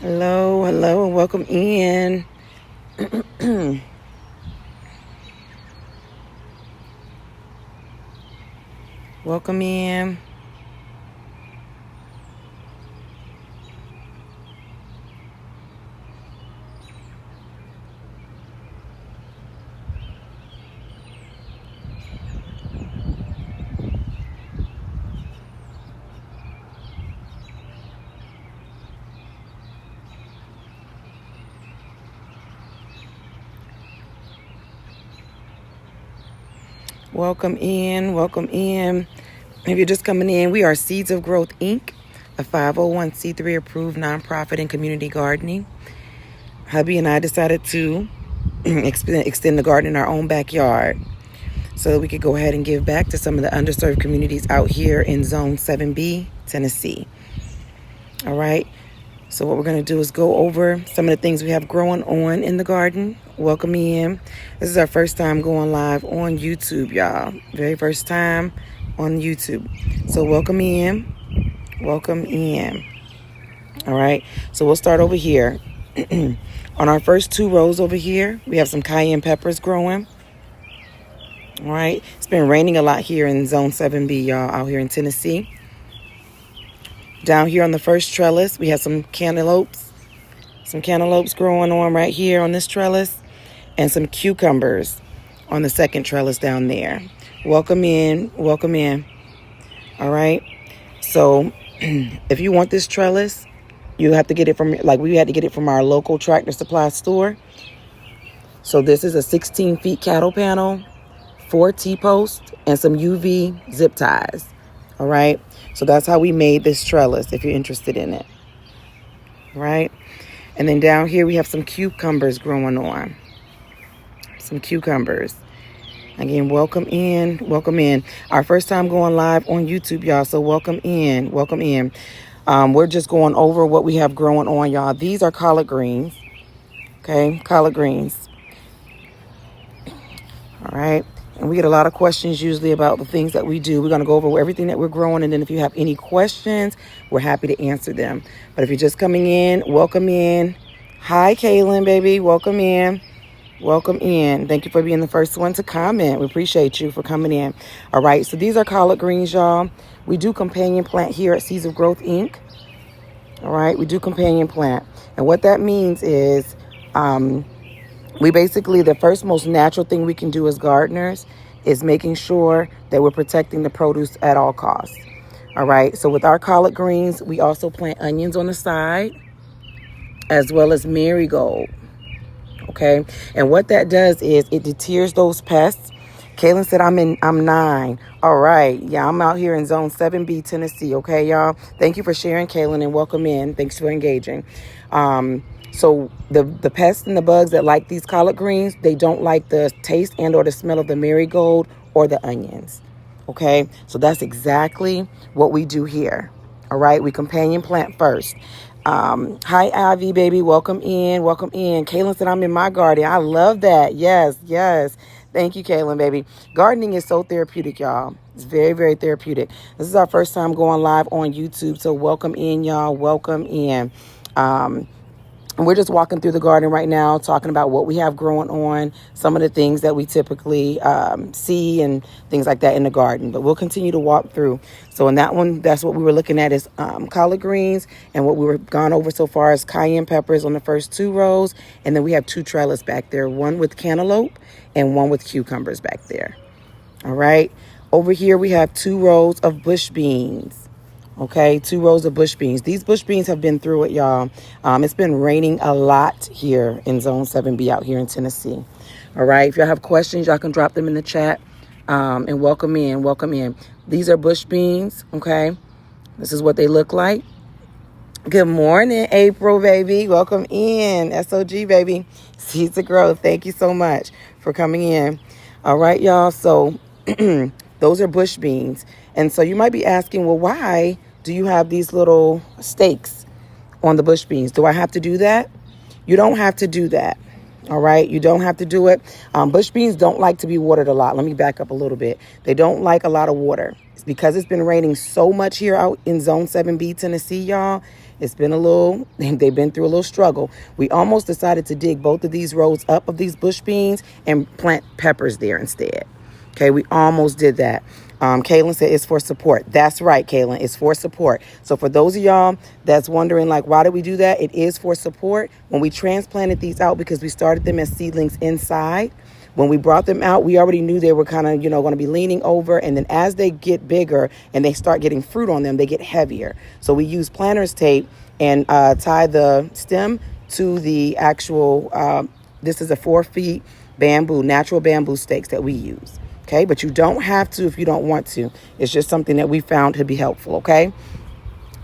Hello, hello, and welcome in. Welcome in. Welcome in. Welcome in. If you're just coming in, we are Seeds of Growth, Inc., a 501c3 approved nonprofit in community gardening. Hubby and I decided to extend the garden in our own backyard so that we could go ahead and give back to some of the underserved communities out here in Zone 7B, Tennessee. All right. So what we're going to do is go over some of the things we have growing on in the garden. Welcome in. This is our first time going live on YouTube, y'all. Very first time on YouTube. So welcome in. Welcome in. All right. So we'll start over here. On our first 2 rows over here, we have some cayenne peppers growing. All right. It's been raining a lot here in Zone 7B, y'all, out here in Tennessee. Down here on the first trellis, we have some cantaloupes. Some cantaloupes growing on right here on this trellis. And some cucumbers on the second trellis down there. Welcome in. Welcome in. All right. So if you want this trellis, you have to get it from, like we had to get it from our local tractor supply store. So this is a 16 feet cattle panel, 4 T-posts, and some UV zip ties. All right. So that's how we made this trellis, if you're interested in it. Right. And then down here we have some cucumbers growing on. Some cucumbers. Again, welcome in. Welcome in. Our first time going live on YouTube, y'all. So welcome in. Welcome in. We're just going over what we have growing on, y'all. These are collard greens. Okay. Collard greens. All right. And we get a lot of questions usually about the things that we do. We're going to go over everything that we're growing. And then if you have any questions, we're happy to answer them. But if you're just coming in, welcome in. Hi, Kaylin, baby. Welcome in. Welcome in. Thank you for being the first one to comment. We appreciate you for coming in. All right. So these are collard greens, y'all. We do companion plant here at Seeds of Growth, Inc. All right. We do companion plant. And what that means is, we basically, the first most natural thing we can do as gardeners is making sure that we're protecting the produce at all costs. All right. So with our collard greens, we also plant onions on the side as well as marigold. Okay. And what that does is it deters those pests. Kaylin said I'm 9. All right. Yeah, I'm out here in Zone 7B, Tennessee. Okay, y'all. Thank you for sharing, Kaylin, and welcome in. Thanks for engaging. So the pests and the bugs that like these collard greens, they don't like the taste and or the smell of the marigold or the onions. Okay, so that's exactly what we do here. All right, we companion plant first. Hi, Ivy, baby. Welcome in. Welcome in. Kaylin said I'm in my garden. I love that. Yes, yes. Thank you, Kaylin, baby. Gardening is so therapeutic, y'all. It's very, very therapeutic. This is our first time going live on YouTube, so welcome in, y'all. Welcome in. We're just walking through the garden right now, talking about what we have growing on, some of the things that we typically see and things like that in the garden. But we'll continue to walk through. So in that one, that's what we were looking at is collard greens. And what we were gone over so far is cayenne peppers on the first 2 rows. And then we have 2 trellis back there, one with cantaloupe and one with cucumbers back there. All right. Over here, we have 2 rows of bush beans. Okay, 2 rows of bush beans. These bush beans have been through it, y'all. It's been raining a lot here in Zone 7B out here in Tennessee. All right, if y'all have questions, y'all can drop them in the chat. And welcome in, welcome in. These are bush beans, okay? This is what they look like. Good morning, April, baby. Welcome in. SOG, baby. Seeds of Growth. Thank you so much for coming in. All right, y'all. So those are bush beans. And so you might be asking, well, why do you have these little stakes on the bush beans? Do I have to do that? You don't have to do that. All right, you don't have to do it. Bush beans don't like to be watered a lot. Let me back up a little bit. They don't like a lot of water. It's because it's been raining so much here out in Zone 7B, Tennessee, y'all. It's been they've been through a little struggle. We almost decided to dig both of these rows up of these bush beans and plant peppers there instead. Okay, we almost did that. Kaylin said it's for support. That's right, Kaylin. It's for support. So for those of y'all that's wondering, like, why did we do that? It is for support. When we transplanted these out, because we started them as seedlings inside, when we brought them out, we already knew they were kind of, going to be leaning over. And then as they get bigger and they start getting fruit on them, they get heavier. So we use planter's tape and tie the stem to the actual, this is a 4 feet bamboo, natural bamboo stakes that we use. Okay, but you don't have to if you don't want to. It's just something that we found to be helpful, okay?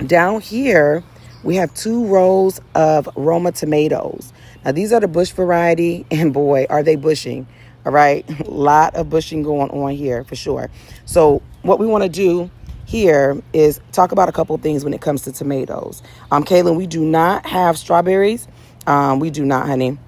Down here, we have 2 rows of Roma tomatoes. Now, these are the bush variety, and boy, are they bushing, all right? A lot of bushing going on here, for sure. So what we want to do here is talk about a couple of things when it comes to tomatoes. Kaylin, we do not have strawberries. We do not, honey.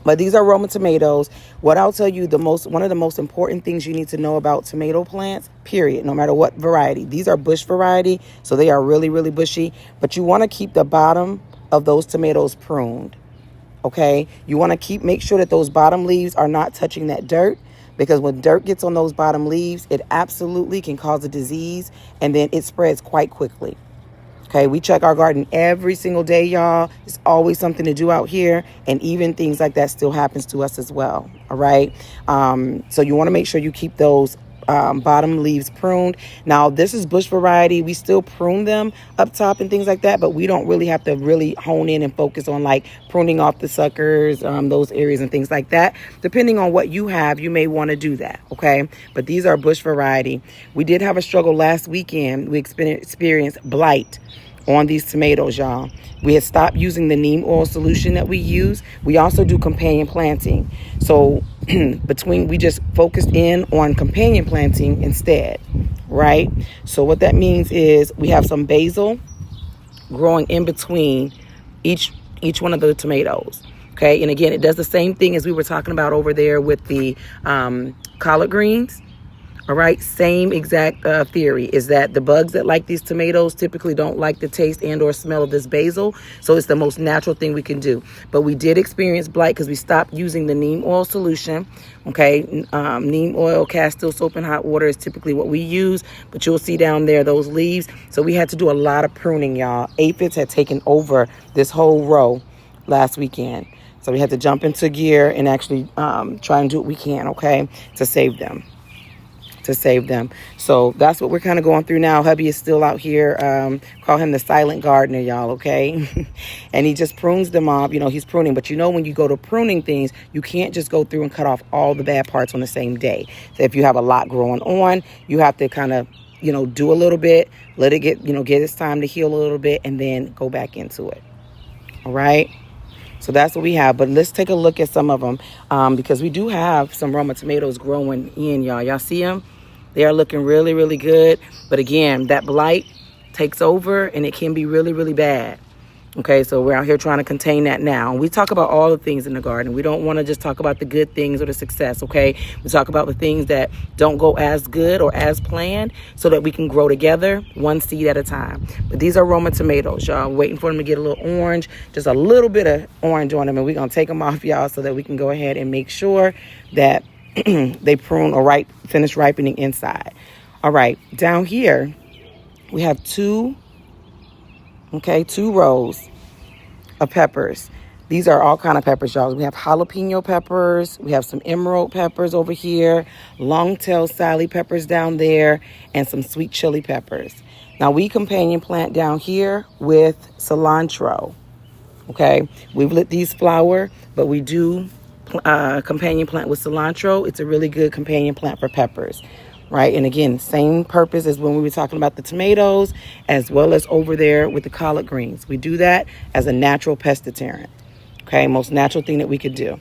But these are Roma tomatoes. What I'll tell you, one of the most important things you need to know about tomato plants, period, no matter what variety. These are bush variety, so they are really, really bushy. But you want to keep the bottom of those tomatoes pruned, okay? You want to make sure that those bottom leaves are not touching that dirt, because when dirt gets on those bottom leaves, it absolutely can cause a disease, and then it spreads quite quickly. Okay, we check our garden every single day, y'all. It's always something to do out here. And even things like that still happens to us as well. All right. So you want to make sure you keep those bottom leaves pruned. Now, this is bush variety. We still prune them up top and things like that, but we don't really have to really hone in and focus on like pruning off the suckers, those areas and things like that. Depending on what you have, you may want to do that. Okay. But these are bush variety. We did have a struggle last weekend. We experienced blight on these tomatoes, y'all. We had stopped using the neem oil solution that we use. We also do companion planting. So we just focused in on companion planting instead, right? So what that means is we have some basil growing in between each one of the tomatoes. Okay, and again, it does the same thing as we were talking about over there with the collard greens. All right, same exact theory is that the bugs that like these tomatoes typically don't like the taste and or smell of this basil. So it's the most natural thing we can do. But we did experience blight because we stopped using the neem oil solution. Okay, neem oil, castile soap and hot water is typically what we use. But you'll see down there those leaves. So we had to do a lot of pruning, y'all. Aphids had taken over this whole row last weekend. So we had to jump into gear and actually try and do what we can, okay, to save them. So that's what we're kind of going through now. Hubby is still out here. Call him the silent gardener, y'all, okay? And he just prunes them off. He's pruning. But when you go to pruning things, you can't just go through and cut off all the bad parts on the same day. So if you have a lot growing on, you have to kind of, do a little bit, let it get its time to heal a little bit, and then go back into it. All right? So that's what we have. But let's take a look at some of them because we do have some Roma tomatoes growing in, y'all. Y'all see them? They are looking really, really good. But again, that blight takes over and it can be really, really bad. Okay, so we're out here trying to contain that now. We talk about all the things in the garden. We don't want to just talk about the good things or the success, okay? We talk about the things that don't go as good or as planned so that we can grow together one seed at a time. But these are Roma tomatoes, y'all. Waiting for them to get a little orange, just a little bit of orange on them. And we're going to take them off, y'all, so that we can go ahead and make sure that they prune or finish ripening inside. All right, down here, we have two rows of peppers. These are all kind of peppers, y'all. We have jalapeno peppers. We have some emerald peppers over here, long-tailed Sally peppers down there, and some sweet chili peppers. Now, we companion plant down here with cilantro, okay? We've let these flower, but we do companion plant with cilantro. It's a really good companion plant for peppers, right? And again, same purpose as when we were talking about the tomatoes, as well as over there with the collard greens. We do that as a natural pest deterrent, okay? Most natural thing that we could do.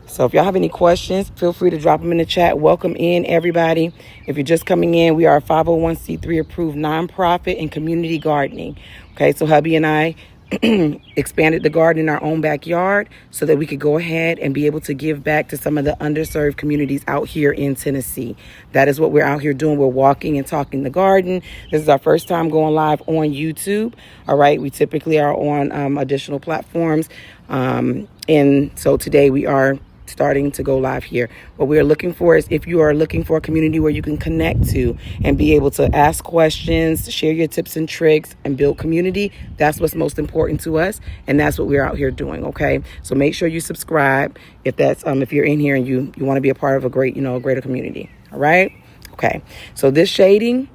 So if y'all have any questions, feel free to drop them in the chat. Welcome in, everybody. If you're just coming in, we are a 501c3 approved nonprofit in community gardening. Okay, so hubby and I expanded the garden in our own backyard so that we could go ahead and be able to give back to some of the underserved communities out here in Tennessee. That is what we're out here doing. We're walking and talking the garden. This is our first time going live on YouTube. All right. We typically are on additional platforms. And so today we are starting to go live here. What we are looking for is if you are looking for a community where you can connect to and be able to ask questions, share your tips and tricks, and build community, that's what's most important to us. And that's what we're out here doing. Okay. So make sure you subscribe if that's if you're in here and you want to be a part of a greater community. All right. Okay. So this shading,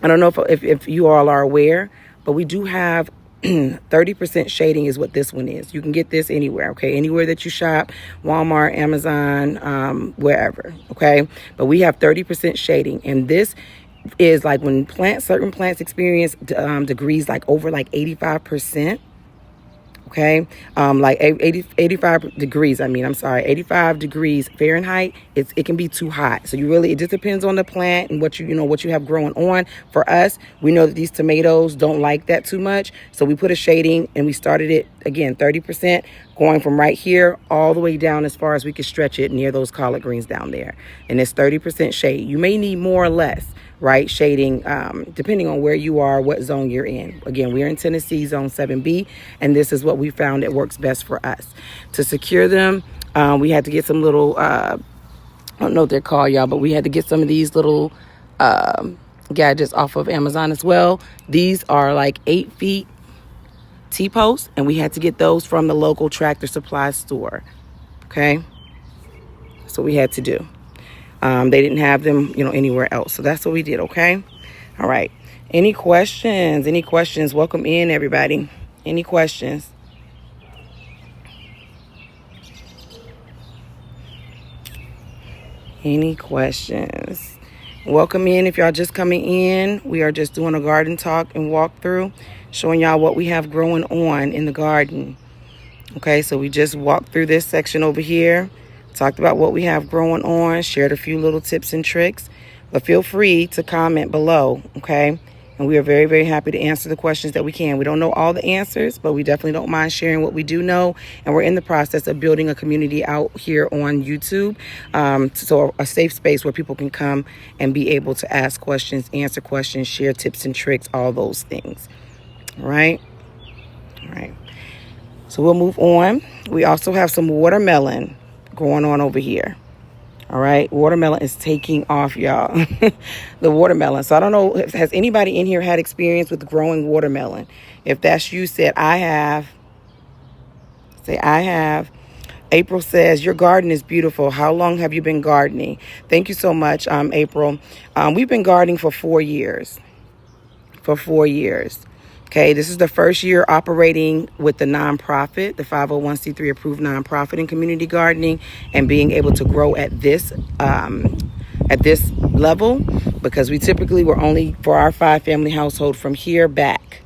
I don't know if you all are aware, but we do have 30% shading is what this one is. You can get this anywhere, okay? Anywhere that you shop, Walmart, Amazon, wherever, okay? But we have 30% shading, and this is like when certain plants experience degrees like over like 85%. Okay, like 85 degrees. 85 degrees Fahrenheit. It can be too hot. So it just depends on the plant and what you have growing on. For us, we know that these tomatoes don't like that too much. So we put a shading and we started it again, 30%, going from right here all the way down as far as we could stretch it near those collard greens down there. And it's 30% shade. You may need more or less, right? Shading, depending on where you are, what zone you're in. Again, we're in Tennessee, zone 7B, and this is what we found that works best for us. To secure them, we had to get some little, I don't know what they're called, y'all, but we had to get some of these little gadgets off of Amazon as well. These are like 8 feet T-posts, and we had to get those from the local Tractor Supply store. Okay, that's what we had to do. They didn't have them, anywhere else. So that's what we did, okay? All right. Any questions? Any questions? Welcome in, everybody. Any questions? Any questions? Welcome in if y'all just coming in. We are just doing a garden talk and walkthrough, showing y'all what we have growing on in the garden. Okay, so we just walked through this section over here. Talked about what we have growing on, shared a few little tips and tricks, but feel free to comment below, okay? And we are very, very happy to answer the questions that we can. We don't know all the answers, but we definitely don't mind sharing what we do know. And we're in the process of building a community out here on YouTube. So a safe space where people can come and be able to ask questions, answer questions, share tips and tricks, all those things. All right? All right. So we'll move on. We also have some watermelon going on over here. All right, watermelon is taking off, y'all. The watermelon. So I don't know, has anybody in here had experience with growing watermelon? If that's you, said I have. Say I have. April says your garden is beautiful. How long have you been gardening? Thank you so much, April. We've been gardening for 4 years. For 4 years. Okay, this is the first year operating with the nonprofit, the 501c3 approved nonprofit in community gardening, and being able to grow at this level, because we typically were only for our 5-family household from here back.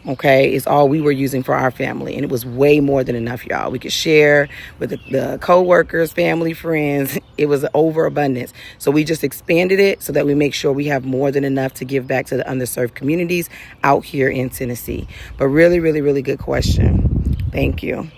Okay, is all we were using for our family, and it was way more than enough, y'all. We could share with the co-workers, family, friends. It was an overabundance. So we just expanded it so that we make sure we have more than enough to give back to the underserved communities out here in Tennessee. But really, really, really good question. Thank you.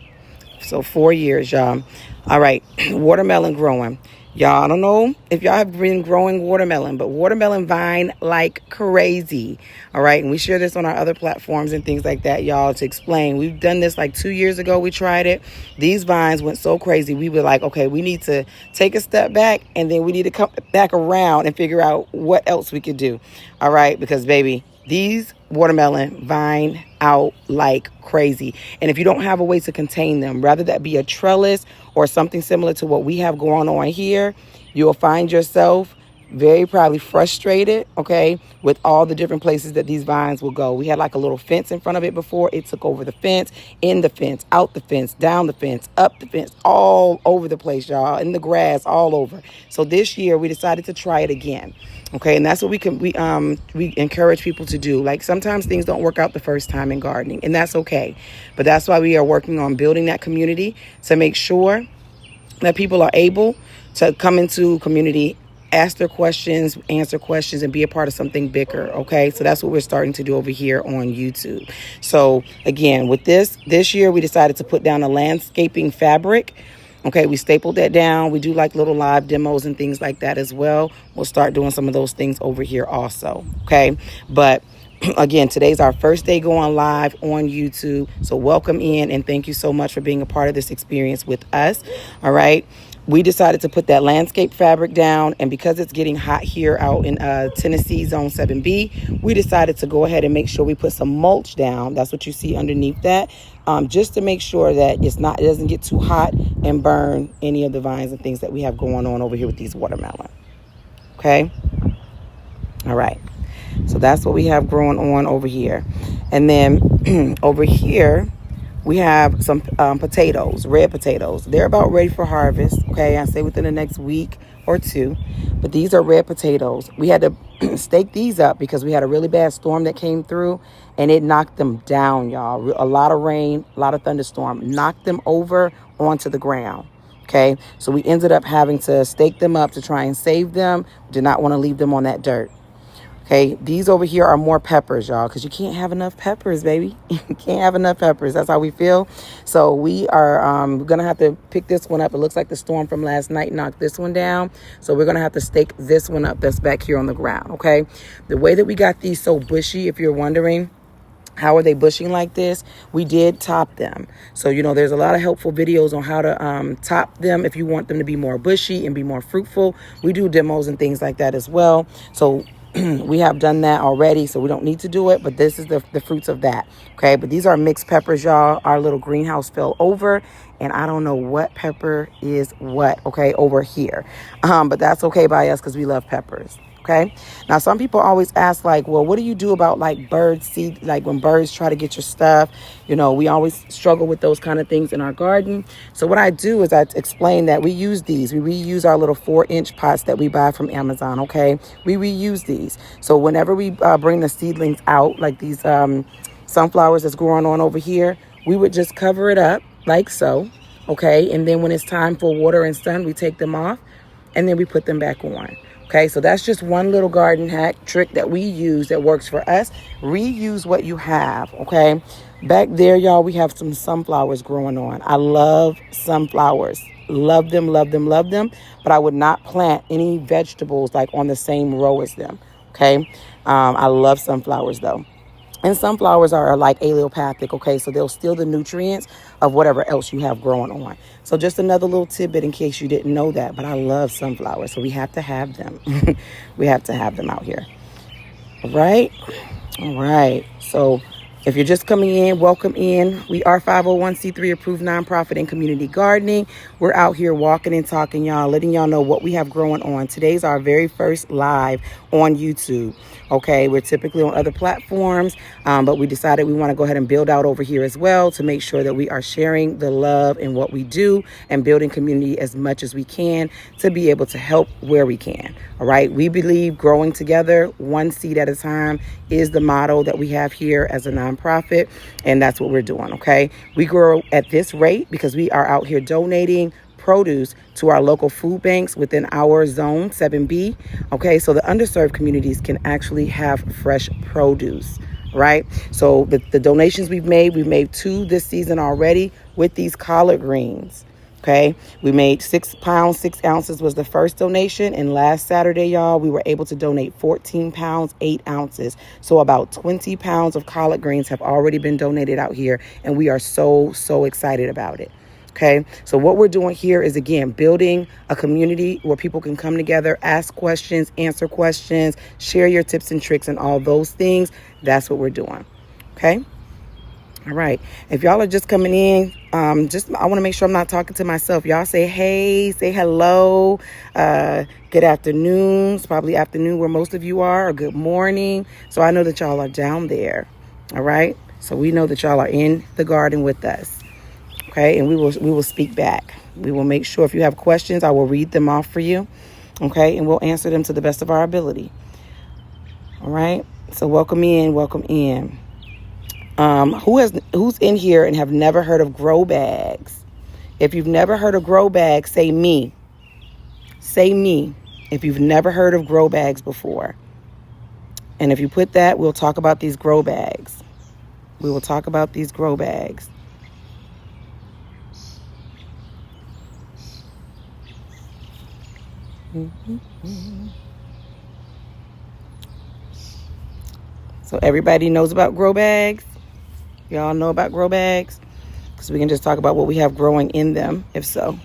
So 4 years, y'all. All right, watermelon growing. Y'all, I don't know if y'all have been growing watermelon, but watermelon vine like crazy. All right. And we share this on our other platforms and things like that, y'all, to explain. We've done this like 2 years ago. We tried it. These vines went so crazy. We were like, okay, we need to take a step back, and then we need to come back around and figure out what else we could do. All right. Because, baby, these watermelon vine out like crazy. And if you don't have a way to contain them, rather that be a trellis or something similar to what we have going on here, you'll find yourself very probably frustrated, okay, with all the different places that these vines will go. We had like a little fence in front of it before. It took over the fence, in the fence, out the fence, down the fence, up the fence, all over the place, y'all, in the grass, all over. So this year we decided to try it again. Okay, and that's what we encourage people to do. Like, sometimes things don't work out the first time in gardening, and that's okay. But that's why we are working on building that community to make sure that people are able to come into community ask their questions, answer questions, and be a part of something bigger. Okay, so that's what we're starting to do over here on YouTube. So again, with this year, we decided to put down a landscaping fabric. Okay, we stapled that down. We do like little live demos and things like that as well. We'll start doing some of those things over here also. Okay, but again, today's our first day going live on YouTube. So welcome in and thank you so much for being a part of this experience with us. All right. We decided to put that landscape fabric down, and because it's getting hot here out in Tennessee Zone 7B, we decided to go ahead and make sure we put some mulch down. That's what you see underneath that, just to make sure that it doesn't get too hot and burn any of the vines and things that we have going on over here with these watermelon. Okay. All right. So that's what we have growing on over here. And then over here, we have some potatoes, red potatoes. They're about ready for harvest. Okay, I say within the next week or two. But these are red potatoes. We had to stake these up because we had a really bad storm that came through and it knocked them down, y'all. A lot of rain, a lot of thunderstorm, knocked them over onto the ground. Okay, so we ended up having to stake them up to try and save them. We did not want to leave them on that dirt. Okay, these over here are more peppers, y'all, because you can't have enough peppers, baby. You can't have enough peppers. That's how we feel. So we are going to have to pick this one up. It looks like the storm from last night knocked this one down. So we're going to have to stake this one up that's back here on the ground, okay? The way that we got these so bushy, if you're wondering, how are they bushing like this? We did top them. So, there's a lot of helpful videos on how to top them if you want them to be more bushy and be more fruitful. We do demos and things like that as well. So we have done that already, so we don't need to do it, but this is the fruits of that. Okay, but these are mixed peppers, y'all. Our little greenhouse fell over, and I don't know what pepper is what, okay, over here. But that's okay by us because we love peppers. Okay. Now, some people always ask, like, well, what do you do about like bird seed? Like when birds try to get your stuff, we always struggle with those kind of things in our garden. So what I do is I explain that we use these. We reuse our little 4-inch pots that we buy from Amazon. OK, we reuse these. So whenever we bring the seedlings out, like these sunflowers that's growing on over here, we would just cover it up like so. OK, and then when it's time for water and sun, we take them off and then we put them back on. Okay, so that's just one little garden hack trick that we use that works for us. Reuse what you have, okay? Back there, y'all, we have some sunflowers growing on. I love sunflowers. Love them, love them, love them. But I would not plant any vegetables like on the same row as them, okay? I love sunflowers, though. And sunflowers are like allelopathic, okay? So they'll steal the nutrients of whatever else you have growing on. So just another little tidbit in case you didn't know that. But I love sunflowers, so we have to have them. We have to have them out here. All right? All right. So if you're just coming in, welcome in. We are 501c3 approved nonprofit and community gardening. We're out here walking and talking, y'all, letting y'all know what we have growing on. Today's our very first live on YouTube. Okay, we're typically on other platforms, but we decided we want to go ahead and build out over here as well to make sure that we are sharing the love in what we do and building community as much as we can to be able to help where we can. All right, we believe growing together, one seed at a time, is the motto that we have here as a nonprofit, and that's what we're doing. Okay, we grow at this rate because we are out here donating produce to our local food banks within our zone 7B. Okay, so the underserved communities can actually have fresh produce, right? So the donations we've made 2 this season already with these collard greens. Okay, we made 6 pounds, 6 ounces was the first donation. And last Saturday, y'all, we were able to donate 14 pounds, 8 ounces. So about 20 pounds of collard greens have already been donated out here. And we are so excited about it. Okay, so what we're doing here is, again, building a community where people can come together, ask questions, answer questions, share your tips and tricks and all those things. That's what we're doing. Okay. All right. If y'all are just coming in, I want to make sure I'm not talking to myself. Y'all say hey, say hello, good afternoon. It's probably afternoon where most of you are, or good morning. So I know that y'all are down there. All right. So we know that y'all are in the garden with us. Okay, and we will speak back. We will make sure if you have questions, I will read them off for you. Okay, and we'll answer them to the best of our ability. All right. So welcome in, welcome in. Who's in here and have never heard of grow bags? If you've never heard of grow bags, say me. Say me if you've never heard of grow bags before. And if you put that, we'll talk about these grow bags. We will talk about these grow bags. So everybody knows about grow bags. Y'all know about grow bags? Because we can just talk about what we have growing in them, if so.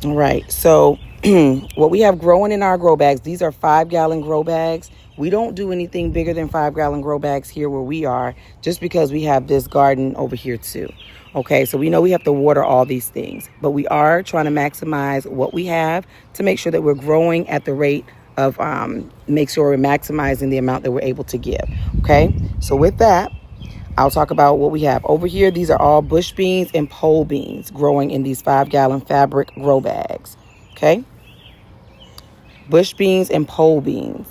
All right, so what we have growing in our grow bags, these are 5-gallon grow bags. We don't do anything bigger than 5-gallon grow bags here where we are, just because we have this garden over here too. Okay, so we know we have to water all these things, but we are trying to maximize what we have to make sure that we're growing at the rate of, make sure we're maximizing the amount that we're able to give. Okay, so with that, I'll talk about what we have over here. These are all bush beans and pole beans growing in these 5-gallon fabric grow bags. Okay, bush beans and pole beans.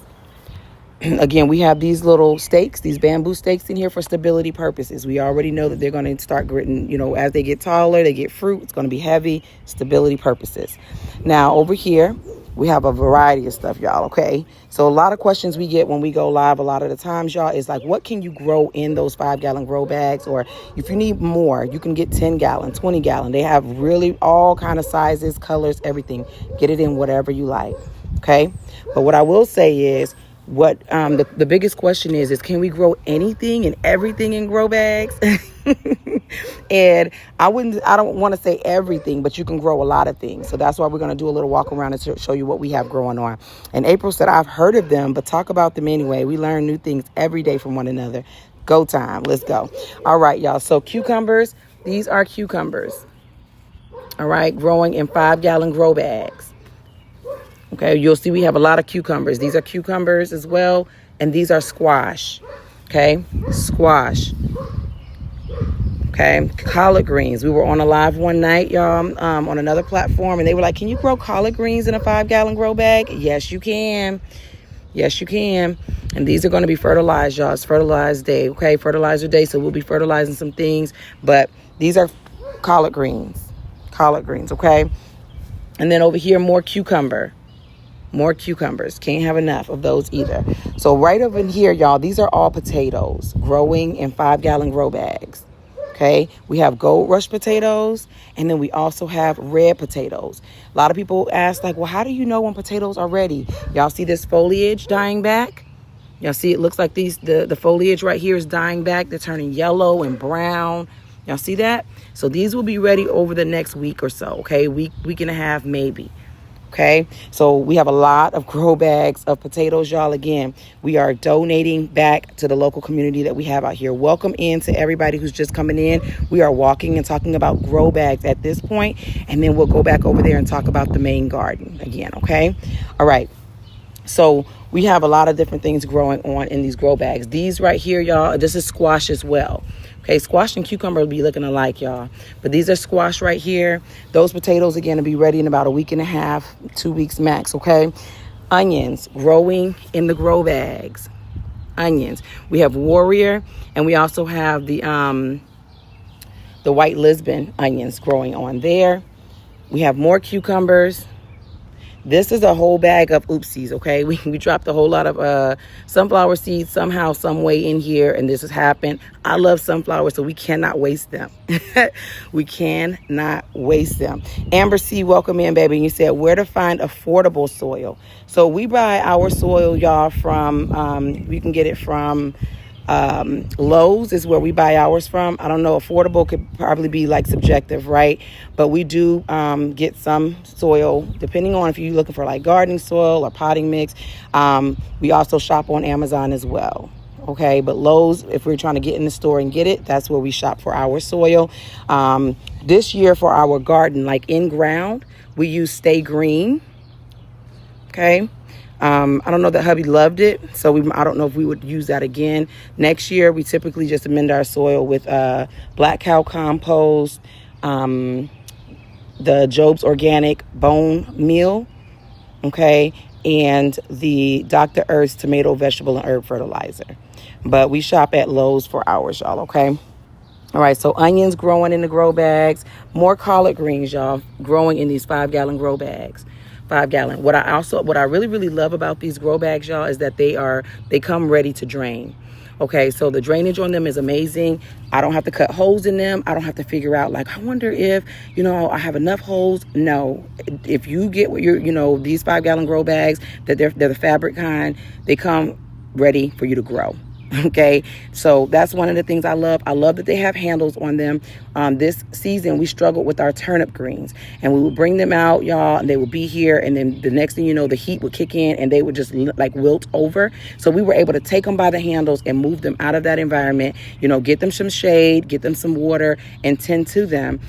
Again, we have these little stakes, these bamboo stakes in here for stability purposes. We already know that they're going to start gritting, you know, as they get taller, they get fruit. It's going to be heavy, stability purposes. Now, over here, we have a variety of stuff, y'all, okay? So a lot of questions we get when we go live a lot of the times, y'all, is like, what can you grow in those 5-gallon grow bags? Or if you need more, you can get 10-gallon, 20-gallon. They have really all kind of sizes, colors, everything. Get it in whatever you like, okay? But what I will say is, what the biggest question is can we grow anything and everything in grow bags? And I don't want to say everything, but you can grow a lot of things. So that's why we're going to do a little walk around and show you what we have growing on. And April said, I've heard of them, but talk about them anyway. We learn new things every day from one another. Go time. Let's go. All right, y'all. So cucumbers, these are cucumbers. All right, growing in 5-gallon grow bags. Okay, you'll see we have a lot of cucumbers. These are cucumbers as well, and these are squash. Okay, squash. Okay, collard greens. We were on a live one night, y'all, on another platform, and they were like, can you grow collard greens in a 5-gallon grow bag? Yes, you can. Yes, you can. And these are going to be fertilized, y'all. It's fertilized day, okay? Fertilizer day, so we'll be fertilizing some things. But these are collard greens. Collard greens, okay? And then over here, more cucumber. More cucumbers. Can't have enough of those either. So right over in here, y'all, these are all potatoes growing in 5-gallon grow bags. Okay, we have gold rush potatoes, and then we also have red potatoes. A lot of people ask, like, well, how do you know when potatoes are ready? Y'all see this foliage dying back? Y'all see it looks like the foliage right here is dying back. They're turning yellow and brown. Y'all see that? So these will be ready over the next week or so, okay? Week and a half maybe. Okay, so we have a lot of grow bags of potatoes, y'all. Again, we are donating back to the local community that we have out here. Welcome in to everybody who's just coming in. We are walking and talking about grow bags at this point, and then we'll go back over there and talk about the main garden again, okay? All right, so we have a lot of different things growing on in these grow bags. These right here, y'all, this is squash as well. Okay, squash and cucumber will be looking alike, y'all. But these are squash right here. Those potatoes, again, will be ready in about a week and a half, 2 weeks max, okay? Onions growing in the grow bags. Onions. We have Warrior, and we also have the white Lisbon onions growing on there. We have more cucumbers. This is a whole bag of oopsies, okay? We dropped a whole lot of sunflower seeds somehow, some way in here, and this has happened. I love sunflowers, so we cannot waste them. We cannot waste them. Amber C, welcome in, baby. And you said, where to find affordable soil? So we buy our soil, y'all, from, we can get it from Lowe's is where we buy ours from. I don't know, affordable could probably be like subjective, right? But we do get some soil, depending on if you're looking for like gardening soil or potting mix. We also shop on Amazon as well. Okay, but Lowe's, if we're trying to get in the store and get it, that's where we shop for our soil. This year for our garden, like in ground, we use Stay Green. Okay. I don't know that hubby loved it, so I don't know if we would use that again. Next year, we typically just amend our soil with black cow compost, the Job's Organic bone meal, okay, and the Dr. Earth's tomato, vegetable, and herb fertilizer. But we shop at Lowe's for ours, y'all, okay? All right, so onions growing in the grow bags, more collard greens, y'all, growing in these 5-gallon grow bags. 5-gallon. What I really, really love about these grow bags, y'all, is that they come ready to drain. Okay, so the drainage on them is amazing. I don't have to cut holes in them. I don't have to figure out, like, I wonder if, I have enough holes. No, if you get what these 5-gallon grow bags, that they're the fabric kind, they come ready for you to grow. Okay, so that's one of the things I love. I love that they have handles on them. This season, we struggled with our turnip greens, and we would bring them out, y'all, and they would be here. And then the next thing you know, the heat would kick in and they would just like wilt over. So we were able to take them by the handles and move them out of that environment, get them some shade, get them some water, and tend to them.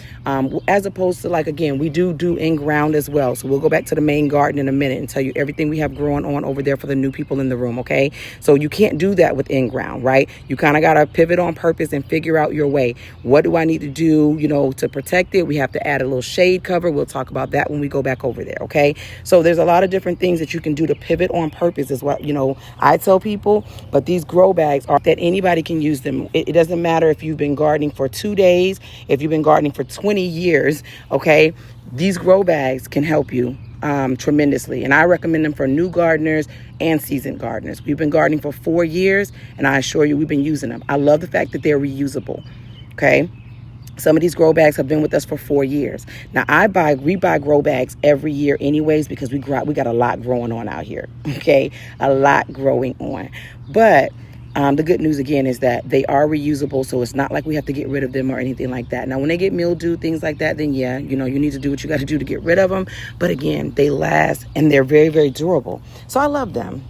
As opposed to, like, again, we do in ground as well. So we'll go back to the main garden in a minute and tell you everything we have growing on over there for the new people in the room. Okay, so you can't do that with in ground, right? You kind of got to pivot on purpose and figure out your way. What do I need to do, to protect it? We have to add a little shade cover. We'll talk about that when we go back over there. Okay, so there's a lot of different things that you can do to pivot on purpose is what I tell people. But these grow bags are that anybody can use them. It doesn't matter if you've been gardening for 2 days, if you've been gardening for 20 years. Okay, these grow bags can help you tremendously. And I recommend them for new gardeners and seasoned gardeners. We've been gardening for 4 years, and I assure you we've been using them. I love the fact that they're reusable. Okay. Some of these grow bags have been with us for 4 years. Now, we buy grow bags every year anyways, because we got a lot growing on out here. Okay. A lot growing on. But the good news, again, is that they are reusable, so it's not like we have to get rid of them or anything like that. Now, when they get mildew, things like that, then yeah, you need to do what you got to do to get rid of them. But again, they last and they're very, very durable. So I love them.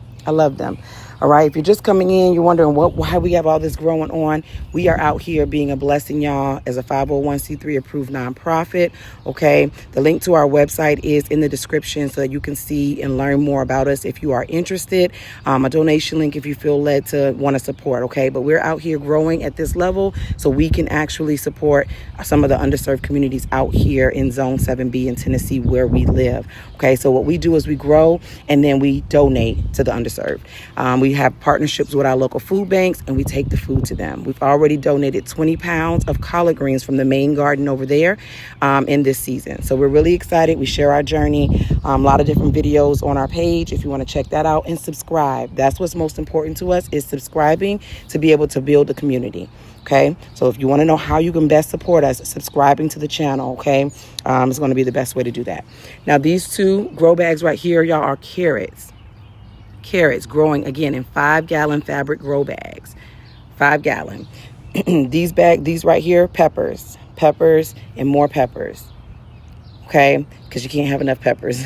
All right. If you're just coming in, you're wondering why we have all this growing on. We are out here being a blessing, y'all, as a 501c3 approved nonprofit. Okay. The link to our website is in the description so that you can see and learn more about us if you are interested. A donation link if you feel led to want to support. Okay. But we're out here growing at this level so we can actually support some of the underserved communities out here in Zone 7B in Tennessee where we live. Okay. So what we do is we grow and then we donate to the underserved. We have partnerships with our local food banks, and we take the food to them. We've already donated 20 pounds of collard greens from the main garden over there in this season. So we're really excited. We share our journey, a lot of different videos on our page if you want to check that out, and subscribe. That's what's most important to us, is subscribing to be able to build a community. Okay, so if you want to know how you can best support us, subscribing to the channel, okay, is going to be the best way to do that. Now, these 2 grow bags right here, y'all, are carrots growing again in 5-gallon fabric grow bags. 5-gallon. These right here, peppers and more peppers. Okay, because you can't have enough peppers.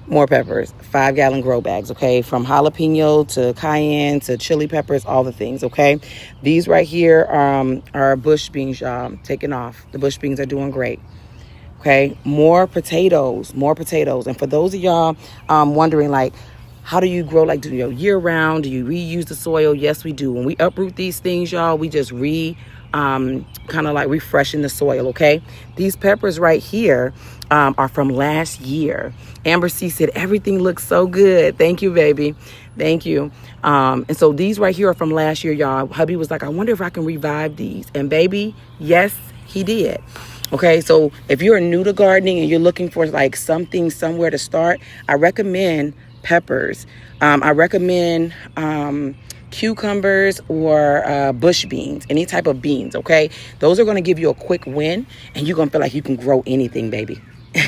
More peppers. 5-gallon grow bags. Okay, from jalapeno to cayenne to chili peppers, all the things. Okay, these right here are bush beans, y'all, taking off. The bush beans are doing great. Okay, more potatoes. And for those of y'all wondering, like, how do you grow, like, year round? Do you reuse the soil? Yes, we do. When we uproot these things, y'all, we just kind of like refreshing the soil. Okay, these peppers right here are from last year. Amber C said everything looks so good. Thank you, baby. Thank you. And so these right here are from last year, y'all. Hubby was like, I wonder if I can revive these. And baby, yes, he did. Okay, so if you're new to gardening and you're looking for like something somewhere to start, I recommend peppers. I recommend cucumbers or bush beans, any type of beans. Okay, those are going to give you a quick win, and you're going to feel like you can grow anything, baby.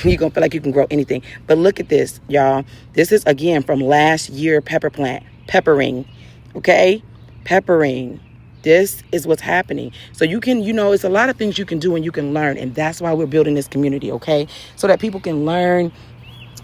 You're going to feel like you can grow anything. But look at this, y'all. This is, again, from last year pepper plant. Peppering. Okay, peppering. This is what's happening. So you can, it's a lot of things you can do and you can learn. And that's why we're building this community, okay? So that people can learn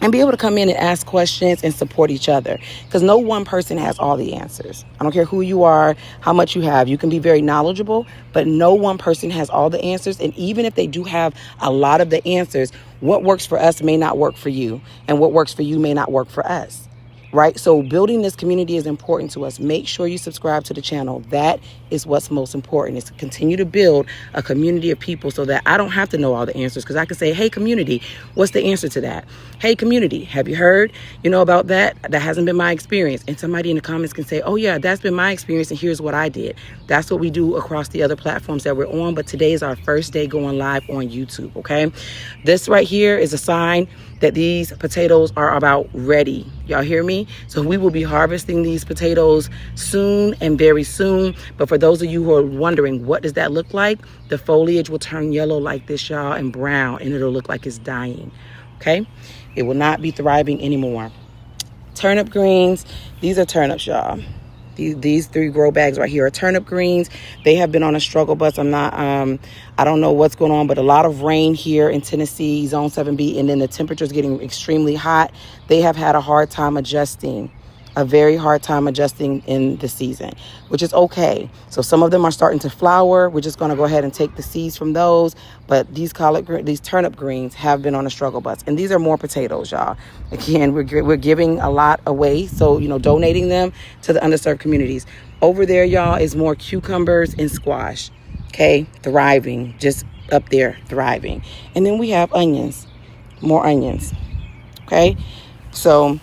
and be able to come in and ask questions and support each other, because no one person has all the answers. I don't care who you are, how much you have. You can be very knowledgeable, but no one person has all the answers. And even if they do have a lot of the answers, what works for us may not work for you, and what works for you may not work for us. right? So building this community is important to us. Make sure you subscribe to the channel. That is what's most important, is to continue to build a community of people so that I don't have to know all the answers, because I can say, hey, community, what's the answer to that? Hey, community, have you heard, about that? That hasn't been my experience. And somebody in the comments can say, oh, yeah, that's been my experience, and here's what I did. That's what we do across the other platforms that we're on. But today is our first day going live on YouTube, okay? This right here is a sign that these potatoes are about ready. Y'all hear me? So we will be harvesting these potatoes soon and very soon. But for those of you who are wondering, what does that look like? The foliage will turn yellow like this, y'all, and brown, and it'll look like it's dying, okay? It will not be thriving anymore. Turnip greens, these are turnips, y'all. These 3 grow bags right here are turnip greens. They have been on a struggle bus. I don't know what's going on, but a lot of rain here in Tennessee, zone 7B, and then the temperature's getting extremely hot. They have had a hard time adjusting, a very hard time adjusting in the season, which is okay. So some of them are starting to flower. We're just going to go ahead and take the seeds from those. But these turnip greens have been on a struggle bus. And these are more potatoes, y'all. Again, we're giving a lot away. So, donating them to the underserved communities. Over there, y'all, is more cucumbers and squash. Okay, thriving, just up there, thriving. And then we have onions, more onions. Okay, so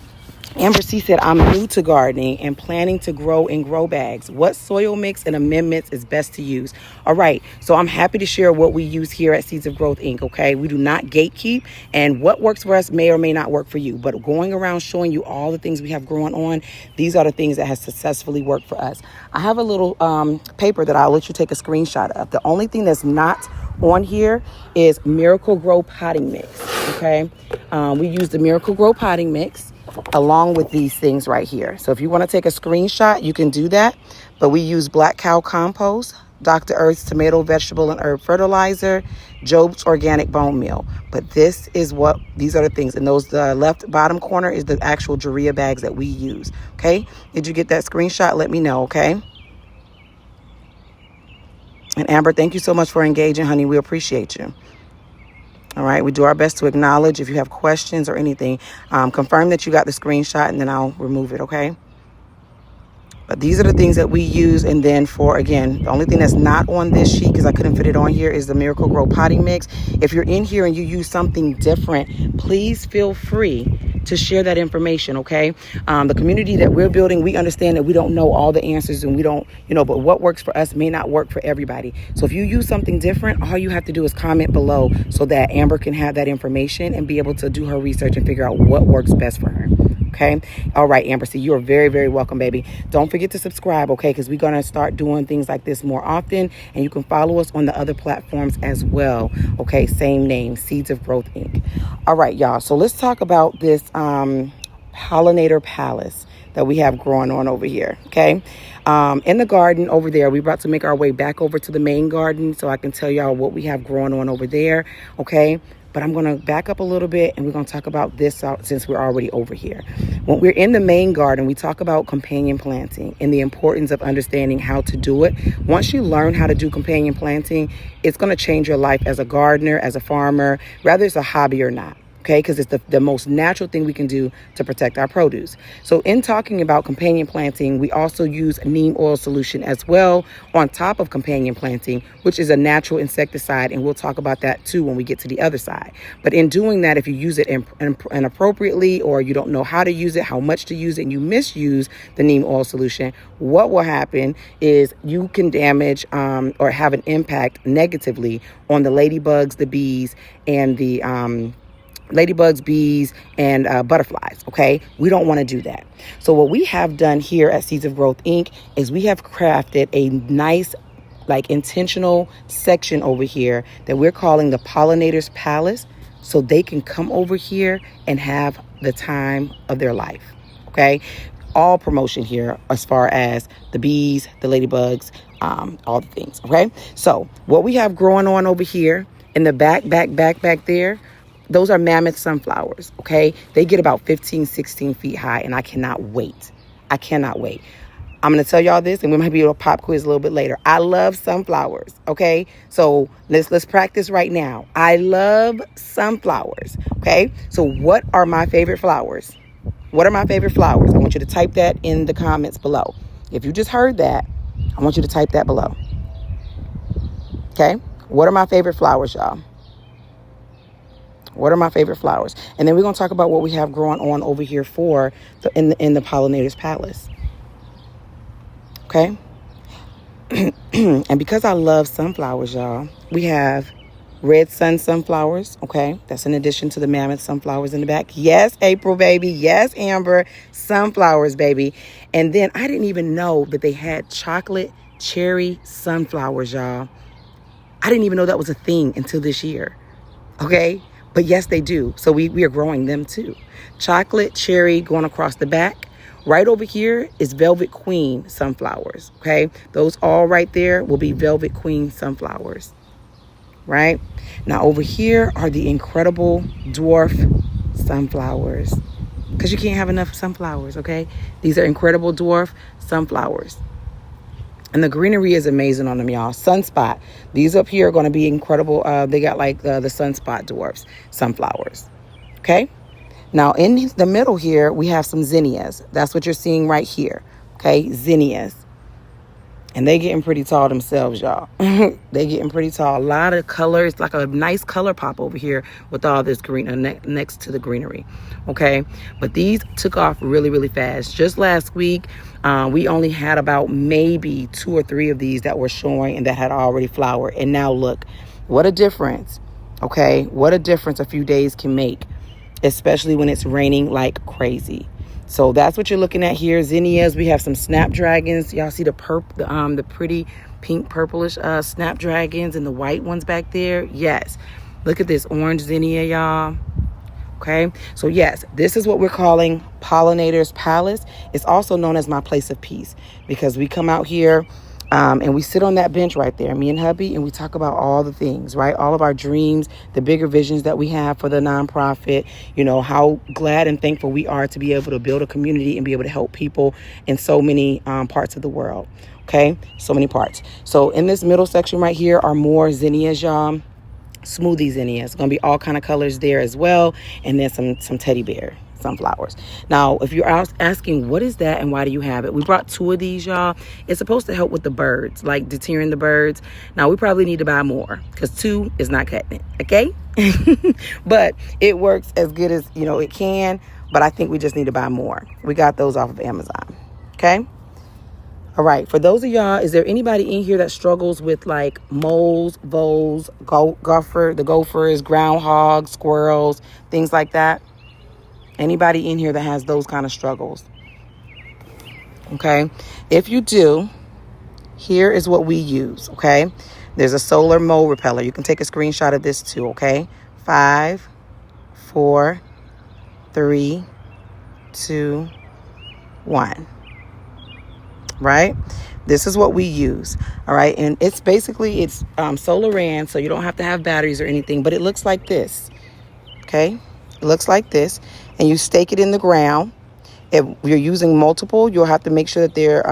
Amber C said, I'm new to gardening and planning to grow in grow bags. What soil mix and amendments is best to use? All right. So I'm happy to share what we use here at Seeds of Growth, Inc. Okay. We do not gatekeep, and what works for us may or may not work for you. But going around showing you all the things we have growing on, these are the things that have successfully worked for us. I have a little paper that I'll let you take a screenshot of. The only thing that's not on here is Miracle Grow potting mix. Okay. We use the Miracle Grow potting mix along with these things right here. So if you want to take a screenshot, you can do that. But we use Black Cow Compost, Dr. Earth's Tomato, Vegetable, and Herb Fertilizer, Job's Organic Bone Meal. But these are the things. And the left bottom corner is the actual Urea bags that we use. Okay. Did you get that screenshot? Let me know. Okay. And Amber, thank you so much for engaging, honey. We appreciate you. All right, we do our best to acknowledge. If you have questions or anything, confirm that you got the screenshot, and then I'll remove it, okay? But these are the things that we use. And then the only thing that's not on this sheet, because I couldn't fit it on here, is the Miracle Grow potting mix. If you're in here and you use something different, please feel free to share that information, okay? The community that we're building, we understand that we don't know all the answers, and we don't, but what works for us may not work for everybody. So if you use something different, all you have to do is comment below so that Amber can have that information and be able to do her research and figure out what works best for her. Okay. All right, Amber C, you are very, very welcome, baby. Don't forget to subscribe, okay? Because we're going to start doing things like this more often. And you can follow us on the other platforms as well. Okay. Same name, Seeds of Growth, Inc. All right, y'all. So let's talk about this pollinator palace that we have growing on over here. Okay. In the garden over there, we're about to make our way back over to the main garden so I can tell y'all what we have growing on over there. Okay. But I'm going to back up a little bit, and we're going to talk about this since we're already over here. When we're in the main garden, we talk about companion planting and the importance of understanding how to do it. Once you learn how to do companion planting, it's going to change your life as a gardener, as a farmer, whether it's a hobby or not. Okay, because it's the most natural thing we can do to protect our produce. So in talking about companion planting, we also use neem oil solution as well on top of companion planting, which is a natural insecticide. And we'll talk about that too when we get to the other side. But in doing that, if you use it inappropriately, or you don't know how to use it, how much to use it, and you misuse the neem oil solution, what will happen is you can damage or have an impact negatively on the ladybugs, the bees, and the bees, and butterflies. Okay, we don't want to do that. So what we have done here at Seeds of Growth, Inc. is we have crafted a nice, intentional section over here that we're calling the Pollinators Palace, so they can come over here and have the time of their life. Okay, all promotion here as far as the bees, the ladybugs, all the things. Okay, so what we have growing on over here in the back there, those are mammoth sunflowers, okay? They get about 15, 16 feet high, and I cannot wait. I'm going to tell y'all this, and we might be able to pop quiz a little bit later. I love sunflowers, okay? So let's practice right now. I love sunflowers, okay? So what are my favorite flowers? What are my favorite flowers? I want you to type that in the comments below. If you just heard that, I want you to type that below. Okay? What are my favorite flowers, y'all? What are my favorite flowers? And then we're going to talk about what we have growing on over here for in the Pollinator's Palace. Okay? And because I love sunflowers, y'all, we have red sun sunflowers. Okay? That's in addition to the mammoth sunflowers in the back. Yes, April, baby. Yes, Amber. Sunflowers, baby. And then I didn't even know that they had chocolate cherry sunflowers, y'all. I didn't even know that was a thing until this year. Okay? But yes, they do. So we are growing them too. Chocolate cherry going across the back. Right over here is Velvet Queen sunflowers. Okay. Those all right there will be Velvet Queen sunflowers. Right. Now over here are the incredible dwarf sunflowers. Because you can't have enough sunflowers. Okay. These are incredible dwarf sunflowers. And the greenery is amazing on them, y'all. Sunspot. These up here are going to be incredible. They got like the sunspot dwarfs, sunflowers. Okay. Now in the middle here, we have some zinnias. That's what you're seeing right here. Okay. Zinnias. And they getting pretty tall themselves, y'all. They getting pretty tall. A lot of colors, like a nice color pop over here with all this green next to the greenery. Okay. But these took off really, really fast. Just last week, we only had about maybe 2 or 3 of these that were showing and that had already flowered. And now look, what a difference. Okay. What a difference a few days can make, especially when it's raining like crazy. So that's what you're looking at here. Zinnias. We have some snapdragons. Y'all see the pretty pink purplish snapdragons and the white ones back there. Yes. Look at this orange zinnia, y'all. Okay. So yes, this is what we're calling Pollinator's Palace. It's also known as my place of peace because we come out here and we sit on that bench right there, me and hubby, and we talk about all the things, right? All of our dreams, the bigger visions that we have for the nonprofit, you know, how glad and thankful we are to be able to build a community and be able to help people in so many parts of the world. Okay. So many parts. So in this middle section right here are more zinnias, y'all. Smoothie zinnias. It's going to be all kind of colors there as well. And then some teddy bear sunflowers. Now, if you're asking what is that and why do you have it? We brought 2 of these, y'all. It's supposed to help with the birds, like deterring the birds. Now, we probably need to buy more because 2 is not cutting it. Okay. But it works as good as, you know, it can. But I think we just need to buy more. We got those off of Amazon. Okay. All right. For those of y'all, is there anybody in here that struggles with like moles, voles, the gophers, groundhogs, squirrels, things like that? Anybody in here that has those kind of struggles? Okay. If you do, here is what we use. Okay. There's a solar mole repeller. You can take a screenshot of this too. Okay. 5, 4, 3, 2, 1. Right? This is what we use. All right. And it's solar ran, so you don't have to have batteries or anything, but it looks like this. Okay. It looks like this. And you stake it in the ground. If you're using multiple, you'll have to make sure that they're,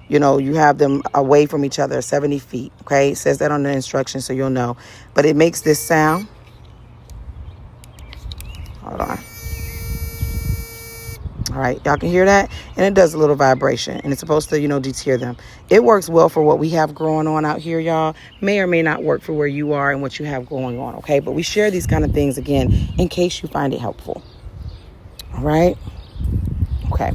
you have them away from each other, 70 feet. Okay. It says that on the instructions, so you'll know. But it makes this sound. Hold on. All right, y'all can hear that? And it does a little vibration, and it's supposed to, deter them. It works well for what we have growing on out here, y'all. May or may not work for where you are and what you have going on, okay? But we share these kind of things, again, in case you find it helpful. All right? Okay.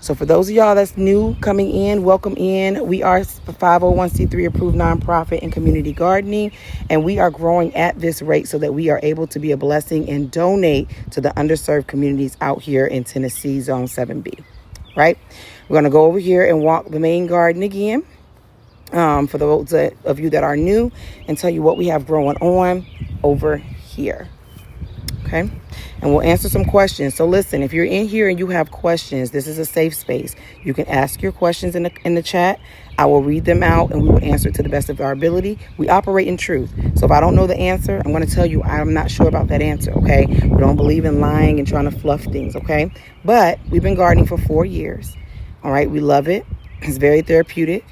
So for those of y'all that's new coming in, welcome in. We are a 501c3 approved nonprofit in community gardening, and we are growing at this rate so that we are able to be a blessing and donate to the underserved communities out here in Tennessee Zone 7B, right? We're going to go over here and walk the main garden again for those of you that are new and tell you what we have growing on over here, okay? And we'll answer some questions. So listen, if you're in here and you have questions, this is a safe space. You can ask your questions in the chat. I will read them out and we will answer it to the best of our ability. We operate in truth. So if I don't know the answer, I'm going to tell you I'm not sure about that answer, okay? We don't believe in lying and trying to fluff things, okay? But we've been gardening for 4 years, all right? We love it. It's very therapeutic.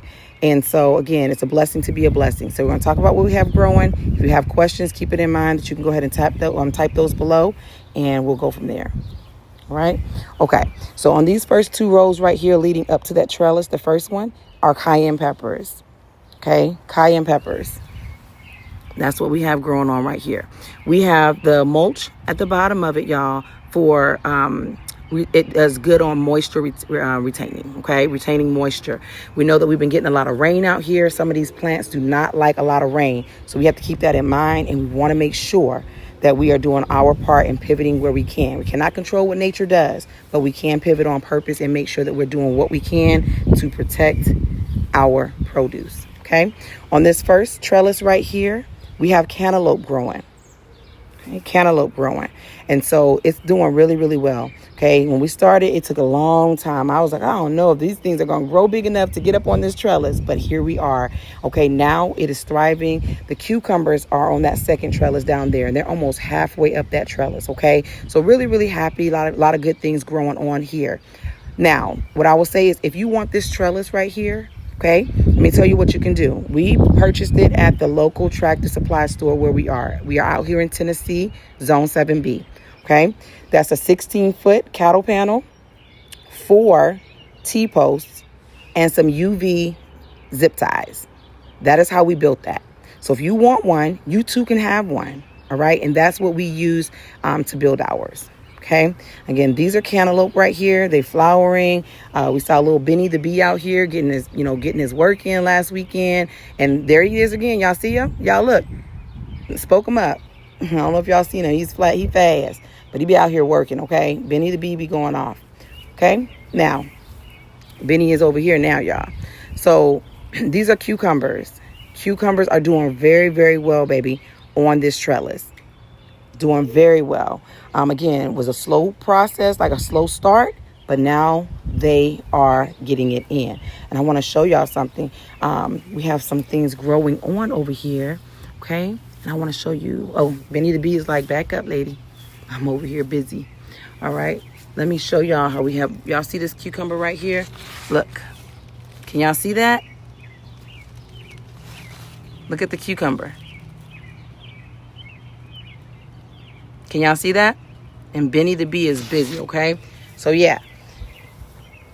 And so, again, it's a blessing to be a blessing. So we're going to talk about what we have growing. If you have questions, keep it in mind that you can go ahead and type those below, and we'll go from there. All right. Okay. So on these first 2 rows right here leading up to that trellis, the first one are cayenne peppers. Okay. Cayenne peppers. That's what we have growing on right here. We have the mulch at the bottom of it, y'all, for it does good on moisture retaining, okay? Retaining moisture. We know that we've been getting a lot of rain out here. Some of these plants do not like a lot of rain. So we have to keep that in mind, and we want to make sure that we are doing our part and pivoting where we can. We cannot control what nature does, but we can pivot on purpose and make sure that we're doing what we can to protect our produce, okay? On this first trellis right here, we have cantaloupe growing. Okay, cantaloupe growing. And so it's doing really, really well. Okay, when we started, it took a long time. I was like, I don't know if these things are going to grow big enough to get up on this trellis, but here we are. Okay, now it is thriving. The cucumbers are on that second trellis down there, and they're almost halfway up that trellis. Okay, so really, really happy. A lot of good things growing on here. Now, what I will say is if you want this trellis right here, okay, let me tell you what you can do. We purchased it at the local Tractor Supply store where we are. We are out here in Tennessee, Zone 7B. Okay, that's a 16-foot cattle panel, 4 T-posts, and some UV zip ties. That is how we built that. So if you want one, you too can have one. All right, and that's what we use to build ours. Okay, again, these are cantaloupe right here. They flowering. We saw little Benny the Bee out here getting his work in last weekend, and there he is again. Y'all see him? Y'all look, spoke him up. I don't know if y'all seen him. He's flat. He fast, but he be out here working. Okay, Benny the Bee be going off. Okay, now Benny is over here now, y'all. So these are cucumbers. Cucumbers are doing very, very well, baby, on this trellis. Doing very well. Again, it was a slow process, like a slow start, but now they are getting it in. And I want to show y'all something. We have some things growing on over here, okay? And I want to show you. Oh, Benny the Bee is like, back up, lady. I'm over here busy. All right, let me show y'all how we have. Y'all see this cucumber right here? Look, can y'all see that? Look at the cucumber. Can y'all see that? And Benny the Bee is busy, okay? So yeah,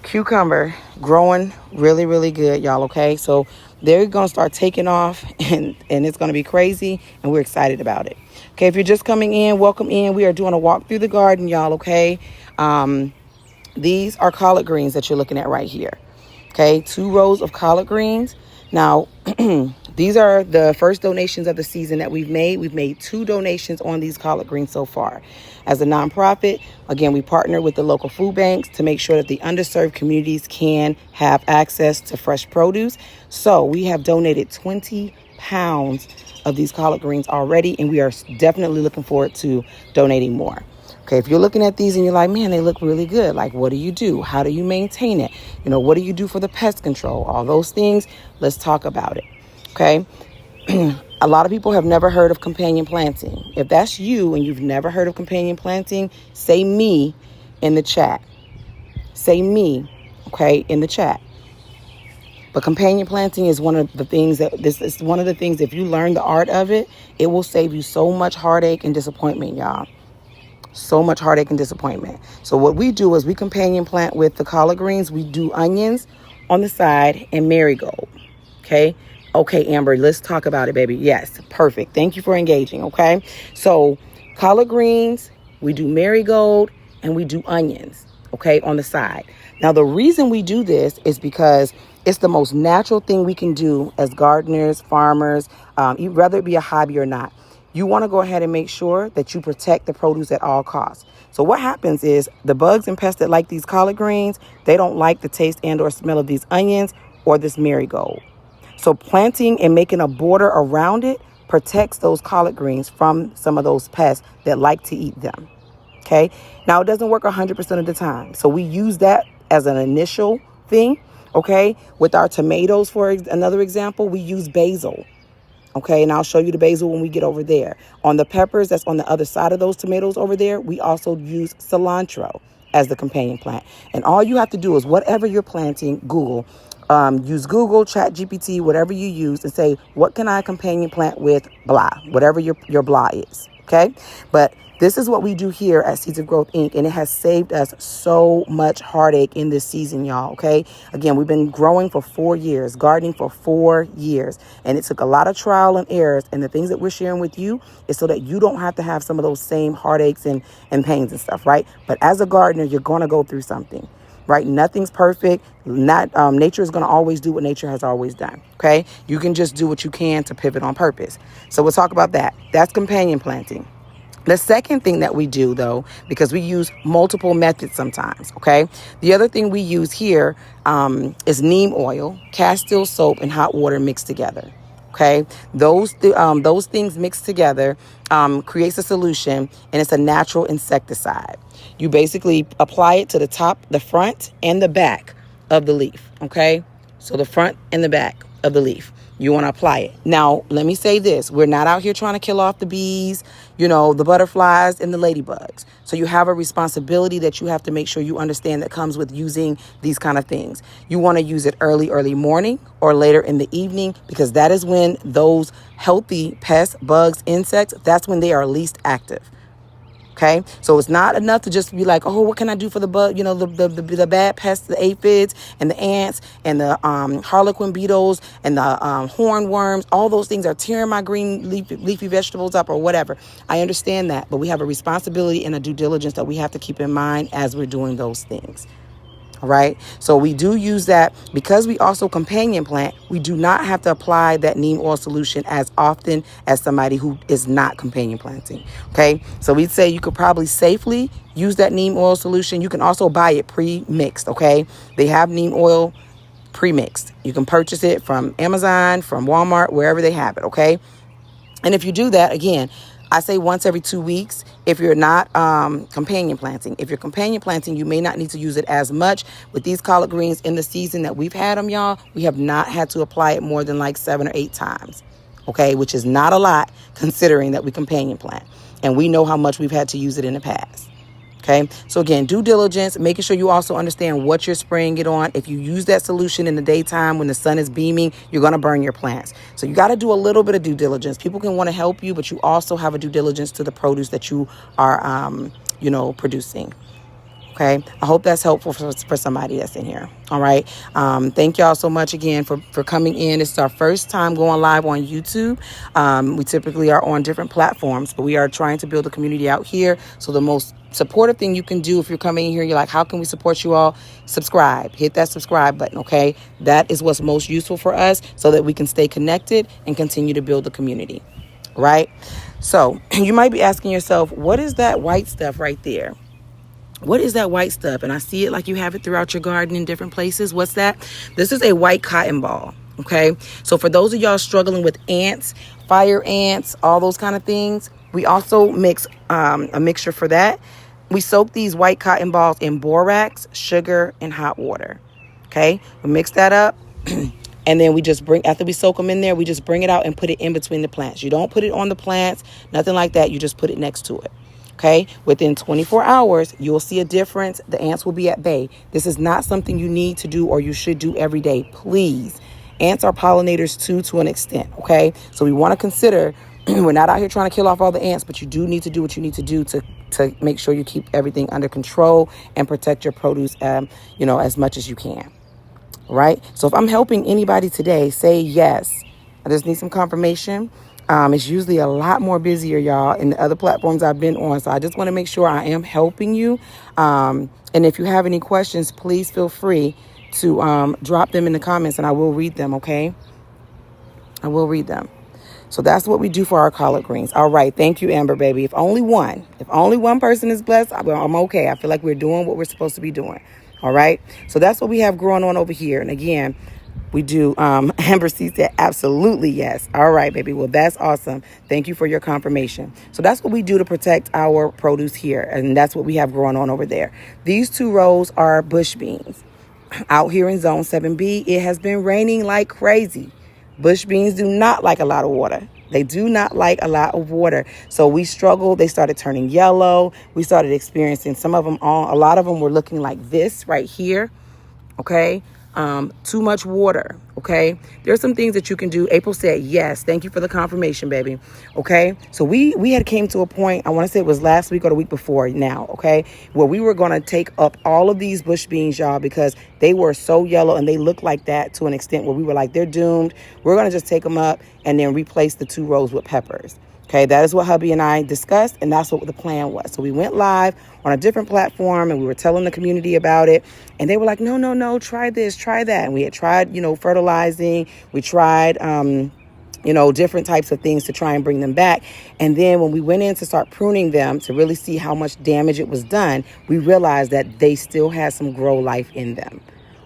cucumber growing really, really good, y'all, okay? So they're going to start taking off, and it's going to be crazy, and we're excited about it. Okay, if you're just coming in, welcome in. We are doing a walk through the garden, y'all, okay? These are collard greens that you're looking at right here, okay? 2 rows of collard greens. Now, these are the first donations of the season that we've made. We've made 2 donations on these collard greens so far. As a nonprofit, again, we partner with the local food banks to make sure that the underserved communities can have access to fresh produce. So we have donated 20 pounds of these collard greens already, and we are definitely looking forward to donating more. Okay, if you're looking at these and you're like, man, they look really good. Like, what do you do? How do you maintain it? You know, what do you do for the pest control? All those things, let's talk about it. Okay. A lot of people have never heard of companion planting. If that's you and you've never heard of companion planting, say me in the chat. Say me, okay, in the chat. But companion planting is one of the things if you learn the art of it, it will save you so much heartache and disappointment, y'all. So much heartache and disappointment. So what we do is we companion plant with the collard greens. We do onions on the side and marigold. Okay. Okay, Amber, let's talk about it, baby. Yes, perfect. Thank you for engaging. Okay. So collard greens, we do marigold, and we do onions. Okay, on the side. Now, the reason we do this is because it's the most natural thing we can do as gardeners, farmers, whether it be a hobby or not. You want to go ahead and make sure that you protect the produce at all costs. So what happens is the bugs and pests that like these collard greens, they don't like the taste and or smell of these onions or this marigold. So planting and making a border around it protects those collard greens from some of those pests that like to eat them. Okay. Now, it doesn't work 100% of the time. So we use that as an initial thing. Okay. With our tomatoes, for another example, we use basil. Okay, and I'll show you the basil when we get over there. On the peppers, that's on the other side of those tomatoes over there, we also use cilantro as the companion plant. And all you have to do is whatever you're planting, Google. Use Google, ChatGPT, whatever you use, and say, what can I companion plant with blah, whatever your blah is. Okay, but This is what we do here at Seeds of Growth Inc. And it has saved us so much heartache in this season, y'all. Okay. Again, we've been growing for 4 years, gardening for 4 years. And it took a lot of trial and errors. And the things that we're sharing with you is so that you don't have to have some of those same heartaches and pains and stuff, right? But as a gardener, you're going to go through something. Right? Nothing's perfect. Nature is going to always do what nature has always done. Okay. You can just do what you can to pivot on purpose. So we'll talk about that. That's companion planting. The second thing that we do, though, because we use multiple methods sometimes, okay? The other thing we use here is neem oil, castile soap, and hot water mixed together, okay? Those things mixed together creates a solution, and it's a natural insecticide. You basically apply it to the top, the front, and the back of the leaf, okay? So the front and the back of the leaf. You want to apply it. Now, let me say this. We're not out here trying to kill off the bees, the butterflies and the ladybugs. So you have a responsibility that you have to make sure you understand that comes with using these kind of things. You want to use it early morning or later in the evening, because that is when those healthy pests, bugs, insects, that's when they are least active. Okay, so it's not enough to just be like, oh, what can I do for the bug? The bad pests, the aphids and the ants and the harlequin beetles and the hornworms. All those things are tearing my green leafy vegetables up or whatever. I understand that, but we have a responsibility and a due diligence that we have to keep in mind as we're doing those things. All right. So we do use that because we also companion plant. We do not have to apply that neem oil solution as often as somebody who is not companion planting. Okay. So we'd say you could probably safely use that neem oil solution. You can also buy it pre-mixed. Okay. They have neem oil pre-mixed. You can purchase it from Amazon, from Walmart, wherever they have it. Okay. And if you do that, again, I say once every 2 weeks if you're not companion planting. If you're companion planting, you may not need to use it as much. With these collard greens in the season that we've had them, y'all, we have not had to apply it more than like 7 or 8 times. Okay, which is not a lot considering that we companion plant. And we know how much we've had to use it in the past. Okay, so again, due diligence, making sure you also understand what you're spraying it on. If you use that solution in the daytime when the sun is beaming, you're going to burn your plants. So you got to do a little bit of due diligence. People can want to help you, but you also have a due diligence to the produce that you are, producing. Okay, I hope that's helpful for somebody that's in here. All right. Thank y'all so much again for coming in. It's our first time going live on YouTube. We typically are on different platforms, but we are trying to build a community out here. So the most supportive thing you can do if you're coming in here, you're like, how can we support you all? Subscribe. Hit that subscribe button. Okay. That is what's most useful for us so that we can stay connected and continue to build the community. Right. So you might be asking yourself, what is that white stuff right there? What is that white stuff? And I see it like you have it throughout your garden in different places. What's that? This is a white cotton ball. Okay. So for those of y'all struggling with ants, fire ants, all those kind of things, we also mix a mixture for that. We soak these white cotton balls in borax, sugar, and hot water. Okay. We mix that up. And then after we soak them in there, we just bring it out and put it in between the plants. You don't put it on the plants, nothing like that. You just put it next to it. Okay, within 24 hours, you will see a difference. The ants will be at bay. This is not something you need to do or you should do every day. Please. Ants are pollinators too, to an extent. Okay, so we want to consider, we're not out here trying to kill off all the ants, but you do need to do what you need to do to make sure you keep everything under control and protect your produce, as much as you can. Right. So if I'm helping anybody today, say yes. I just need some confirmation. It's usually a lot more busier, y'all, in the other platforms I've been on. So I just want to make sure I am helping you. And if you have any questions, please feel free to drop them in the comments and I will read them. OK, I will read them. So that's what we do for our collard greens. All right. Thank you, Amber, baby. If only one person is blessed, I'm OK. I feel like we're doing what we're supposed to be doing. All right. So that's what we have growing on over here. And again, we do. Amber C said, absolutely, yes. All right, baby. Well, that's awesome. Thank you for your confirmation. So that's what we do to protect our produce here. And that's what we have growing on over there. These 2 rows are bush beans. Out here in zone 7B, it has been raining like crazy. Bush beans do not like a lot of water. They do not like a lot of water. So we struggled. They started turning yellow. We started experiencing a lot of them were looking like this right here. Okay. too much water. Okay, there's some things that you can do. April said yes. Thank you for the confirmation, baby. Okay, so we had came to a point, I want to say it was last week or the week before now, okay, where we were going to take up all of these bush beans, y'all, because they were so yellow and they looked like that to an extent where we were like, they're doomed. We're going to just take them up and then replace the 2 rows with peppers. Okay, that is what hubby and I discussed, and that's what the plan was. So we went live on a different platform, and we were telling the community about it, and they were like, no, try this, try that. And we had tried, fertilizing. We tried, different types of things to try and bring them back. And then when we went in to start pruning them to really see how much damage it was done, we realized that they still had some grow life in them.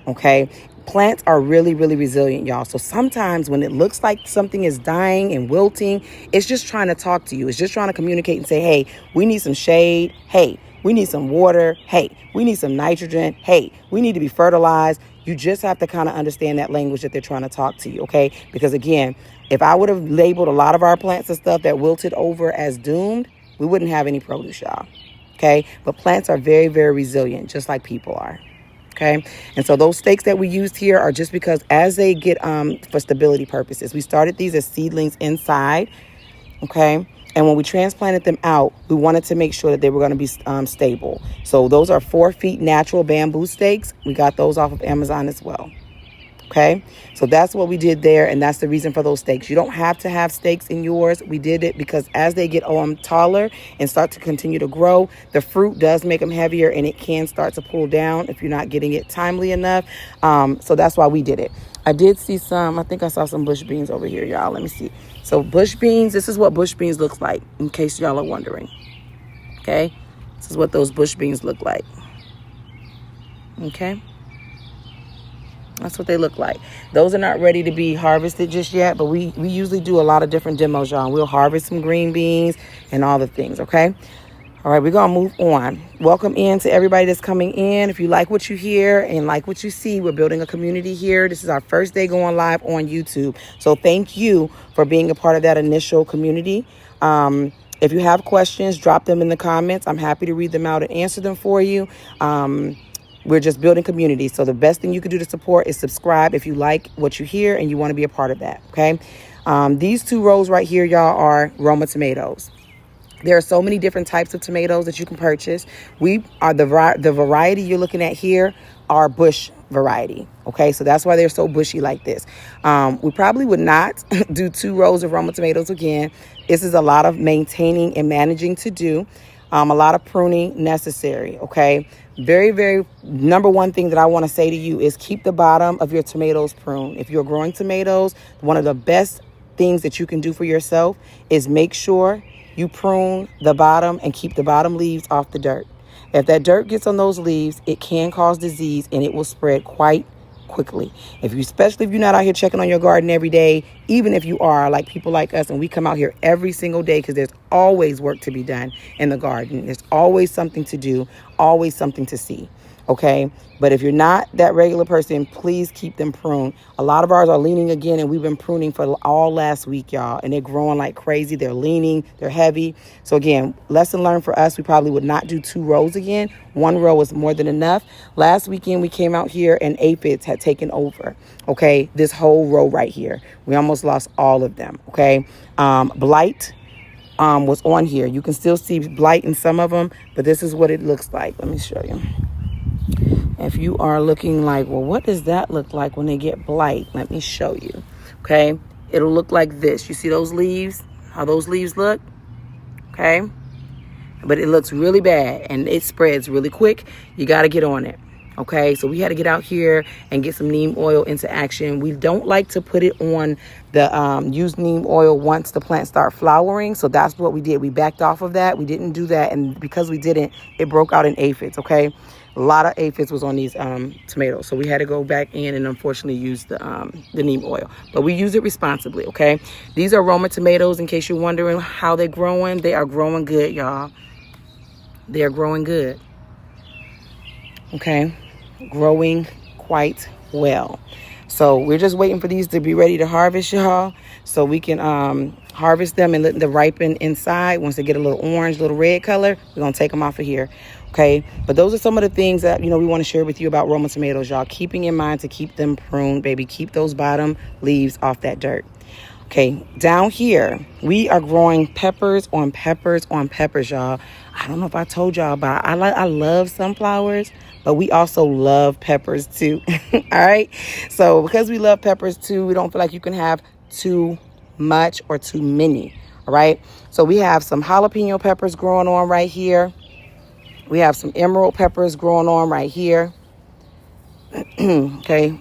Okay. Plants are really, really resilient, y'all. So sometimes when it looks like something is dying and wilting, it's just trying to talk to you. It's just trying to communicate and say, hey, we need some shade. Hey, we need some water. Hey, we need some nitrogen. Hey, we need to be fertilized. You just have to kind of understand that language that they're trying to talk to you, okay? Because again, if I would have labeled a lot of our plants and stuff that wilted over as doomed, we wouldn't have any produce, y'all, okay? But plants are very, very resilient, just like people are. Okay. And so those stakes that we used here are just because as they get for stability purposes, we started these as seedlings inside. Okay. And when we transplanted them out, we wanted to make sure that they were going to be stable. So those are 4 feet natural bamboo stakes. We got those off of Amazon as well. Okay, so that's what we did there, and that's the reason for those stakes. You don't have to have stakes in yours. We did it because as they get taller and start to continue to grow, the fruit does make them heavier, and it can start to pull down if you're not getting it timely enough. So that's why we did it. I did see I think I saw some bush beans over here, y'all. Let me see. So bush beans, this is what bush beans looks like, in case y'all are wondering. Okay, this is what those bush beans look like. Okay. That's what they look like. Those are not ready to be harvested just yet, but we usually do a lot of different demos, y'all. We'll harvest some green beans and all the things, okay? All right, we're going to move on. Welcome in to everybody that's coming in. If you like what you hear and like what you see, we're building a community here. This is our first day going live on YouTube. So thank you for being a part of that initial community. If you have questions, drop them in the comments. I'm happy to read them out and answer them for you. We're just building community. So the best thing you can do to support is subscribe if you like what you hear and you want to be a part of that. Okay. These 2 rows right here, y'all, are Roma tomatoes. There are so many different types of tomatoes that you can purchase. We are the variety you're looking at here are bush variety. Okay. So that's why they're so bushy like this. We probably would not do 2 rows of Roma tomatoes again. This is a lot of maintaining and managing to do. A lot of pruning necessary. Okay. Very, very number one thing that I want to say to you is keep the bottom of your tomatoes pruned. If you're growing tomatoes, one of the best things that you can do for yourself is make sure you prune the bottom and keep the bottom leaves off the dirt. If that dirt gets on those leaves, it can cause disease and it will spread quite quickly. Especially if you're not out here checking on your garden every day, even if you are like people like us and we come out here every single day, because there's always work to be done in the garden. There's always something to do, always something to see. Okay. But if you're not that regular person, please keep them pruned. A lot of ours are leaning again, and we've been pruning for all last week, y'all. And they're growing like crazy. They're leaning. They're heavy. So again, lesson learned for us. We probably would not do 2 rows again. 1 row is more than enough. Last weekend, we came out here and aphids had taken over. Okay. This whole row right here. We almost lost all of them. Okay. Blight was on here. You can still see blight in some of them, but this is what it looks like. Let me show you. If you are looking like, well, what does that look like when they get blight? Let me show you. Okay. It'll look like this. You see those leaves? How those leaves look? Okay. But it looks really bad and it spreads really quick. You got to get on it. Okay. So we had to get out here and get some neem oil into action. We don't like to put it on the use neem oil once the plants start flowering. So that's what we did. We backed off of that. We didn't do that. And because we didn't, it broke out in aphids. Okay. A lot of aphids was on these tomatoes. So we had to go back in and unfortunately use the neem oil. But we use it responsibly, okay? These are Roma tomatoes, in case you're wondering how they're growing. They are growing good, y'all. They are growing good. Okay? Growing quite well. So we're just waiting for these to be ready to harvest, y'all. So we can harvest them and let them ripen inside. Once they get a little orange, little red color, we're going to take them off of here. Okay, but those are some of the things that, we want to share with you about Roma tomatoes, y'all. Keeping in mind to keep them pruned, baby. Keep those bottom leaves off that dirt. Okay, down here, we are growing peppers on peppers on peppers, y'all. I don't know if I told y'all, but I love sunflowers, but we also love peppers too. All right, so because we love peppers too, we don't feel like you can have too much or too many. All right, so we have some jalapeno peppers growing on right here. We have some emerald peppers growing on right here. Okay,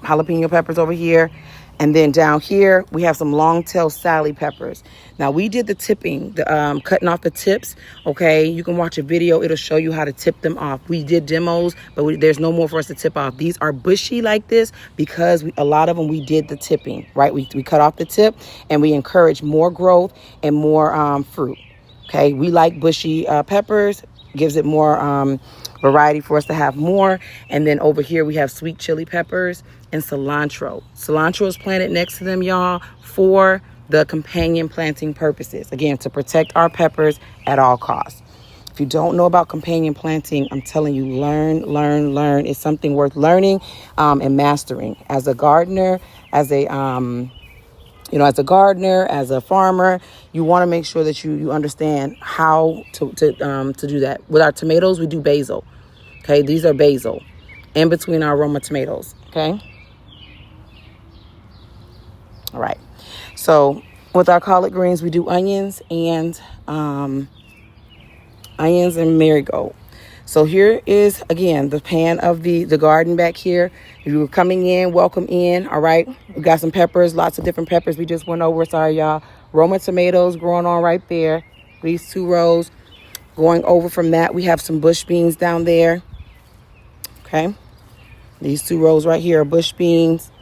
jalapeno peppers over here. And then down here, we have some long-tailed Sally peppers. Now, we did the tipping, the cutting off the tips, okay? You can watch a video. It'll show you how to tip them off. We did demos, but there's no more for us to tip off. These are bushy like this because a lot of them, we did the tipping, right? We cut off the tip, and we encourage more growth and more fruit, okay? We like bushy peppers. Gives it more variety for us to have more. And then over here we have sweet chili peppers and cilantro. Cilantro is planted next to them, y'all, for the companion planting purposes. Again, to protect our peppers at all costs. If you don't know about companion planting, I'm telling you, learn. It's something worth learning and mastering. As a gardener, as a as a farmer, you want to make sure that you understand how to do that. With our tomatoes, we do basil. Okay, these are basil in between our Roma tomatoes. Okay. All right. So with our collard greens, we do onions and marigold. So here is, again, the pan of the garden back here. If you were coming in, welcome in. All right. We got some peppers, lots of different peppers we just went over. Sorry, y'all. Roma tomatoes growing on right there. These 2 rows. Going over from that, we have some bush beans down there. Okay. These 2 rows right here are bush beans.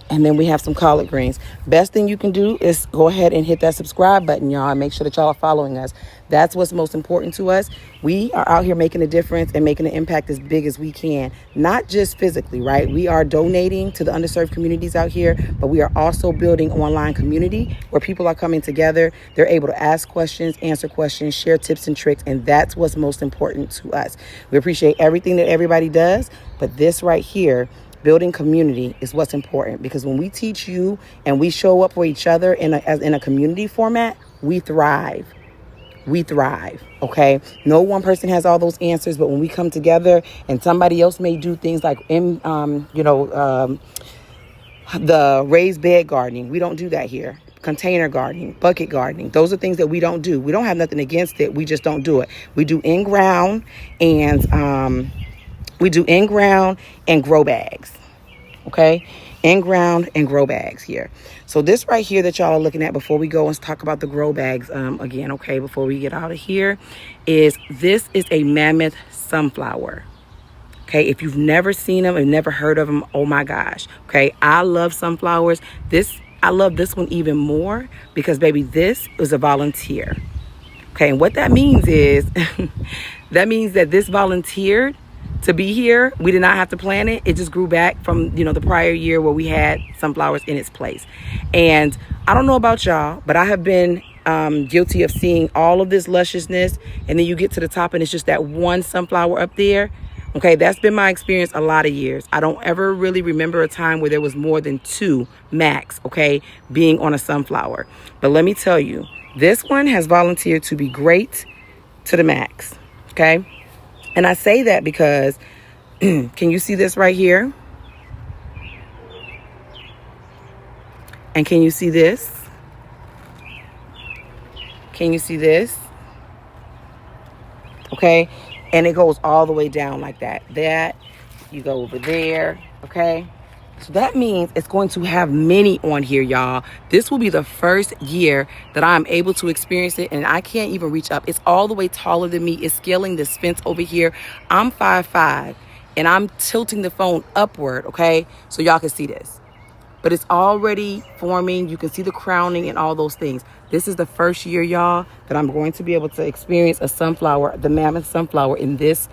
And then we have some collard greens. Best thing you can do is go ahead and hit that subscribe button, y'all, and make sure that y'all are following us. That's what's most important to us. We are out here making a difference and making an impact as big as we can, not just physically, right? We are donating to the underserved communities out here, but we are also building online community where people are coming together. They're able to ask questions, answer questions, share tips and tricks, and that's what's most important to us. We appreciate everything that everybody does, but this right here, building community, is what's important, because when we teach you and we show up for each other in a community format, we thrive. We thrive, okay? No one person has all those answers, but when we come together and somebody else may do things like the raised bed gardening, we don't do that here. Container gardening, bucket gardening, those are things that we don't do. We don't have nothing against it. We just don't do it. We do in-ground and grow bags, okay? In-ground and grow bags here. So this right here that y'all are looking at before we go and talk about the grow bags again, okay, before we get out of here, is a mammoth sunflower. Okay, if you've never seen them and never heard of them, oh my gosh. Okay, I love sunflowers. I love this one even more because, baby, this is a volunteer. Okay, and what that means is that means that this volunteered to be here. We did not have to plant it. It just grew back from, the prior year where we had sunflowers in its place. And I don't know about y'all, but I have been guilty of seeing all of this lusciousness, and then you get to the top and it's just that one sunflower up there. Okay, that's been my experience a lot of years. I don't ever really remember a time where there was more than 2 max, okay, being on a sunflower. But let me tell you, this one has volunteered to be great to the max, okay? And I say that because, can you see this right here? And can you see this? Can you see this? Okay. And it goes all the way down like that. You go over there. Okay. So that means it's going to have many on here, y'all. This will be the first year that I'm able to experience it, and I can't even reach up. It's all the way taller than me. It's scaling this fence over here. I'm 5'5", and I'm tilting the phone upward, okay, so y'all can see this. But it's already forming. You can see the crowning and all those things. This is the first year, y'all, that I'm going to be able to experience a sunflower, the mammoth sunflower, in this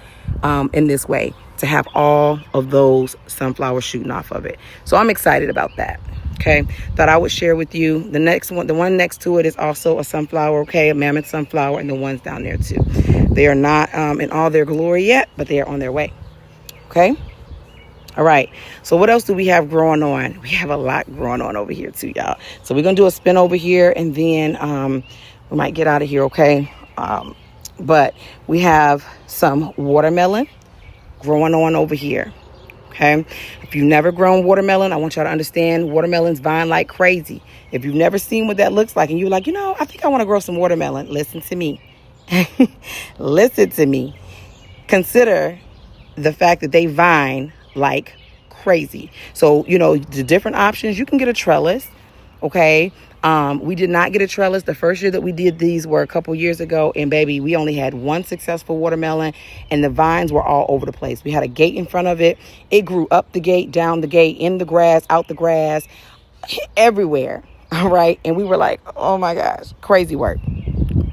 way, to have all of those sunflowers shooting off of it. So I'm excited about that. Okay, thought I would share with you. The next one, the one next to it, is also a sunflower, okay, a mammoth sunflower, and the ones down there too. They are not in all their glory yet, but they are on their way. Okay. All right. So what else do we have growing on? We have a lot growing on over here too, y'all. So we're gonna do a spin over here, and then we might get out of here, okay? But we have some watermelon growing on over here. Okay, if you've never grown watermelon, I want y'all to understand watermelons vine like crazy. If you've never seen what that looks like and you're like, I think I want to grow some watermelon, listen to me. Listen to me. Consider the fact that they vine like crazy. So, the different options, you can get a trellis. Okay. We did not get a trellis. The first year that we did these were a couple years ago, and baby, we only had one successful watermelon, and the vines were all over the place. We had a gate in front of it. It grew up the gate, down the gate, in the grass, out the grass, everywhere. All right. And we were like, oh my gosh, crazy work.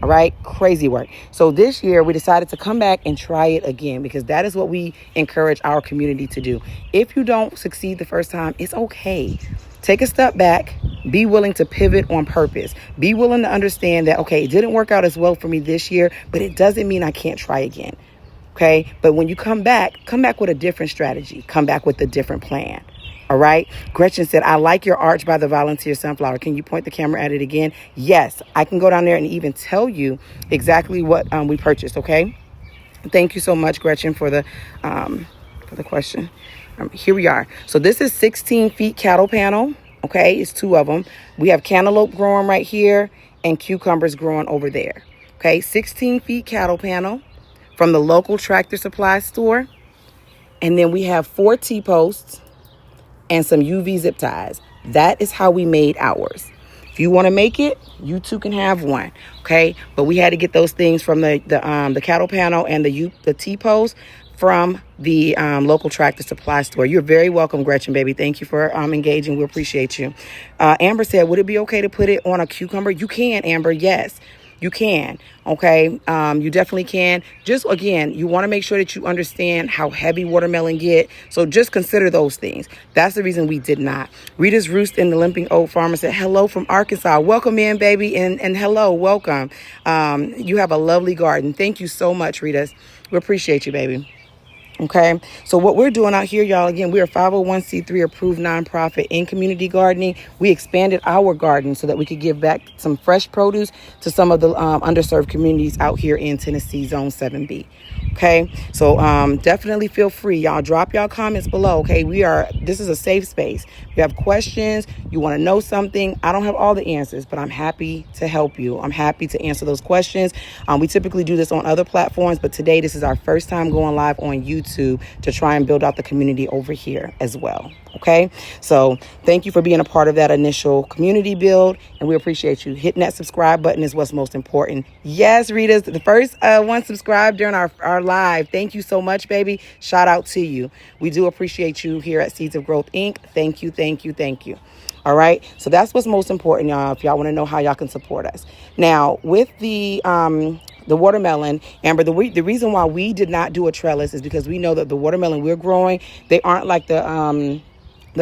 All right. Crazy work. So this year we decided to come back and try it again, because that is what we encourage our community to do. If you don't succeed the first time, it's okay. Take a step back. Be willing to pivot on purpose. Be willing to understand that, okay, it didn't work out as well for me this year, but it doesn't mean I can't try again. Okay. But when you come back with a different strategy. Come back with a different plan. All right. Gretchen said, I like your arch by the Volunteer Sunflower. Can you point the camera at it again? Yes, I can go down there and even tell you exactly what we purchased. Okay. Thank you so much, Gretchen, for the question. Here we are. So this is 16 feet cattle panel. Okay, it's two of them. We have cantaloupe growing right here and cucumbers growing over there. Okay, 16 feet cattle panel from the local Tractor Supply store. And then we have 4 T-posts and some UV zip ties. That is how we made ours. If you want to make it, you too can have one. Okay, but we had to get those things from the cattle panel and the T-post from the local Tractor Supply store. You're very welcome, Gretchen, baby. Thank you for engaging. We appreciate you. Amber said, would it be okay to put it on a cucumber? You can, Amber. Yes, you can. Okay. You definitely can. Just, again, you want to make sure that you understand how heavy watermelon get. So just consider those things. That's the reason we did not. Rita's Roost in the Limping Old Farmer said, hello from Arkansas. Welcome in, baby. And hello, welcome. You have a lovely garden. Thank you so much, Rita. We appreciate you, baby. Okay, so what we're doing out here, y'all, again, we're a 501c3 approved nonprofit in community gardening. We expanded our garden so that we could give back some fresh produce to some of the underserved communities out here in Tennessee Zone 7B. Okay, so definitely feel free, y'all. Drop y'all comments below. Okay, this is a safe space. If you have questions, you want to know something, I don't have all the answers, but I'm happy to help you. I'm happy to answer those questions. We typically do this on other platforms, but today this is our first time going live on YouTube to try and build out the community over here as well. Okay, so thank you for being a part of that initial community build, and we appreciate you. Hitting that subscribe button is what's most important. Yes, Rita's the first one subscribed during our live. Thank you so much, baby. Shout out to you. We do appreciate you here at Seeds of Growth Inc. Thank you, thank you, thank you. All right, so that's what's most important, y'all, if y'all want to know how y'all can support us. Now, with the watermelon, Amber, the reason why we did not do a trellis is because we know that the watermelon we're growing, they aren't like the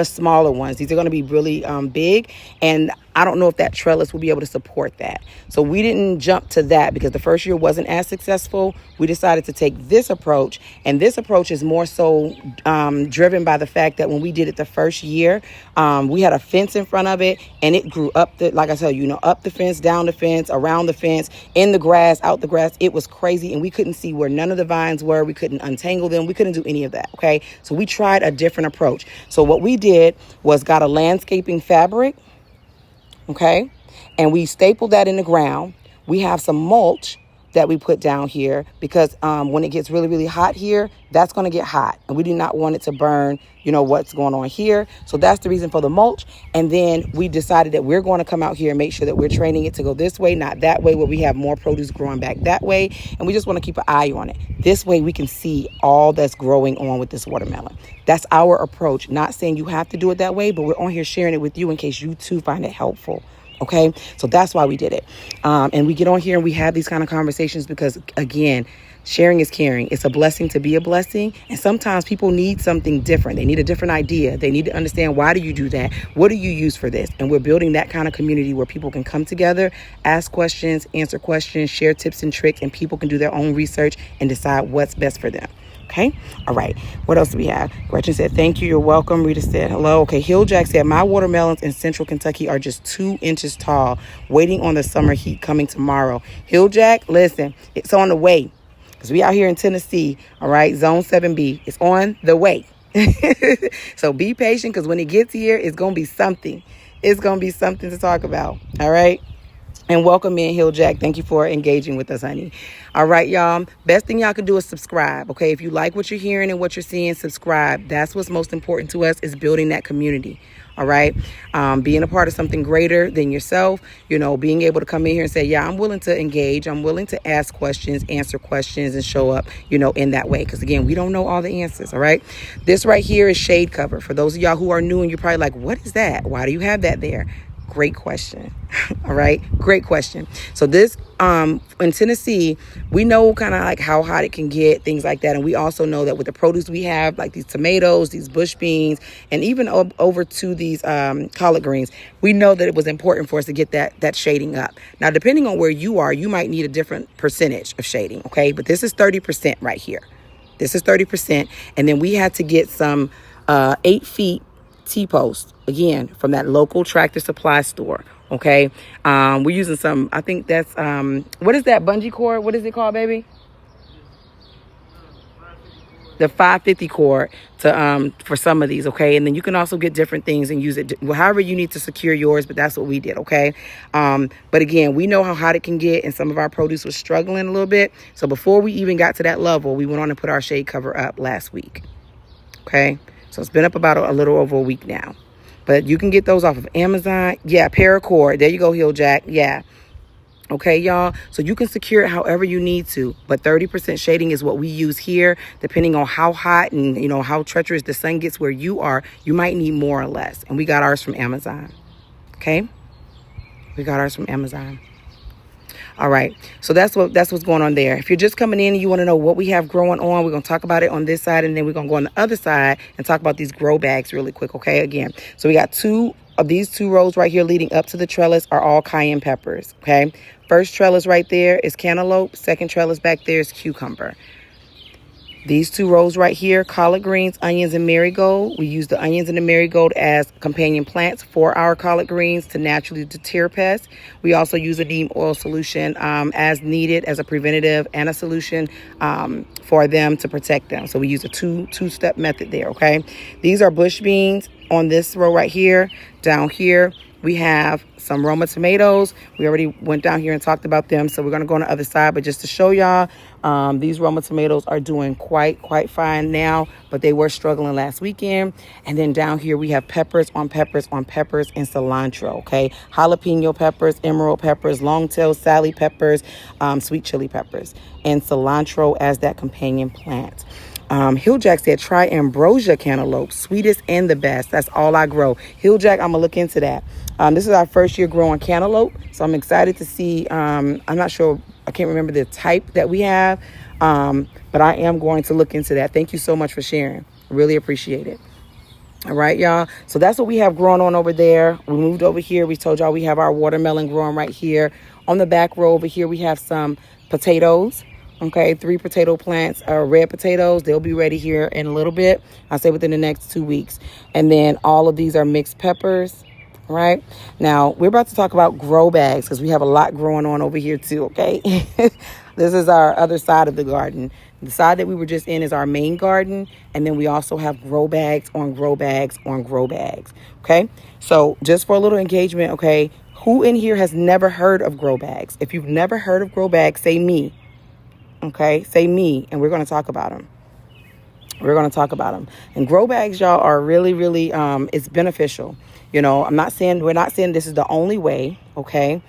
smaller ones. These are going to be really big, and I don't know if that trellis will be able to support that. So we didn't jump to that because the first year wasn't as successful. We decided to take this approach, and this approach is more so driven by the fact that when we did it the first year, we had a fence in front of it, and it grew up like I tell you, up the fence, down the fence, around the fence, in the grass, out the grass. It was crazy, and we couldn't see where none of the vines were. We couldn't untangle them. We couldn't do any of that. Okay, so we tried a different approach. So what we did was got a landscaping fabric. Okay, and we stapled that in the ground. We have some mulch that we put down here because when it gets really, really hot here, that's going to get hot. And we do not want it to burn, what's going on here. So that's the reason for the mulch. And then we decided that we're going to come out here and make sure that we're training it to go this way, not that way, where we have more produce growing back that way. And we just want to keep an eye on it. This way we can see all that's growing on with this watermelon. That's our approach. Not saying you have to do it that way, but we're on here sharing it with you in case you too find it helpful. Okay, so that's why we did it. And we get on here and we have these kind of conversations because, again, Sharing is caring. It's a blessing to be a blessing. And sometimes people need something different. They need a different idea. They need to understand, why do you do that? What do you use for this? And we're building that kind of community where people can come together, ask questions, answer questions, share tips and tricks, and people can do their own research and decide what's best for them. Okay. All right. What else do we have? Gretchen said, thank you. You're welcome. Rita said, hello. Okay. Hill Jack said, my watermelons in central Kentucky are just 2 inches tall, waiting on the summer heat coming tomorrow. Hill Jack, listen, it's on the way. Because we out here in Tennessee. All right. Zone 7B. It's on the way. So be patient, because when it gets here, it's going to be something. It's going to be something to talk about. All right. And welcome in, Hill Jack. Thank you for engaging with us, honey. All right, y'all. Best thing y'all can do is subscribe, okay? If you like what you're hearing and what you're seeing, subscribe. That's what's most important to us, is building that community, all right? Being a part of something greater than yourself, being able to come in here and say, yeah, I'm willing to engage. I'm willing to ask questions, answer questions, and show up, in that way. Because, again, we don't know all the answers, all right? This right here is shade cover. For those of y'all who are new and you're probably like, what is that? Why do you have that there? Great question. All right. Great question. So this, in Tennessee, we know kind of like how hot it can get, things like that. And we also know that with the produce we have, like these tomatoes, these bush beans, and even over to these collard greens, we know that it was important for us to get that shading up. Now, depending on where you are, you might need a different percentage of shading. Okay. But this is 30% right here. This is 30%. And then we had to get some 8 feet T-post, again, from that local Tractor Supply store. Okay. We're using some, I think that's, what is that bungee cord? What is it called, baby? The 550 cord for some of these. Okay. And then you can also get different things and use it however you need to secure yours. But that's what we did. Okay. But again, we know how hot it can get, and some of our produce was struggling a little bit. So before we even got to that level, we went on and put our shade cover up last week. Okay. So it's been up about a little over a week now. But you can get those off of Amazon. Yeah, paracord. There you go, Hill Jack. Yeah. Okay, y'all. So you can secure it however you need to. But 30% shading is what we use here. Depending on how hot and, how treacherous the sun gets where you are, you might need more or less. And we got ours from Amazon. Okay? We got ours from Amazon. All right. So that's what's going on there. If you're just coming in and you want to know what we have growing on, we're going to talk about it on this side, and then we're going to go on the other side and talk about these grow bags really quick. Okay. Again, so we got 2 of these 2 rows right here leading up to the trellis are all cayenne peppers. Okay. First trellis right there is cantaloupe. Second trellis back there is cucumber. These 2 rows right here, collard greens, onions, and marigold. We use the onions and the marigold as companion plants for our collard greens to naturally deter pests. We also use a neem oil solution as needed as a preventative and a solution for them to protect them. So we use a two-step method there, okay? These are bush beans on this row right here. Down here, we have some Roma tomatoes. We already went down here and talked about them, so we're going to go on the other side. But just to show y'all, these Roma tomatoes are doing quite fine now, but they were struggling last weekend. And then down here, we have peppers on peppers on peppers and cilantro, okay? Jalapeno peppers, emerald peppers, long-tailed Sally peppers, sweet chili peppers, and cilantro as that companion plant. Hill Jack said, try ambrosia cantaloupe, sweetest and the best. That's all I grow. Hill Jack, I'm going to look into that. This is our first year growing cantaloupe, so I'm excited to see. I'm not sure. I can't remember the type that we have, but I am going to look into that. Thank you so much for sharing. Really appreciate it. All right, y'all. So that's what we have growing on over there. We moved over here. We told y'all we have our watermelon growing right here. On the back row over here, we have some potatoes. Okay, 3 potato plants, red potatoes. They'll be ready here in a little bit. I'll say within the next 2 weeks. And then all of these are mixed peppers. Right now, we're about to talk about grow bags because we have a lot growing on over here too. Okay, this is our other side of the garden. The side that we were just in is our main garden, and then we also have grow bags on grow bags on grow bags. Okay, so just for a little engagement, okay, who in here has never heard of grow bags? If you've never heard of grow bags, say me. Okay, say me, and we're going to talk about them. We're going to talk about them. And grow bags, y'all, are really, it's beneficial. We're not saying this is the only way. Okay.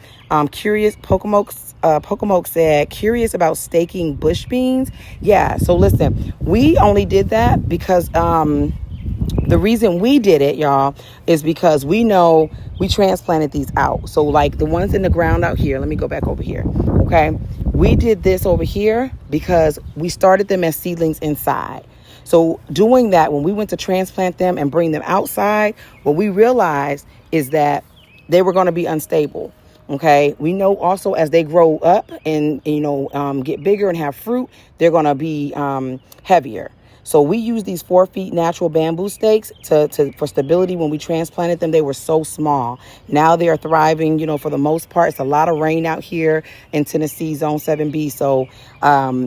Curious, Pokemoke said, curious about staking bush beans. Yeah. So listen, we only did that because, the reason we did it, y'all, is because we know we transplanted these out. So like the ones in the ground out here, let me go back over here. Okay. We did this over here because we started them as seedlings inside. So doing that, when we went to transplant them and bring them outside, what we realized is that they were going to be unstable. Okay. We know also as they grow up and, get bigger and have fruit, they're going to be heavier. So we use these 4 feet natural bamboo stakes for stability. When we transplanted them, they were so small. Now they are thriving, for the most part. It's a lot of rain out here in Tennessee, Zone 7B. So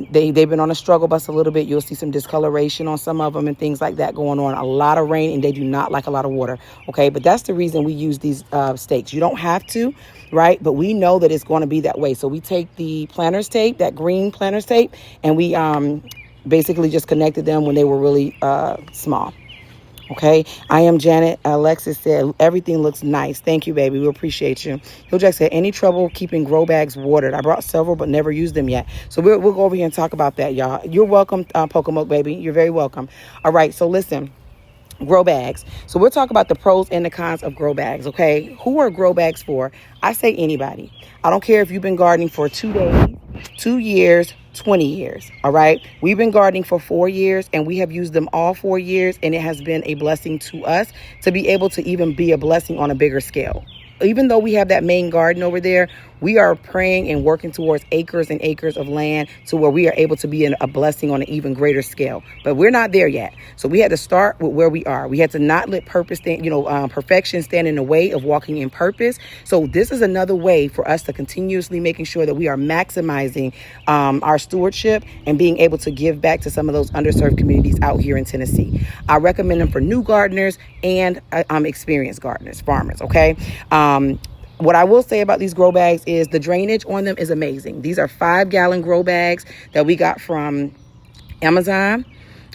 they've been on a struggle bus a little bit. You'll see some discoloration on some of them and things like that going on. A lot of rain, and they do not like a lot of water. Okay, but that's the reason we use these stakes. You don't have to, right? But we know that it's going to be that way. So we take the planter's tape, that green planter's tape, and we basically just connected them when they were really small. Okay. I am Janet. Alexis said, everything looks nice. Thank you, baby. We appreciate you. Hill Jack said, any trouble keeping grow bags watered? I brought several, but never used them yet. So we'll go over here and talk about that, y'all. You're welcome, Pokemoke, baby. You're very welcome. All right. So listen. Grow bags. So we'll talk about the pros and the cons of grow bags. Okay. Who are grow bags for? I say anybody. I don't care if you've been gardening for 2 days, 2 years, 20 years. All right. We've been gardening for 4 years and we have used them all 4 years. And it has been a blessing to us to be able to even be a blessing on a bigger scale. Even though we have that main garden over there, we are praying and working towards acres and acres of land to where we are able to be a blessing on an even greater scale. But we're not there yet. So we had to start with where we are. We had to not let perfection stand in the way of walking in purpose. So this is another way for us to continuously making sure that we are maximizing our stewardship and being able to give back to some of those underserved communities out here in Tennessee. I recommend them for new gardeners and experienced gardeners, farmers. Okay. What I will say about these grow bags is the drainage on them is amazing. These are 5-gallon grow bags that we got from Amazon.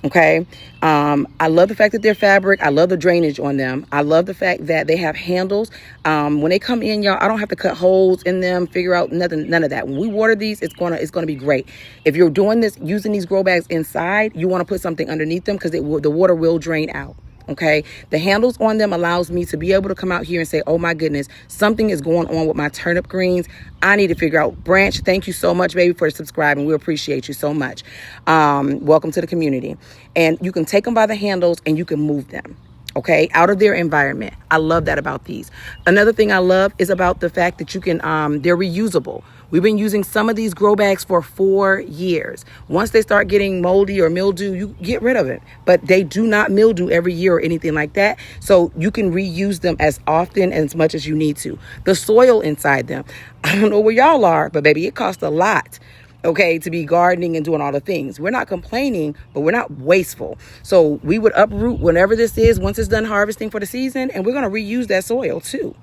Okay. I love the fact that they're fabric. I love the drainage on them. I love the fact that they have handles. When they come in, y'all, I don't have to cut holes in them, figure out none of that. When we water these, it's going to be great. If you're doing this, using these grow bags inside, you want to put something underneath them because the water will drain out. Okay. The handles on them allows me to be able to come out here and say, oh my goodness, something is going on with my turnip greens. I need to figure out. Branch, thank you so much, baby, for subscribing. We appreciate you so much. Welcome to the community. And you can take them by the handles and you can move them. Okay, out of their environment. I love that about these. Another thing I love is about the fact that you can, they're reusable. We've been using some of these grow bags for 4 years. Once they start getting moldy or mildew, you get rid of it. But they do not mildew every year or anything like that. So you can reuse them as often and as much as you need to. The soil inside them, I don't know where y'all are, but baby, it costs a lot. Okay, to be gardening and doing all the things. We're not complaining, but we're not wasteful. So we would uproot whenever this is, once it's done harvesting for the season, and we're going to reuse that soil too.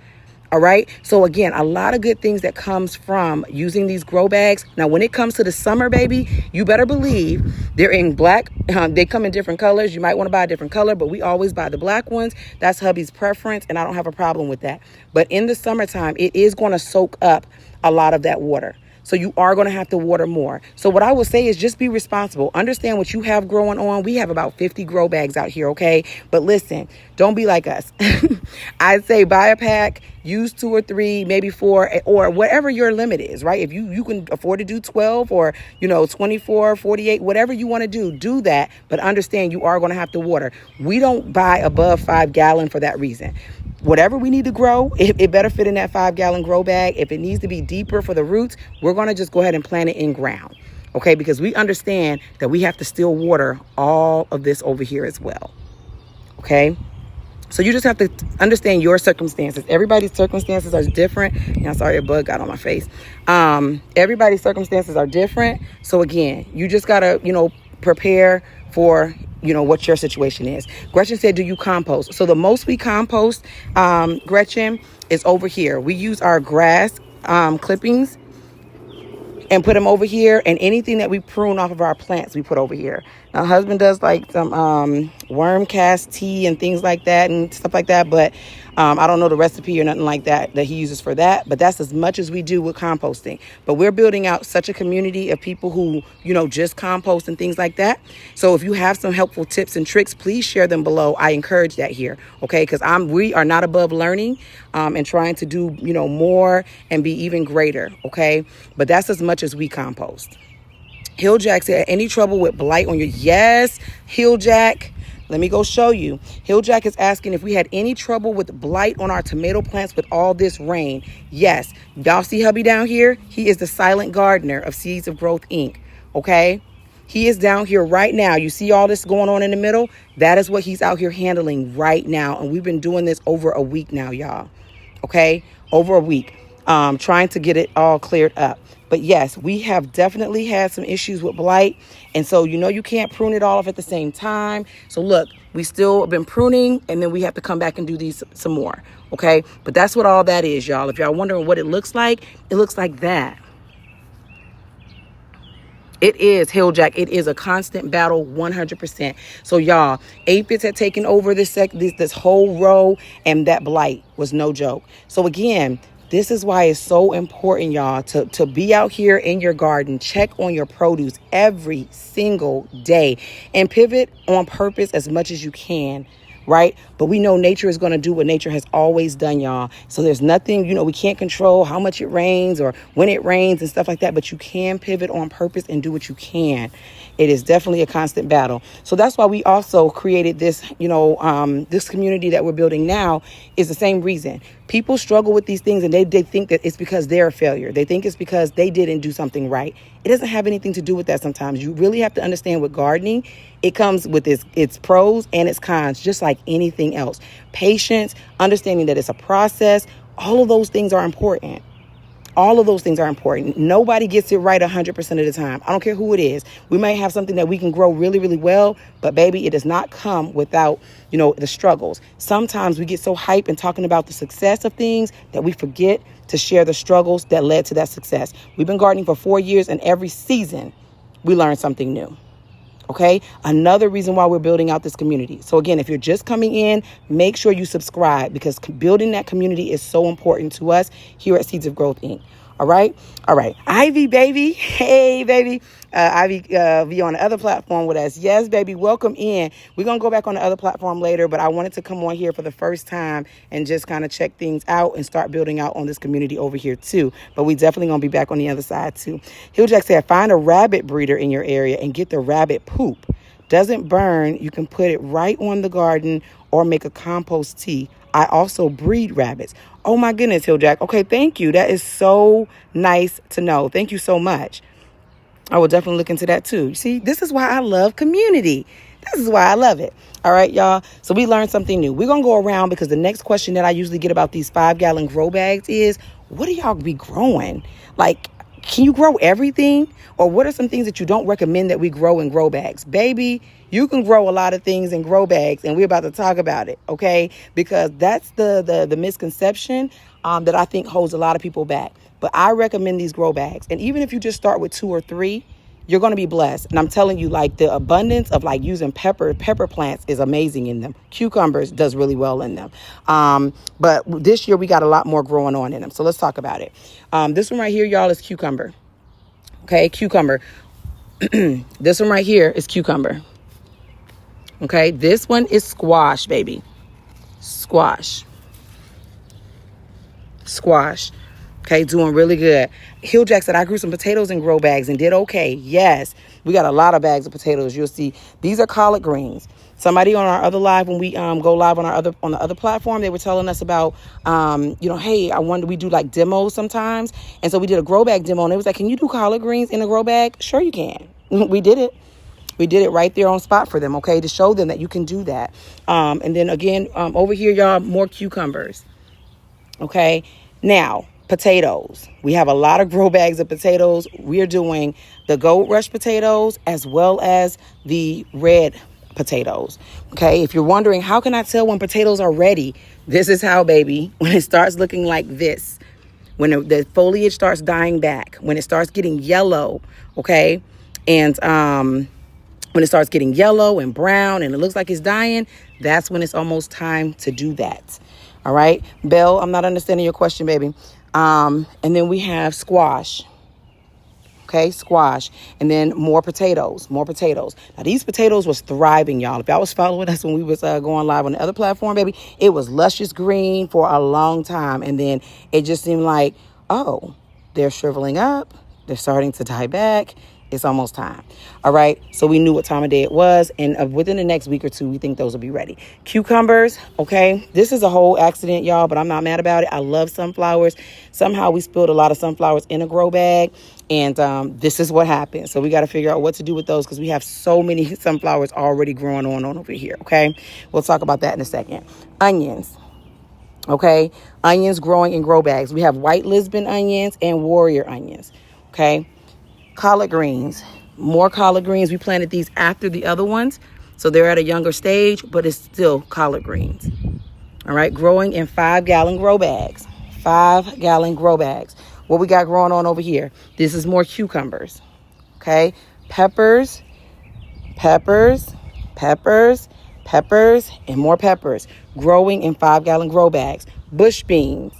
All right. So again, a lot of good things that comes from using these grow bags. Now, when it comes to the summer, baby, you better believe they're in black. They come in different colors. You might want to buy a different color, but we always buy the black ones. That's hubby's preference, and I don't have a problem with that. But in the summertime, it is going to soak up a lot of that water. So you are going to have to water more. So what I would say is just be responsible. Understand what you have growing on. We have about 50 grow bags out here, okay? But listen, don't be like us. I'd say buy a pack, use 2 or 3, maybe 4, or whatever your limit is, right? If you can afford to do 12 or, 24, 48, whatever you want to do that. But understand you are going to have to water. We don't buy above 5 gallon for that reason. Whatever we need to grow, it better fit in that 5-gallon grow bag. If it needs to be deeper for the roots, we're going to just go ahead and plant it in ground. Okay, because we understand that we have to still water all of this over here as well. Okay, so you just have to understand your circumstances. Everybody's circumstances are different. Yeah, sorry, a bug got on my face. Everybody's circumstances are different. So again, you just got to, prepare for what your situation is. Gretchen said, do you compost? So the most we compost, Gretchen, is over here. We use our grass clippings and put them over here, and anything that we prune off of our plants, we put over here. My husband does like some worm cast tea and things like that and stuff like that. But I don't know the recipe or nothing like that he uses for that. But that's as much as we do with composting. But we're building out such a community of people who, just compost and things like that. So if you have some helpful tips and tricks, please share them below. I encourage that here. Okay, because we are not above learning and trying to do, more and be even greater. Okay, but that's as much as we compost. Hill Jack said, any trouble with blight on your... Yes, Hill Jack. Let me go show you. Hill Jack is asking if we had any trouble with blight on our tomato plants with all this rain. Yes. Y'all see hubby down here? He is the silent gardener of Seeds of Growth, Inc. Okay? He is down here right now. You see all this going on in the middle? That is what he's out here handling right now. And we've been doing this over a week now, y'all. Okay? Over a week. Trying to get it all cleared up. But yes, we have definitely had some issues with blight. And so, you can't prune it all off at the same time. So look, we still have been pruning and then we have to come back and do these some more. Okay. But that's what all that is, y'all. If y'all wondering what it looks like that. It is, Hill Jack. It is a constant battle, 100%. So y'all, aphids had taken over this whole row, and that blight was no joke. So again, this is why it's so important, y'all, to be out here in your garden, check on your produce every single day and pivot on purpose as much as you can. Right? But we know nature is going to do what nature has always done, y'all. So there's nothing, we can't control how much it rains or when it rains and stuff like that. But you can pivot on purpose and do what you can. It is definitely a constant battle. So that's why we also created this, this community that we're building now is the same reason. People struggle with these things and they think that it's because they're a failure. They think it's because they didn't do something right. It doesn't have anything to do with that sometimes. You really have to understand with gardening, it comes with its pros and its cons, just like anything else. Patience, understanding that it's a process, all of those things are important. All of those things are important. Nobody gets it right 100% of the time. I don't care who it is. We may have something that we can grow really, really well, but baby, it does not come without, the struggles. Sometimes we get so hyped and talking about the success of things that we forget to share the struggles that led to that success. We've been gardening for 4 years and every season we learn something new. Okay. Another reason why we're building out this community. So again, if you're just coming in, make sure you subscribe because building that community is so important to us here at Seeds of Growth, Inc. All right. All right. Ivy, baby. Hey, baby. Ivy be on the other platform with us. Yes, baby. Welcome in. We're going to go back on the other platform later, but I wanted to come on here for the first time and just kind of check things out and start building out on this community over here too. But we definitely going to be back on the other side too. Hill Jack said, find a rabbit breeder in your area and get the rabbit poop. Doesn't burn. You can put it right on the garden or make a compost tea. I also breed rabbits. Oh my goodness, Hill Jack. Okay, thank you. That is so nice to know. Thank you so much. I will definitely look into that too. See, this is why I love community. This is why I love it. All right, y'all. So we learned something new. We're going to go around because the next question that I usually get about these 5-gallon grow bags is, what do y'all be growing? Like, can you grow everything? Or what are some things that you don't recommend that we grow in grow bags? Baby, you can grow a lot of things in grow bags, and we're about to talk about it, okay? Because that's the misconception that I think holds a lot of people back. But I recommend these grow bags. And even if you just start with 2 or 3, you're going to be blessed. And I'm telling you, like, the abundance of like using pepper plants is amazing in them. Cucumbers does really well in them. But this year we got a lot more growing on in them. So let's talk about it. This one right here, y'all, is cucumber. Okay, cucumber. This one right here is cucumber. Okay, this one is squash, baby. Squash. Okay, doing really good. Hill Jack said, I grew some potatoes in grow bags and did okay. Yes, we got a lot of bags of potatoes. You'll see these are collard greens. Somebody on our other live, when we go live on the other platform, they were telling us about, hey, I wonder, we do like demos sometimes. And so we did a grow bag demo and it was like, can you do collard greens in a grow bag? Sure you can. We did it. We did it right there on spot for them, okay, to show them that you can do that. And then again, over here, y'all, more cucumbers. Okay, now, potatoes. We have a lot of grow bags of potatoes. We're doing the Gold Rush potatoes as well as the red potatoes. Okay, if you're wondering, how can I tell when potatoes are ready? This is how, baby, when it starts looking like this, when the foliage starts dying back, when it starts getting yellow, okay, and when When it starts getting yellow and brown and it looks like it's dying, that's when it's almost time to do that. All right, Belle, I'm not understanding your question, baby. And then we have squash. Okay, squash. And then more potatoes. Now, these potatoes was thriving, y'all. If y'all was following us when we was going live on the other platform, baby, it was luscious green for a long time. And then it just seemed like, oh, they're shriveling up. They're starting to die back. It's almost time. All right. So we knew what time of day it was. And within the next week or two, we think those will be ready. Cucumbers. Okay. This is a whole accident, y'all, but I'm not mad about it. I love sunflowers. Somehow we spilled a lot of sunflowers in a grow bag. And this is what happened. So we got to figure out what to do with those because we have so many sunflowers already growing on over here. Okay. We'll talk about that in a second. Onions. Okay. Onions growing in grow bags. We have white Lisbon onions and warrior onions. Okay. Collard greens, more collard greens. We planted these after the other ones, so they're at a younger stage, but it's still collard greens. All right, growing in 5-gallon grow bags. 5-gallon grow bags. What we got growing on over here? This is more cucumbers. Okay, peppers, and more peppers. Growing in 5-gallon grow bags. Bush beans.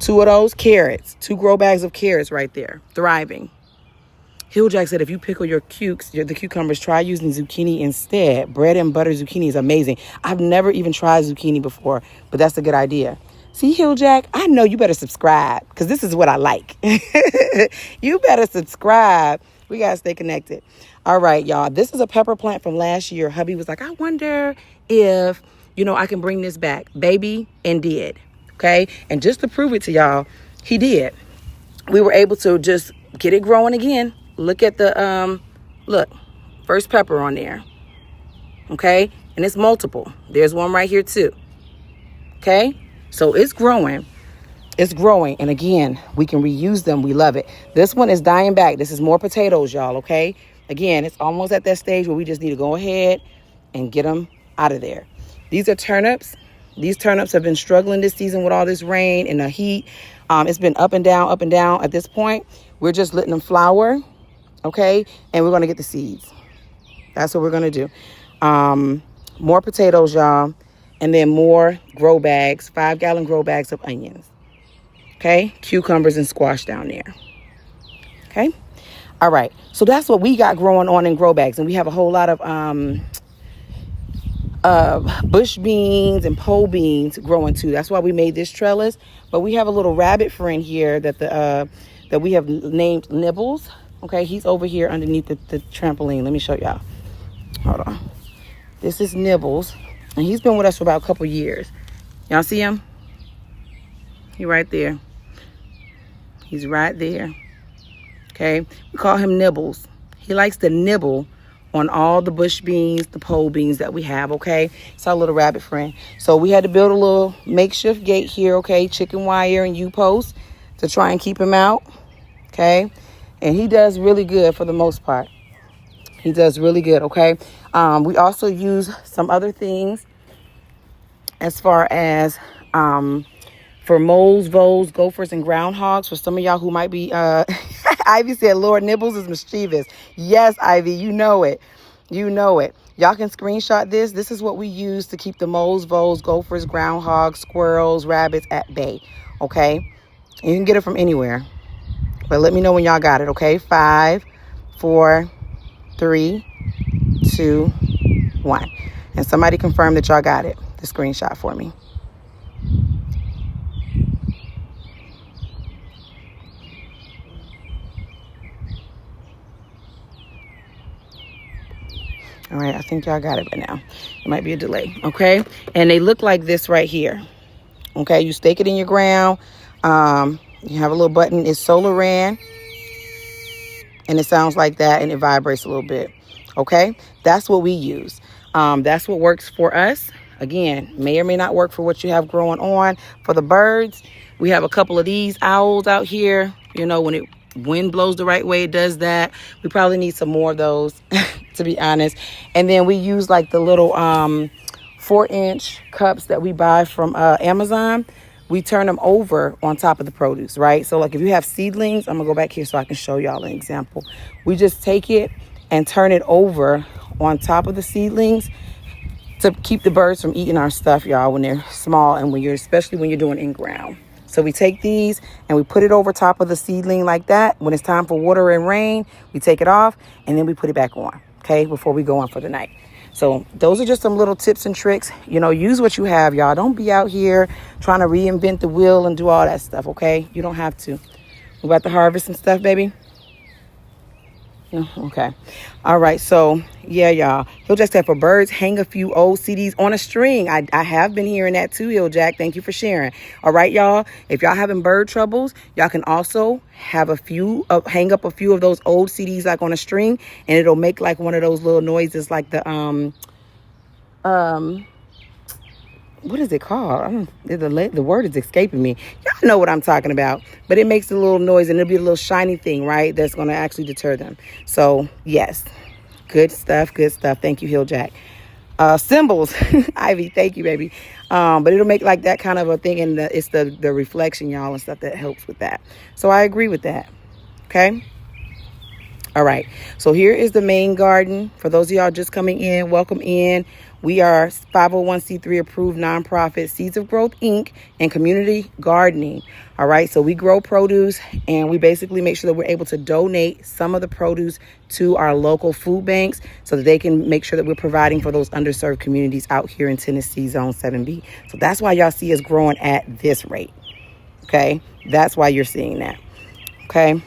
2 of those carrots, 2 grow bags of carrots right there, thriving. Hill Jack said, if you pickle the cucumbers, try using zucchini instead. Bread and butter zucchini is amazing. I've never even tried zucchini before, but that's a good idea. See, Hill Jack, I know you better subscribe because this is what I like. You better subscribe. We got to stay connected. All right, y'all. This is a pepper plant from last year. Hubby was like, I wonder if, I can bring this back. Baby, and did. Okay. And just to prove it to y'all, he did. We were able to just get it growing again. Look at the, first pepper on there. Okay. And it's multiple. There's one right here too. Okay. So it's growing. And again, we can reuse them. We love it. This one is dying back. This is more potatoes, y'all. Okay. Again, it's almost at that stage where we just need to go ahead and get them out of there. These are turnips. These turnips have been struggling this season with all this rain and the heat. It's been up and down at this point. We're just letting them flower, okay? And we're going to get the seeds. That's what we're going to do. More potatoes, y'all. And then more grow bags, 5-gallon grow bags of onions. Okay? Cucumbers and squash down there. Okay? All right. So that's what we got growing on in grow bags. And we have a whole lot of bush beans and pole beans growing too. That's why we made this trellis. But we have a little rabbit friend here that we have named Nibbles. Okay, he's over here underneath the trampoline. Let me show y'all. Hold on. This is Nibbles, and he's been with us for about a couple years. Y'all see him? He right there. He's right there. Okay, we call him Nibbles. He likes to nibble on all the bush beans, the pole beans that we have, okay? It's our little rabbit friend. So we had to build a little makeshift gate here, okay? Chicken wire and U-posts to try and keep him out, okay? And he does really good for the most part. He does really good, okay? We also use some other things as far as for moles, voles, gophers, and groundhogs. For some of y'all who might be... Ivy said, Lord, Nibbles is mischievous. Yes, Ivy, you know it. Y'all can screenshot this. This is what we use to keep the moles, voles, gophers, groundhogs, squirrels, rabbits at bay. Okay? And you can get it from anywhere. But let me know when y'all got it, okay? 5, 4, 3, 2, 1. And somebody confirm that y'all got it. The screenshot for me. All right, I think y'all got it by now. It might be a delay, okay? And they look like this right here, okay? You stake it in your ground. You have a little button. It's solar ran, and it sounds like that, and it vibrates a little bit, okay? That's what we use. That's what works for us. Again, may or may not work for what you have growing on. For the birds, we have a couple of these owls out here. When it wind blows the right way, it does that. We probably need some more of those, to be honest. And then we use like the little 4-inch cups that we buy from Amazon. we turn them over on top of the produce, right? So like if you have seedlings, I'm gonna go back here so I can show y'all an example. We just take it and turn it over on top of the seedlings to keep the birds from eating our stuff, y'all, when they're small and especially when you're doing in ground. So we take these and we put it over top of the seedling like that. When it's time for water and rain, we take it off and then we put it back on, okay, before we go on for the night. So those are just some little tips and tricks. Use what you have, y'all. Don't be out here trying to reinvent the wheel and do all that stuff, okay? You don't have to. We about to harvest and stuff, baby? No? Okay. All right. So, yeah, y'all. Hill Jack said for birds, hang a few old CDs on a string. I have been hearing that too, Hill Jack. Thank you for sharing. All right, y'all. If y'all having bird troubles, y'all can also have hang up a few of those old CDs like on a string, and it'll make like one of those little noises like the, what is it called? The word is escaping me. Y'all know what I'm talking about. But it makes a little noise and it'll be a little shiny thing, right? That's going to actually deter them. So, yes. Good stuff. Good stuff. Thank you, Hill Jack. Symbols. Ivy, thank you, baby. But it'll make like that kind of a thing. And it's the reflection, y'all, and stuff that helps with that. So I agree with that. Okay. All right. So here is the main garden. For those of y'all just coming in, welcome in. We are 501c3 approved nonprofit, Seeds of Growth, Inc., and community gardening. All right. So we grow produce and we basically make sure that we're able to donate some of the produce to our local food banks so that they can make sure that we're providing for those underserved communities out here in Tennessee Zone 7B. So that's why y'all see us growing at this rate. Okay. That's why you're seeing that. Okay.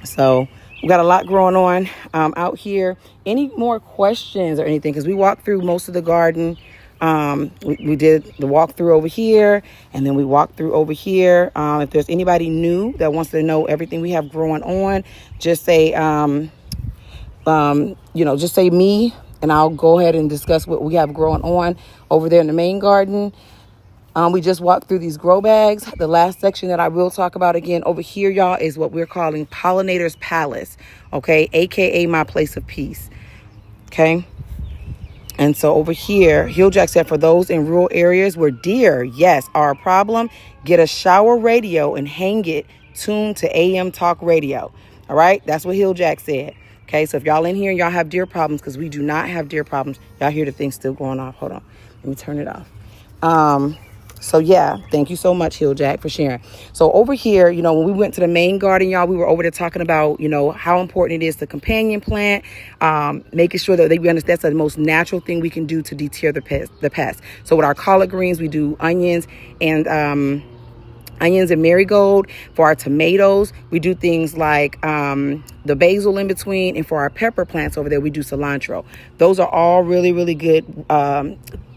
So we got a lot growing on out here. Any more questions or anything? Because we walked through most of the garden. We did the walkthrough over here, and then we walked through over here. If there's anybody new that wants to know everything we have growing on, just say, just say me, and I'll go ahead and discuss what we have growing on over there in the main garden. We just walked through these grow bags. The last section that I will talk about again over here, y'all, is what we're calling Pollinator's Palace, okay, aka my place of peace, okay? And so over here, Hill Jack said for those in rural areas where deer, yes, are a problem, get a shower radio and hang it tuned to AM talk radio, all right? That's what Hill Jack said, okay? So if y'all in here and y'all have deer problems, because we do not have deer problems, y'all hear the thing still going off. Hold on, let me turn it off. So yeah, thank you so much, Hill Jack, for sharing. So over here, when we went to the main garden, y'all, we were over there talking about, how important it is to companion plant, making sure that we understand that's the most natural thing we can do to deter the pest. So with our collard greens, we do onions and marigold. For our tomatoes, we do things like the basil in between. And for our pepper plants over there, we do cilantro. Those are all really, really good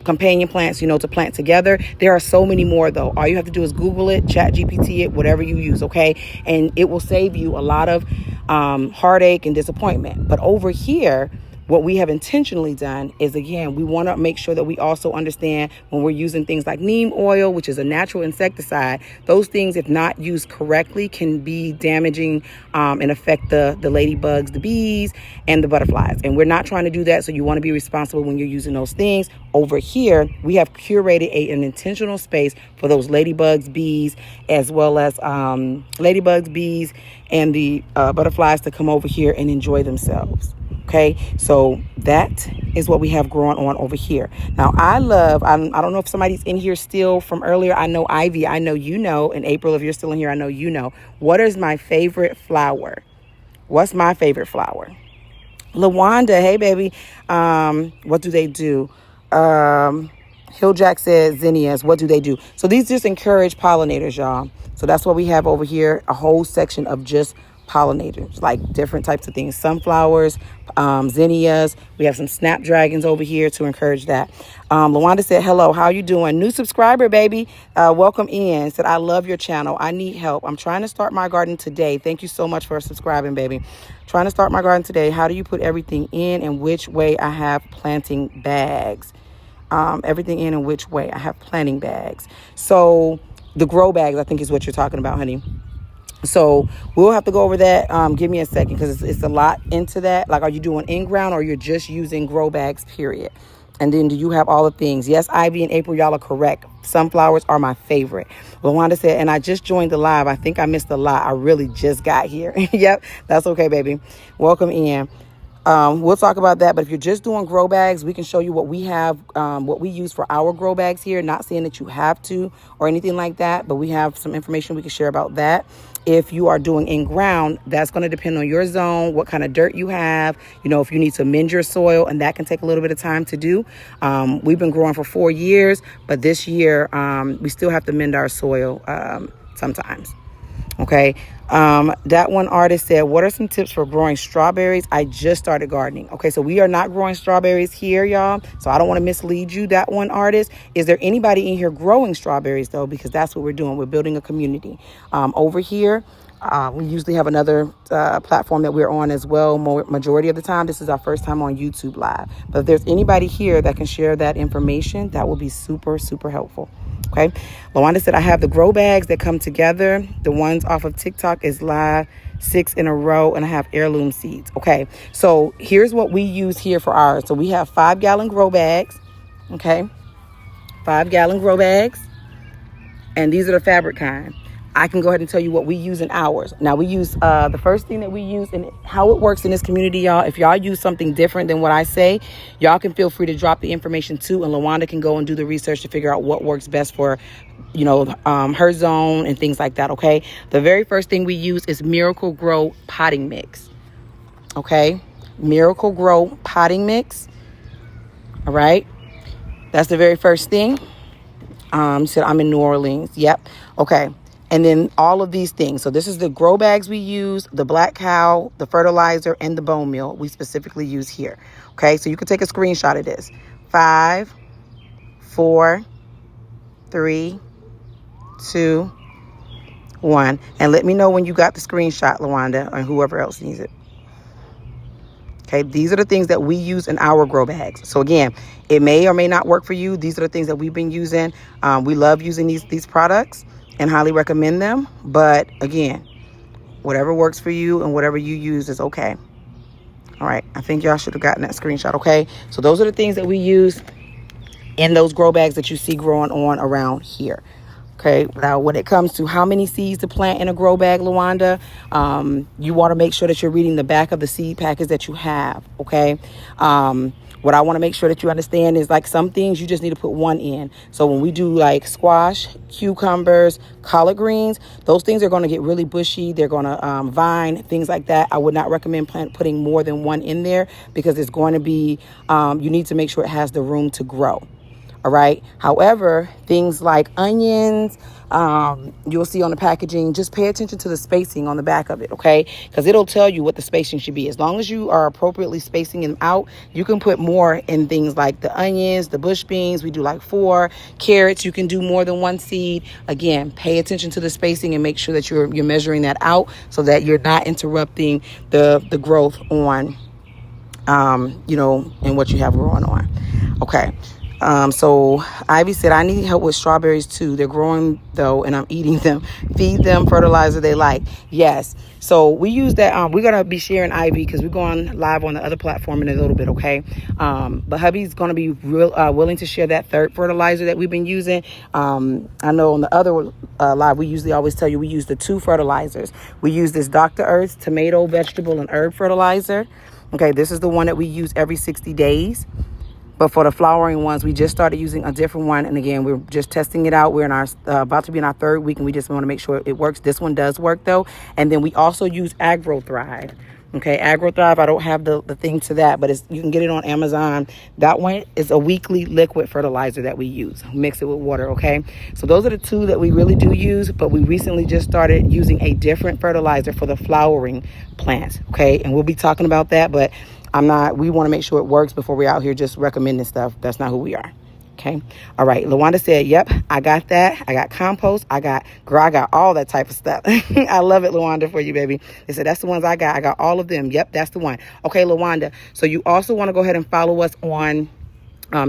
companion plants, to plant together. There are so many more, though. All you have to do is Google it, Chat GPT it, whatever you use, okay? And it will save you a lot of heartache and disappointment. But over here, what we have intentionally done is, again, we want to make sure that we also understand when we're using things like neem oil, which is a natural insecticide, those things, if not used correctly, can be damaging and affect the ladybugs, the bees, and the butterflies. And we're not trying to do that. So you want to be responsible when you're using those things. Over here, we have curated an intentional space for those ladybugs, bees, as well as ladybugs, bees, and the butterflies to come over here and enjoy themselves. Okay, so that is what we have growing on over here. Now, I don't know if somebody's in here still from earlier. I know Ivy, I know and April, if you're still in here, I know What is my favorite flower? What's my favorite flower? LaWanda, hey, baby. What do they do? Hill Jack said zinnias. What do they do? So these just encourage pollinators, y'all. So that's what we have over here, a whole section of just pollinators, like different types of things, sunflowers, zinnias. We have some snapdragons over here to encourage that. LaWanda said, hello, how you doing? New subscriber, baby. Welcome in. Said, I love your channel. I need help. I'm trying to start my garden today. Thank you so much for subscribing, baby. Trying to start my garden today. How do you put everything in and which way I have planting bags? Everything in and which way I have planting bags. So the grow bags, I think, is what you're talking about, honey. So we'll have to go over that. Give me a second, because it's a lot into that. Like, are you doing in ground or you're just using grow bags, period? And then do you have all the things? Yes, Ivy and April, y'all are correct. Sunflowers are my favorite. LaWanda said, and I just joined the live. I think I missed a lot. I really just got here. Yep, that's okay, baby. Welcome in. We'll talk about that. But if you're just doing grow bags, we can show you what we have, what we use for our grow bags here. Not saying that you have to or anything like that, but we have some information we can share about that. If you are doing in ground, that's going to depend on your zone, what kind of dirt you have, if you need to mend your soil, and that can take a little bit of time to do. We've been growing for 4 years, but this year we still have to mend our soil sometimes. Okay. That one artist said, what are some tips for growing strawberries? I just started gardening. Okay. So we are not growing strawberries here, y'all. So I don't want to mislead you. That one artist. Is there anybody in here growing strawberries though? Because that's what we're doing. We're building a community. Over here, we usually have another platform that we're on as well. Majority of the time, this is our first time on YouTube Live. But if there's anybody here that can share that information, that will be super, super helpful. Okay. LaWanda said, I have the grow bags that come together. The ones off of TikTok is live 6 in a row, and I have heirloom seeds. Okay. So here's what we use here for ours. So we have 5-gallon grow bags. Okay. 5-gallon grow bags. And these are the fabric kind. I can go ahead and tell you what we use in ours. Now, we use the first thing that we use and how it works in this community, y'all. If y'all use something different than what I say, y'all can feel free to drop the information too. And LaWanda can go and do the research to figure out what works best for, her zone and things like that. Okay. The very first thing we use is Miracle Grow potting mix. Okay. Miracle Grow potting mix. All right. That's the very first thing. Said I'm in New Orleans. Yep. Okay. And then all of these things. So this is the grow bags we use, the black cow, the fertilizer, and the bone meal we specifically use here. Okay, so you can take a screenshot of this. 5, 4, 3, 2, 1. And let me know when you got the screenshot, LaWanda, or whoever else needs it. Okay, these are the things that we use in our grow bags. So again, it may or may not work for you. These are the things that we've been using. We love using these products and highly recommend them. But again, whatever works for you and whatever you use is okay. All right. I think y'all should have gotten that screenshot. Okay. So those are the things that we use in those grow bags that you see growing on around here. Okay. Now, when it comes to how many seeds to plant in a grow bag, LaWanda, you want to make sure that you're reading the back of the seed package that you have. Okay. What I want to make sure that you understand is like some things you just need to put one in. So when we do like squash, cucumbers, collard greens, those things are going to get really bushy. They're going to vine, things like that. I would not recommend putting more than one in there because it's going to be, you need to make sure it has the room to grow. All right. However, things like onions, you'll see on the packaging, just pay attention to the spacing on the back of it. Okay. Because it'll tell you what the spacing should be. As long as you are appropriately spacing them out, you can put more in things like the onions, the bush beans. We do like 4 carrots. You can do more than 1 seed. Again, pay attention to the spacing and make sure that you're measuring that out so that you're not interrupting the growth on, and what you have growing on. Okay. So Ivy said, I need help with strawberries too. They're growing though, and I'm eating them. Feed them fertilizer they like. Yes. So we use that. We're going to be sharing Ivy because we're going live on the other platform in a little bit. Okay. But hubby's going to be willing to share that third fertilizer that we've been using. I know on the other live, we usually always tell you we use the 2 fertilizers. We use this Dr. Earth's tomato, vegetable, and herb fertilizer. Okay. This is the one that we use every 60 days. But for the flowering ones, we just started using a different one. And again, we're just testing it out. We're in our about to be in our 3rd week, and we just want to make sure it works. This one does work, though. And then we also use AgroThrive. Okay, AgroThrive, I don't have the thing to that, but you can get it on Amazon. That one is a weekly liquid fertilizer that we use. Mix it with water, okay? So those are the 2 that we really do use, but we recently just started using a different fertilizer for the flowering plants, okay? And we'll be talking about that, but we want to make sure it works before we're out here just recommending stuff. That's not who we are. Okay. All right. LaWanda said, yep, I got that. I got compost. I got all that type of stuff. I love it, LaWanda, for you, baby. They said, that's the ones I got. I got all of them. Yep, that's the one. Okay, LaWanda. So you also want to go ahead and follow us on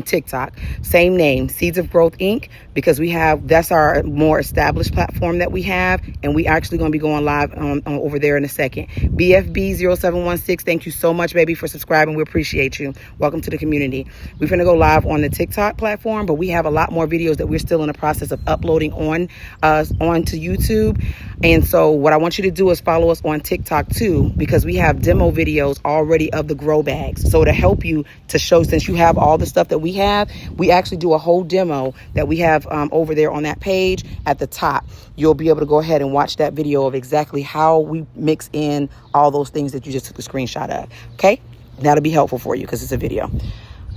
TikTok. Same name, Seeds of Growth Inc., because that's our more established platform that we have, and we actually going to be going live on over there in a second. BFB0716, thank you so much, baby, for subscribing. We appreciate you. Welcome to the community. We're going to go live on the TikTok platform, but we have a lot more videos that we're still in the process of uploading onto YouTube. And so what I want you to do is follow us on TikTok too, because we have demo videos already of the grow bags. So to help you to show, since you have all the stuff that we have, we actually do a whole demo that we have over there on that page at the top. You'll be able to go ahead and watch that video of exactly how we mix in all those things that you just took a screenshot of. Okay, that'll be helpful for you because it's a video.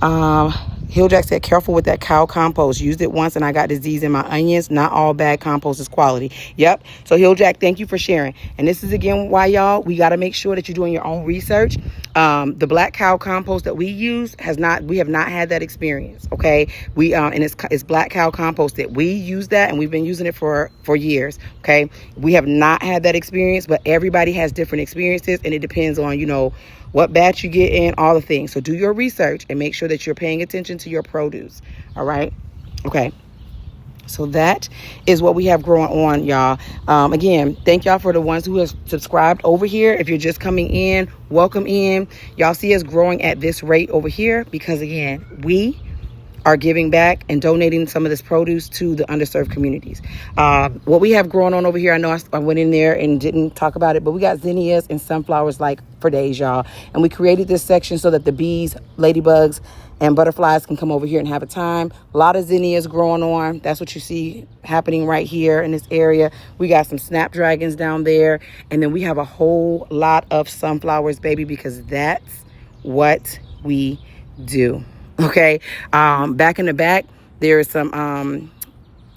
Hilljack said, careful with that cow compost. Used it once and I got disease in my onions. Not all bad compost is quality. Yep. So Hilljack, thank you for sharing. And this is again why, y'all, we got to make sure that you're doing your own research. The black cow compost that we use we have not had that experience. Okay. And it's black cow compost that we use that, and we've been using it for years. Okay. We have not had that experience, but everybody has different experiences, and it depends on, what batch you get in, all the things. So do your research and make sure that you're paying attention to your produce. All right. Okay. So that is what we have growing on, y'all. Again, thank y'all for the ones who have subscribed over here. If you're just coming in, welcome in. Y'all see us growing at this rate over here because, again, we are giving back and donating some of this produce to the underserved communities. What we have growing on over here, I know I went in there and didn't talk about it, but we got zinnias and sunflowers like for days, y'all. And we created this section so that the bees, ladybugs, and butterflies can come over here and have a time. A lot of zinnias growing on. That's what you see happening right here in this area. We got some snapdragons down there. And then we have a whole lot of sunflowers, baby, because that's what we do. Okay. Back in the back, there's some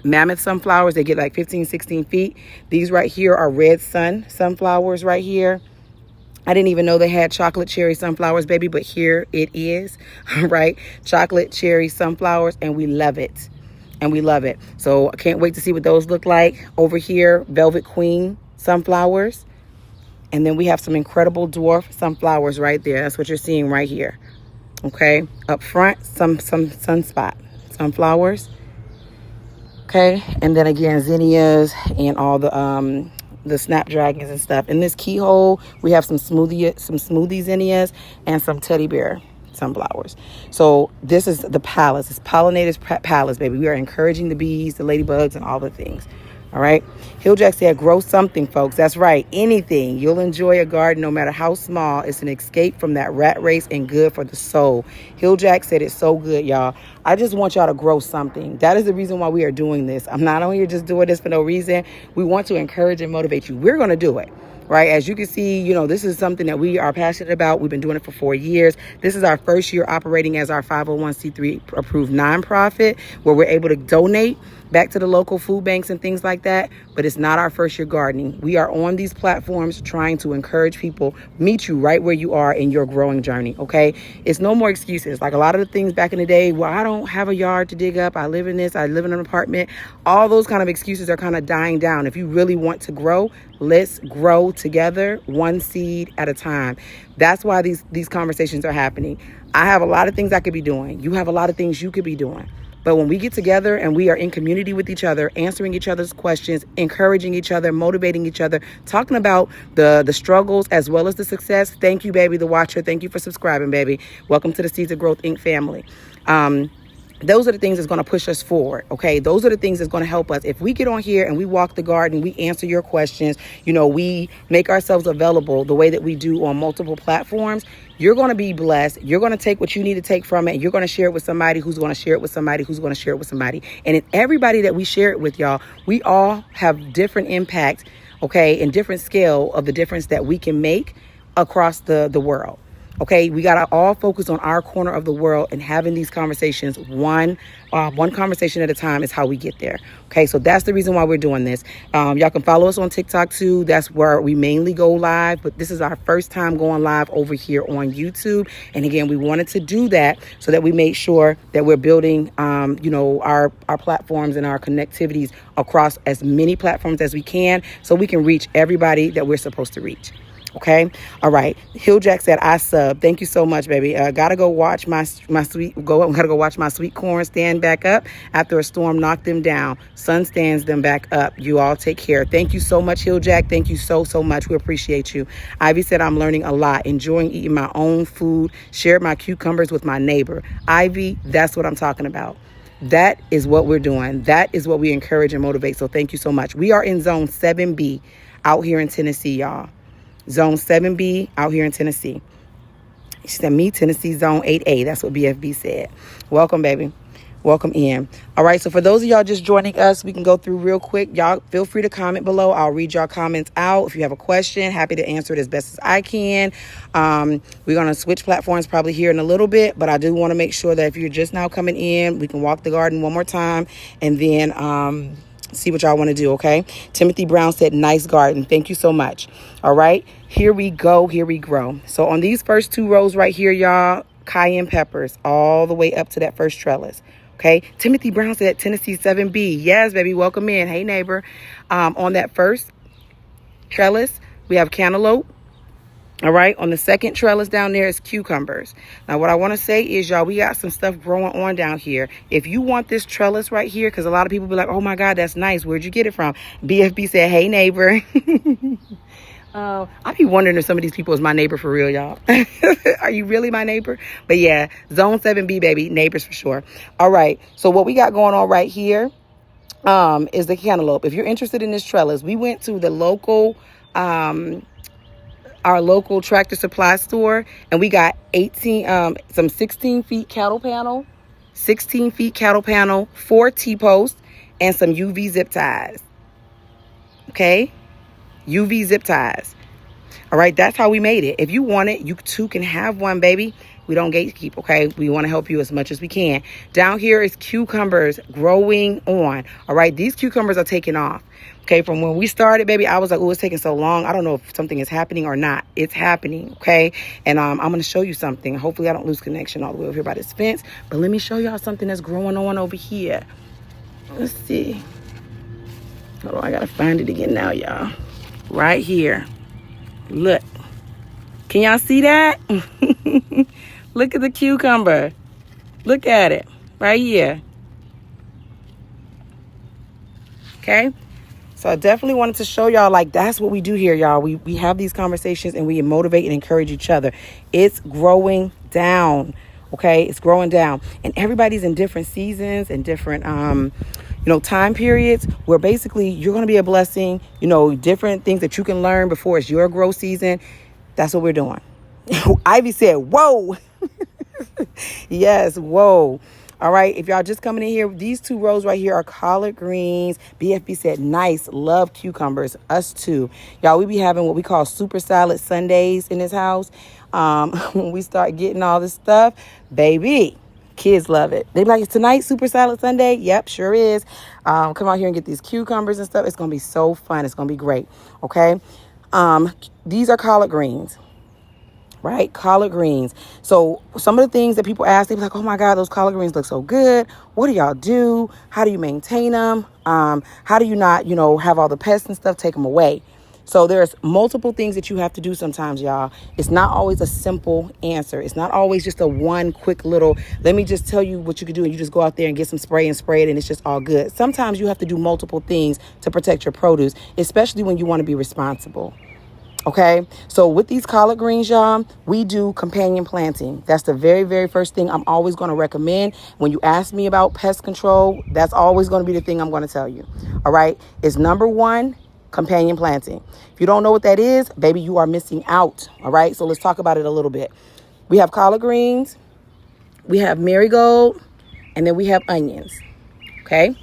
mammoth sunflowers. They get like 15, 16 feet. These right here are red sun sunflowers right here. I didn't even know they had chocolate cherry sunflowers, baby, but here it is. All right. Chocolate cherry sunflowers, and we love it. And we love it. So I can't wait to see what those look like. Over here, Velvet Queen sunflowers. And then we have some incredible dwarf sunflowers right there. That's what you're seeing right here. Okay, up front, some sunspot sunflowers. Okay, and then again, zinnias and all the snapdragons and stuff. In this keyhole, we have some smoothie zinnias and some teddy bear sunflowers. So this is the palace. It's pollinators palace, baby. We are encouraging the bees, the ladybugs, and all the things. All right. Hilljack said, grow something, folks. That's right. Anything. You'll enjoy a garden no matter how small. It's an escape from that rat race and good for the soul. Hilljack said it's so good, y'all. I just want y'all to grow something. That is the reason why we are doing this. I'm not on here just doing this for no reason. We want to encourage and motivate you. We're going to do it. Right. As you can see, this is something that we are passionate about. We've been doing it for 4 years. This is our first year operating as our 501c3 approved nonprofit, where we're able to donate back to the local food banks and things like that. But it's not our first year gardening. We are on these platforms trying to encourage people, meet you right where you are in your growing journey. OK, it's no more excuses. Like a lot of the things back in the day, well, I don't have a yard to dig up. I live in this. I live in an apartment. All those kind of excuses are kind of dying down. If you really want to grow, let's grow together, one seed at a time. That's why these conversations are happening. I have a lot of things I could be doing. You have a lot of things you could be doing. But when we get together and we are in community with each other, answering each other's questions, encouraging each other, motivating each other, talking about the struggles as well as the success. Thank you, baby, the watcher. Thank you for subscribing, baby. Welcome to the Seeds of Growth Inc. family. Those are the things that's going to push us forward. Okay. Those are the things that's going to help us. If we get on here and we walk the garden, we answer your questions, we make ourselves available the way that we do on multiple platforms. You're going to be blessed. You're going to take what you need to take from it. You're going to share it with somebody who's going to share it with somebody who's going to share it with somebody. And in everybody that we share it with, y'all, we all have different impact. Okay. And different scale of the difference that we can make across the world. Okay, we got to all focus on our corner of the world and having these conversations. One conversation at a time is how we get there. Okay, so that's the reason why we're doing this. Y'all can follow us on TikTok too. That's where we mainly go live. But this is our first time going live over here on YouTube. And again, we wanted to do that so that we make sure that we're building, our platforms and our connectivities across as many platforms as we can so we can reach everybody that we're supposed to reach. Okay. All right. Hill Jack said, I sub. Thank you so much, baby. Gotta go watch gotta go watch my sweet corn stand back up after a storm knocked them down. Sun stands them back up. You all take care. Thank you so much, Hill Jack. Thank you so much. We appreciate you. Ivy said, I'm learning a lot, enjoying eating my own food, shared my cucumbers with my neighbor. Ivy, that's what I'm talking about. That is what we're doing. That is what we encourage and motivate. So thank you so much. We are in zone 7B out here in Tennessee, y'all. Zone 7B out here in Tennessee. She said, me, Tennessee, Zone 8A. That's what BFB said. Welcome, baby. Welcome in. All right, so for those of y'all just joining us, we can go through real quick. Y'all feel free to comment below. I'll read y'all comments out. If you have a question, happy to answer it as best as I can. We're going to switch platforms probably here in a little bit, but I do want to make sure that if you're just now coming in, we can walk the garden one more time and then see what y'all want to do, okay? Timothy Brown said, nice garden. Thank you so much. All right, here we go. Here we grow. So on these first 2 rows right here, y'all, cayenne peppers all the way up to that first trellis. Okay, Timothy Brown said Tennessee 7B. Yes, baby, welcome in. Hey, neighbor. On that first trellis, we have cantaloupe. All right, on the second trellis down there is cucumbers. Now, what I want to say is, y'all, we got some stuff growing on down here. If you want this trellis right here, because a lot of people be like, oh, my God, that's nice. Where'd you get it from? BFB said, hey, neighbor. I be wondering if some of these people is my neighbor for real, y'all. Are you really my neighbor? But yeah, zone 7B, baby, neighbors for sure. All right, so what we got going on right here is the cantaloupe. If you're interested in this trellis, we went to the local our local Tractor Supply store, and we got 16 feet cattle panel, 4 T-posts, and some UV zip ties. Okay, UV zip ties. All right, that's how we made it. If you want it, you too can have one, baby. We don't gatekeep, okay? We want to help you as much as we can. Down here is cucumbers growing on. All right, these cucumbers are taking off. Okay, from when we started, baby, I was like, oh, it's taking so long. I don't know if something is happening or not. It's happening, okay? And I'm going to show you something. Hopefully, I don't lose connection all the way over here by this fence. But let me show y'all something that's growing on over here. Let's see. Hold on, I got to find it again now, y'all. Right here. Look. Can y'all see that? Look at the cucumber. Look at it. Right here. Okay? So I definitely wanted to show y'all, like, that's what we do here, y'all. We have these conversations and we motivate and encourage each other. It's growing down, okay? It's growing down. And everybody's in different seasons and different, time periods where basically you're going to be a blessing, different things that you can learn before it's your growth season. That's what we're doing. Ivy said, whoa. Yes, whoa. All right, if y'all just coming in here, these 2 rows right here are collard greens. BFB said, nice, love cucumbers. Us too. Y'all, we be having what we call super salad Sundays in this house. When we start getting all this stuff, baby, kids love it. They be like, tonight, super salad Sunday? Yep, sure is. Come out here and get these cucumbers and stuff. It's going to be so fun. It's going to be great, okay? These are collard greens. Right? Collard greens. So some of the things that people ask, they be like, oh my God, those collard greens look so good. What do y'all do? How do you maintain them? How do you not, have all the pests and stuff, take them away? So there's multiple things that you have to do sometimes, y'all. It's not always a simple answer. It's not always just a one quick little, let me just tell you what you can do and you just go out there and get some spray and spray it and it's just all good. Sometimes you have to do multiple things to protect your produce, especially when you want to be responsible. Okay, so with these collard greens, y'all, we do companion planting. That's the very, very first thing I'm always going to recommend. When you ask me about pest control, that's always going to be the thing I'm going to tell you. All right, it's number 1, companion planting. If you don't know what that is, baby, you are missing out. All right, so let's talk about it a little bit. We have collard greens, we have marigold, and then we have onions. Okay,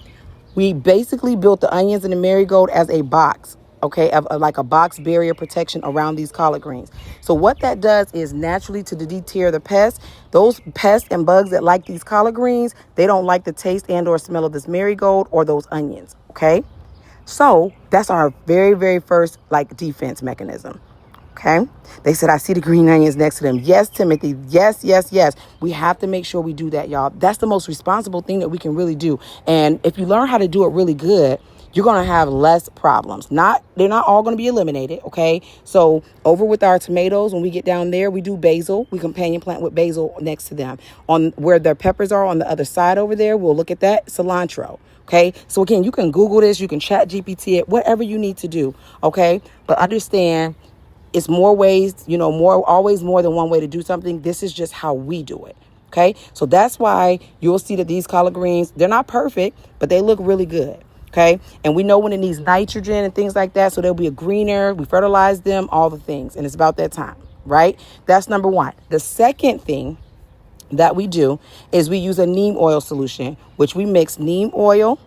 we basically built the onions and the marigold as a box. Okay, like a box barrier protection around these collard greens. So what that does is naturally to deter the pests. Those pests and bugs that like these collard greens, they don't like the taste and or smell of this marigold or those onions. Okay, so that's our very, very first defense mechanism. Okay, they said, I see the green onions next to them. Yes, Timothy. Yes, yes, yes. We have to make sure we do that, y'all. That's the most responsible thing that we can really do. And if you learn how to do it really good, you're going to have less problems. They're not all going to be eliminated, okay? So over with our tomatoes, when we get down there, we do basil. We companion plant with basil next to them. On where their peppers are on the other side over there, we'll look at that, cilantro. Okay, so again, you can Google this, you can chat GPT it, whatever you need to do. Okay, but understand it's more ways, always more than one way to do something. This is just how we do it. Okay, so that's why you'll see that these collard greens, they're not perfect, but they look really good. Okay, and we know when it needs nitrogen and things like that, so they'll be a greener. We fertilize them, all the things, and it's about that time, right? That's number one. The second thing that we do is we use a neem oil solution, which we mix neem oil,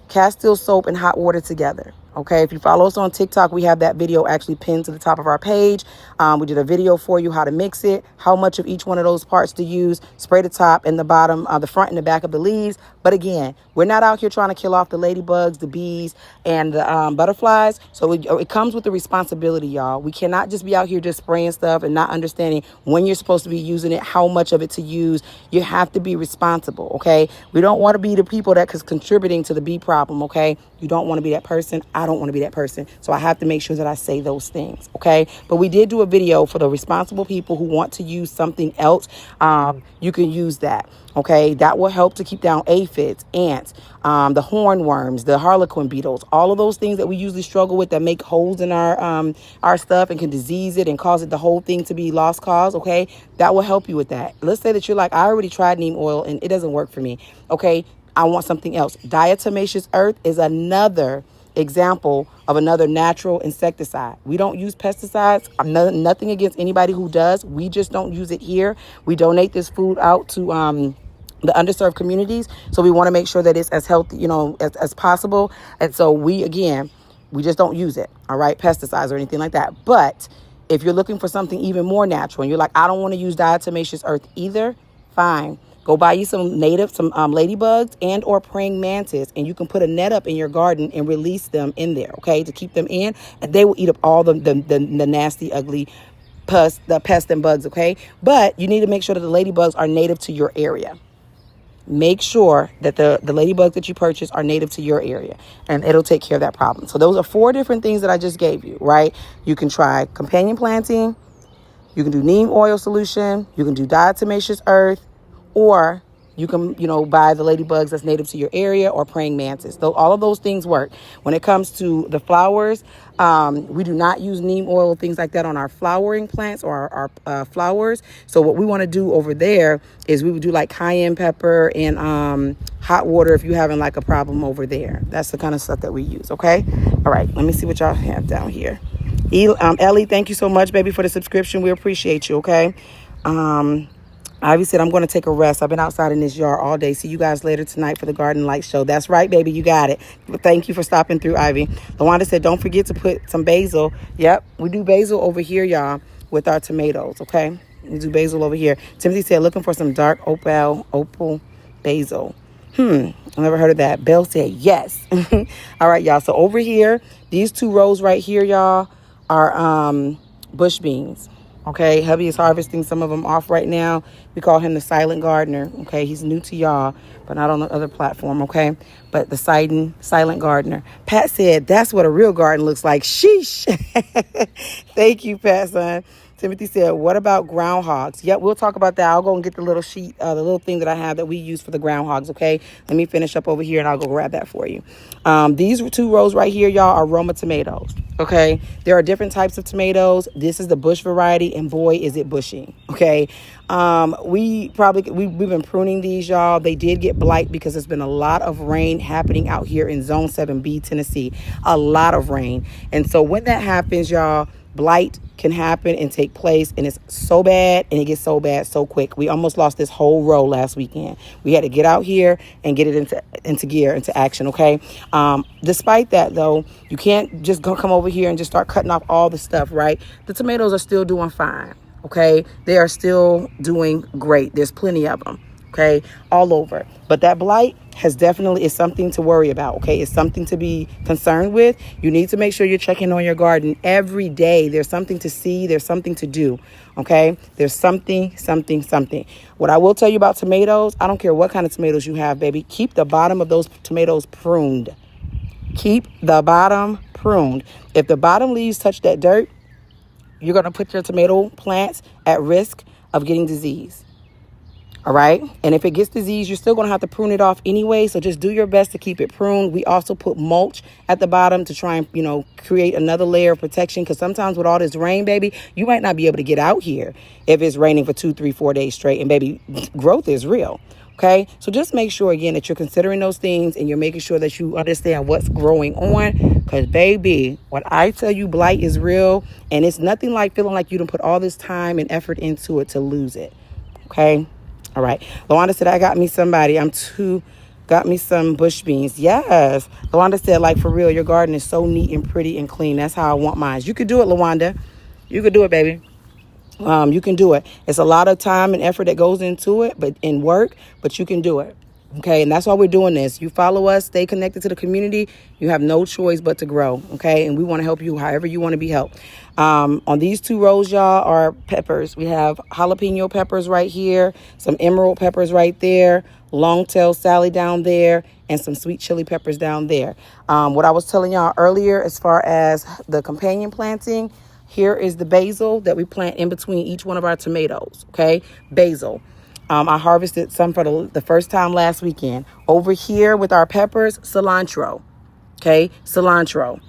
castile soap, and hot water together. Okay, if you follow us on TikTok, we have that video actually pinned to the top of our page. We did a video for you how to mix it, how much of each one of those parts to use, spray the top and the bottom, the front and the back of the leaves. But again, we're not out here trying to kill off the ladybugs, the bees, and the butterflies. So it comes with the responsibility, y'all. We cannot just be out here just spraying stuff and not understanding when you're supposed to be using it, how much of it to use. You have to be responsible, okay? We don't want to be the people that is contributing to the bee problem, okay? You don't want to be that person. I don't want to be that person. So I have to make sure that I say those things, okay? But we did do a video for the responsible people who want to use something else. You can use that, okay? That will help to keep down aphids, ants, the hornworms, the harlequin beetles, all of those things that we usually struggle with that make holes in our stuff and can disease it and cause it the whole thing to be lost cause, okay? That will help you with that. Let's say that you're like, I already tried neem oil and it doesn't work for me, okay? I want something else. Diatomaceous earth is another example of another natural insecticide. We don't use pesticides. Nothing against anybody who does. We just don't use it here. We donate this food out to the underserved communities. So we want to make sure that it's as healthy, as possible. And so we just don't use it. All right. Pesticides or anything like that. But if you're looking for something even more natural and you're like, I don't want to use diatomaceous earth either, fine. Go buy you some ladybugs and or praying mantis, and you can put a net up in your garden and release them in there, okay, to keep them in, and they will eat up all the nasty, ugly pests and bugs, okay? But you need to make sure that the ladybugs are native to your area. Make sure that the ladybugs that you purchase are native to your area, and it'll take care of that problem. So those are 4 different things that I just gave you, right? You can try companion planting, you can do neem oil solution, you can do diatomaceous earth, or you can, buy the ladybugs that's native to your area or praying mantis. All of those things work. When it comes to the flowers, we do not use neem oil, things like that on our flowering plants or our flowers. So what we want to do over there is we would do like cayenne pepper and hot water if you're having like a problem over there. That's the kind of stuff that we use, okay? All right, let me see what y'all have down here. Ellie, thank you so much, baby, for the subscription. We appreciate you, okay? Ivy said, I'm going to take a rest. I've been outside in this yard all day. See you guys later tonight for the Garden Light Show. That's right, baby. You got it. Thank you for stopping through, Ivy. LaWanda said, don't forget to put some basil. Yep, we do basil over here, y'all, with our tomatoes, okay? We do basil over here. Timothy said, looking for some dark opal basil. I never heard of that. Belle said, yes. All right, y'all. So over here, these 2 rows right here, y'all, are bush beans. Okay, hubby is harvesting some of them off right now. We call him the silent gardener. Okay, he's new to y'all, but not on the other platform. Okay, but the silent gardener. Pat said that's what a real garden looks like. Sheesh. Thank you, Pat, son. Timothy said, what about groundhogs? Yep, we'll talk about that. I'll go and get the little sheet, the little thing that I have that we use for the groundhogs, okay? Let me finish up over here, and I'll go grab that for you. These 2 rows right here, y'all, are Roma tomatoes, okay? There are different types of tomatoes. This is the bush variety, and boy, is it bushy, okay? We've been pruning these, y'all. They did get blight because there's been a lot of rain happening out here in Zone 7B, Tennessee. A lot of rain. And so when that happens, y'all, blight can happen and take place, and it's so bad, and it gets so bad so quick. We almost lost this whole row last weekend. We had to get out here and get it into gear, into action, okay? Despite that, though, you can't just come over here and just start cutting off all the stuff, right? The tomatoes are still doing fine, okay? They are still doing great. There's plenty of them, okay, all over. But that blight is something to worry about, okay? It's something to be concerned with. You need to make sure you're checking on your garden every day. There's something to see. There's something to do, okay? There's something. What I will tell you about tomatoes, I don't care what kind of tomatoes you have, baby. Keep the bottom of those tomatoes pruned. Keep the bottom pruned. If the bottom leaves touch that dirt, you're going to put your tomato plants at risk of getting disease. All right. And if it gets disease, you're still going to have to prune it off anyway. So just do your best to keep it pruned. We also put mulch at the bottom to try and, create another layer of protection. Because sometimes with all this rain, baby, you might not be able to get out here if it's raining for 2, 3, 4 days straight. And baby, growth is real. Okay. So just make sure, again, that you're considering those things and you're making sure that you understand what's growing on. Because, baby, when I tell you blight is real, and it's nothing like feeling like you done put all this time and effort into it to lose it. Okay. All right. Lawanda said, I got me somebody. Got me some bush beans. Yes. Lawanda said, like, for real, your garden is so neat and pretty and clean. That's how I want mine. You could do it, Lawanda. You could do it, baby. You can do it. It's a lot of time and effort that goes into it, but in work, but you can do it. Okay. And that's why we're doing this. You follow us, stay connected to the community. You have no choice but to grow. Okay. And we want to help you however you want to be helped. On these 2 rows, y'all, are peppers. We have jalapeno peppers right here, some emerald peppers right there, long-tail Sally down there, and some sweet chili peppers down there. What I was telling y'all earlier as far as the companion planting, here is the basil that we plant in between each one of our tomatoes. Okay, basil. I harvested some for the first time last weekend. Over here with our peppers, cilantro. Okay, cilantro.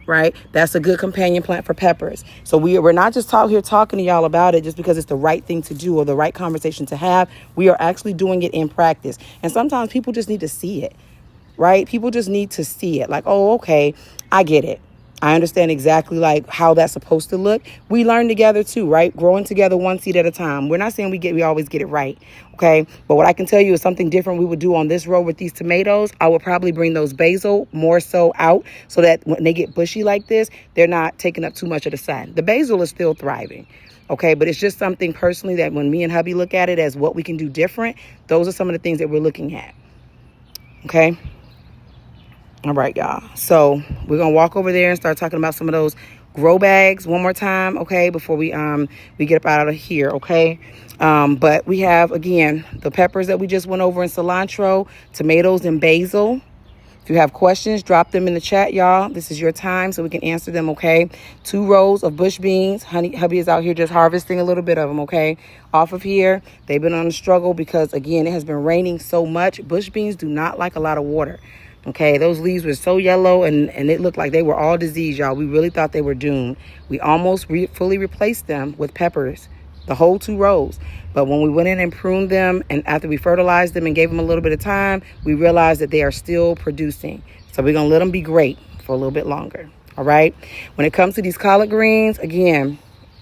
Right? That's a good companion plant for peppers. So we're not just out here talking to y'all about it just because it's the right thing to do or the right conversation to have. We are actually doing it in practice. And sometimes people just need to see it, right? People just need to see it. Like, oh, okay, I get it. I understand exactly like how that's supposed to look. We learn together too, right? Growing together one seed at a time. We're not saying we always get it right, okay? But what I can tell you is something different we would do on this row with these tomatoes. I would probably bring those basil more so out so that when they get bushy like this, they're not taking up too much of the sun. The basil is still thriving, okay? But it's just something personally that when me and hubby look at it as what we can do different, those are some of the things that we're looking at, okay? All right, y'all. So we're going to walk over there and start talking about some of those grow bags one more time, okay, before we get up out of here, okay? But we have, again, the peppers that we just went over in cilantro, tomatoes, and basil. If you have questions, drop them in the chat, y'all. This is your time so we can answer them, okay? 2 rows of bush beans. Hubby is out here just harvesting a little bit of them, okay? Off of here. They've been on a struggle because, again, it has been raining so much. Bush beans do not like a lot of water. Okay, those leaves were so yellow and it looked like they were all diseased, y'all. We really thought they were doomed. We almost fully replaced them with peppers, the whole 2 rows. But when we went in and pruned them and after we fertilized them and gave them a little bit of time, we realized that they are still producing. So we're going to let them be great for a little bit longer. All right. When it comes to these collard greens, again,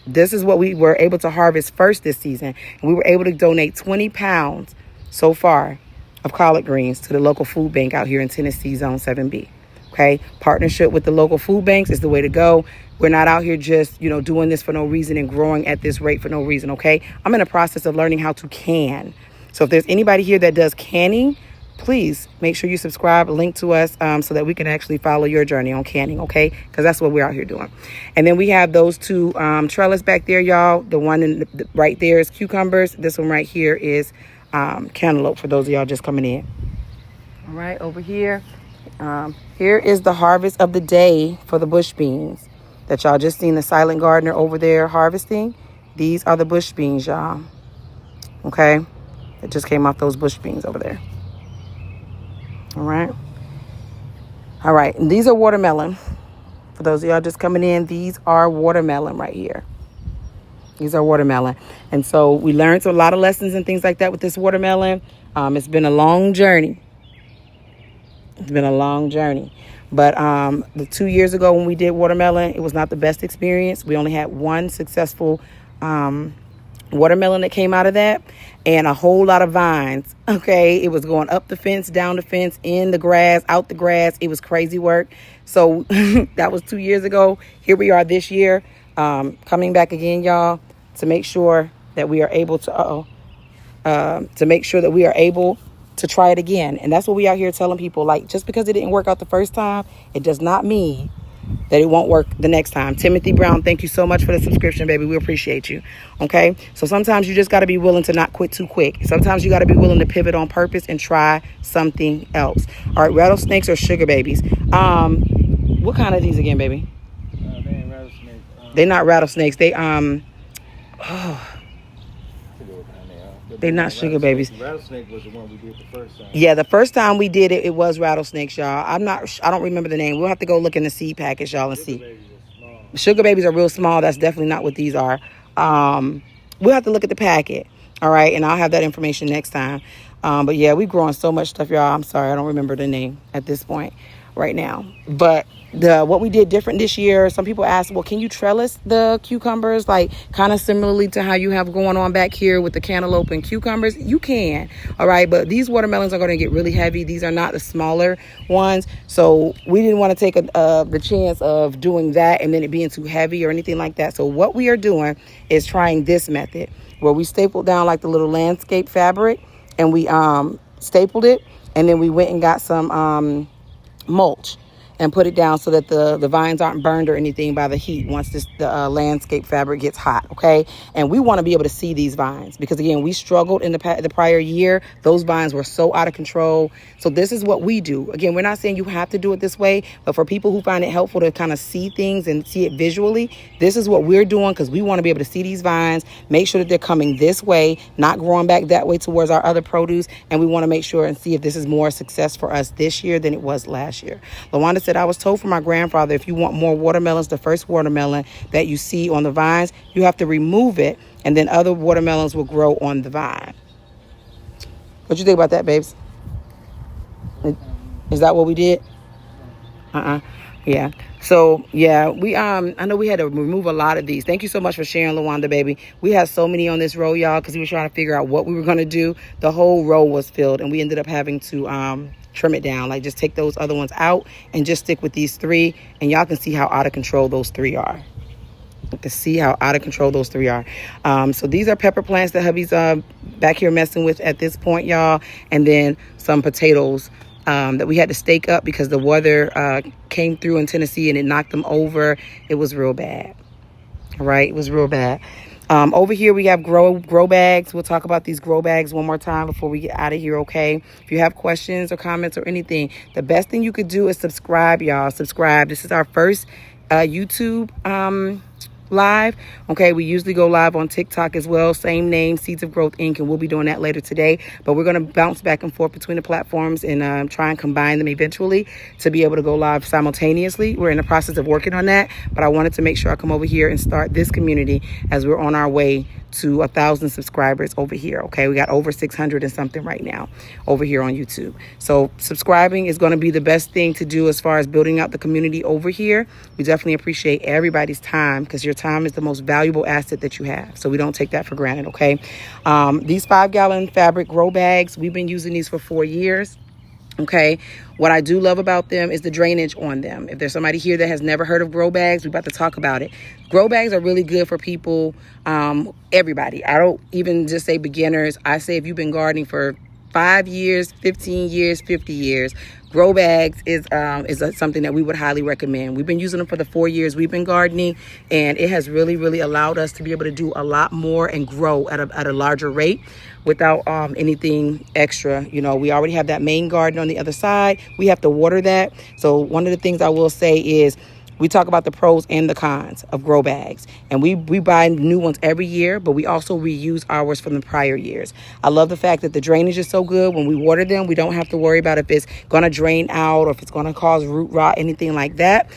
this is what we were able to harvest first this season. And we were able to donate 20 pounds so far of collard greens to the local food bank out here in Tennessee Zone 7B. Okay, partnership with the local food banks is the way to go. We're not out here just, doing this for no reason and growing at this rate for no reason. Okay, I'm in the process of learning how to can. So if there's anybody here that does canning, please make sure you subscribe, link to us so that we can actually follow your journey on canning. Okay, because that's what we're out here doing. And then we have those 2 trellis back there, y'all. The one right there is cucumbers. This one right here is cantaloupe for those of y'all just coming in. All right, over here. Here is the harvest of the day for the bush beans that y'all just seen the silent gardener over there harvesting. These are the bush beans, y'all. Okay, it just came off those bush beans over there. All right, and these are watermelon. For those of y'all just coming in, these are watermelon right here. These are watermelon. And so we learned a lot of lessons and things like that with this watermelon. It's been a long journey. But the 2 years ago when we did watermelon, it was not the best experience. We only had 1 successful watermelon that came out of that and a whole lot of vines. Okay, it was going up the fence, down the fence, in the grass, out the grass. It was crazy work. So that was 2 years ago. Here we are this year. Coming back again, y'all, to make sure that we are able to try it again. And that's what we out here telling people. Like, just because it didn't work out the first time, it does not mean that it won't work the next time. Timothy Brown, thank you so much for the subscription, baby. We appreciate you. Okay, so sometimes you just got to be willing to not quit too quick. Sometimes you got to be willing to pivot on purpose and try something else. All right, rattlesnakes or sugar babies? What kind of these again, baby? They ain't rattlesnakes. They're not rattlesnakes. They're not sugar babies. Rattlesnake was the one we did the first time. Yeah, the first time we did it, it was rattlesnakes, y'all. I don't remember the name. We'll have to go look in the seed package, y'all, and see. Sugar babies are real small. That's definitely not what these are. We'll have to look at the packet. All right, and I'll have that information next time. But yeah, we're growing so much stuff, y'all. I'm sorry, I don't remember the name at this point right now. But what we did different this year, some people asked, well, can you trellis the cucumbers, like kind of similarly to how you have going on back here with the cantaloupe and cucumbers? You can. All right, but these watermelons are going to get really heavy. These are not the smaller ones, so we didn't want to take the chance of doing that and then it being too heavy or anything like that. So what we are doing is trying this method where we stapled down like the little landscape fabric, and we stapled it, and then we went and got some mulch and put it down so that the vines aren't burned or anything by the heat once the landscape fabric gets hot, okay? And we want to be able to see these vines because, again, we struggled in the prior year. Those vines were so out of control. So this is what we do. Again, we're not saying you have to do it this way, but for people who find it helpful to kind of see things and see it visually, this is what we're doing because we want to be able to see these vines, make sure that they're coming this way, not growing back that way towards our other produce, and we want to make sure and see if this is more success for us this year than it was last year. LaWanda said, I was told from my grandfather, if you want more watermelons, the first watermelon that you see on the vines, you have to remove it, and then other watermelons will grow on the vine. What you think about that, babes? Is that what we did? Yeah. So yeah, I know we had to remove a lot of these. Thank you so much for sharing, LaWanda, baby. We had so many on this row, y'all, because we were trying to figure out what we were going to do. The whole row was filled, and we ended up having to trim it down, like just take those other ones out and just stick with these three, and y'all can see how out of control those three are. You can see how out of control those three are. So these are pepper plants that hubby's back here messing with at this point, y'all, and then some potatoes that we had to stake up because the weather came through in Tennessee and it knocked them over. It was real bad. All right, it was real bad. Over here we have grow bags. We'll talk about these grow bags one more time before we get out of here, okay? If you have questions or comments or anything, the best thing you could do is subscribe, y'all. Subscribe. This is our first YouTube live. Okay, we usually go live on TikTok as well. Same name, Seeds of Growth Inc. And we'll be doing that later today. But we're going to bounce back and forth between the platforms and try and combine them eventually to be able to go live simultaneously. We're in the process of working on that. But I wanted to make sure I come over here and start this community as we're on our way to 1,000 subscribers over here. Okay, we got over 600 and something right now over here on YouTube. So subscribing is going to be the best thing to do as far as building out the community over here. We definitely appreciate everybody's time because your time is the most valuable asset that you have. So we don't take that for granted, okay? These 5-gallon fabric grow bags, we've been using these for 4 years. Okay, what I do love about them is the drainage on them. If there's somebody here that has never heard of grow bags, we're about to talk about it. Grow bags are really good for people, everybody. I don't even just say beginners. I say if you've been gardening for 5 years, 15 years, 50 years, grow bags is something that we would highly recommend. We've been using them for the 4 years we've been gardening, and it has really, really allowed us to be able to do a lot more and grow at a larger rate without anything extra. You know, we already have that main garden on the other side. We have to water that. So one of the things I will say is we talk about the pros and the cons of grow bags, and we buy new ones every year, but we also reuse ours from the prior years. I love the fact that the drainage is so good. When we water them, we don't have to worry about if it's going to drain out or if it's going to cause root rot, anything like that.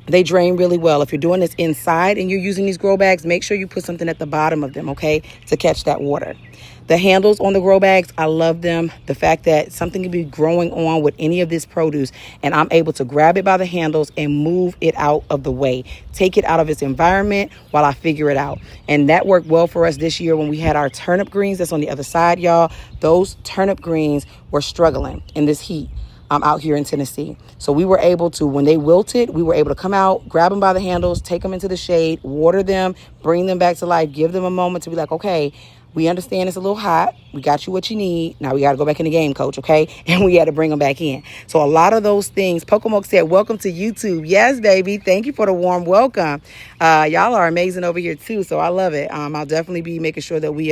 They drain really well. If you're doing this inside and you're using these grow bags, make sure you put something at the bottom of them, okay, to catch that water. The handles on the grow bags, I love them. The fact that something can be growing on with any of this produce and I'm able to grab it by the handles and move it out of the way, take it out of its environment while I figure it out. And that worked well for us this year when we had our turnip greens that's on the other side, y'all. Those turnip greens were struggling in this heat. Out here in Tennessee. So we were able to, when they wilted, we were able to come out, grab them by the handles, take them into the shade, water them, bring them back to life, give them a moment to be like, okay, We understand it's a little hot. We got you what you need. Now we got to go back in the game, coach, okay? And we had to bring them back in. So a lot of those things. Pokemoke said, welcome to YouTube. Yes, baby. Thank you for the warm welcome. Y'all are amazing over here too. So I love it. I'll definitely be making sure that we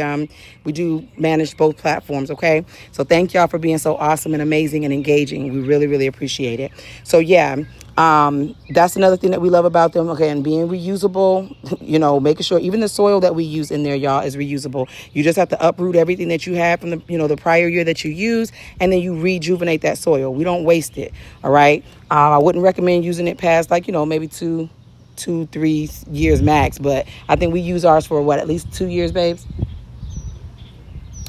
do manage both platforms, okay? So thank y'all for being so awesome and amazing and engaging. We really, really appreciate it. So yeah, that's another thing that we love about them. Okay. And being reusable, making sure even the soil that we use in there, y'all, is reusable. You just have to uproot everything that you have from the prior year that you use, and then you rejuvenate that soil. We don't waste it. All right. I wouldn't recommend using it past maybe 3 years max, but I think we use ours for at least 2 years, babes.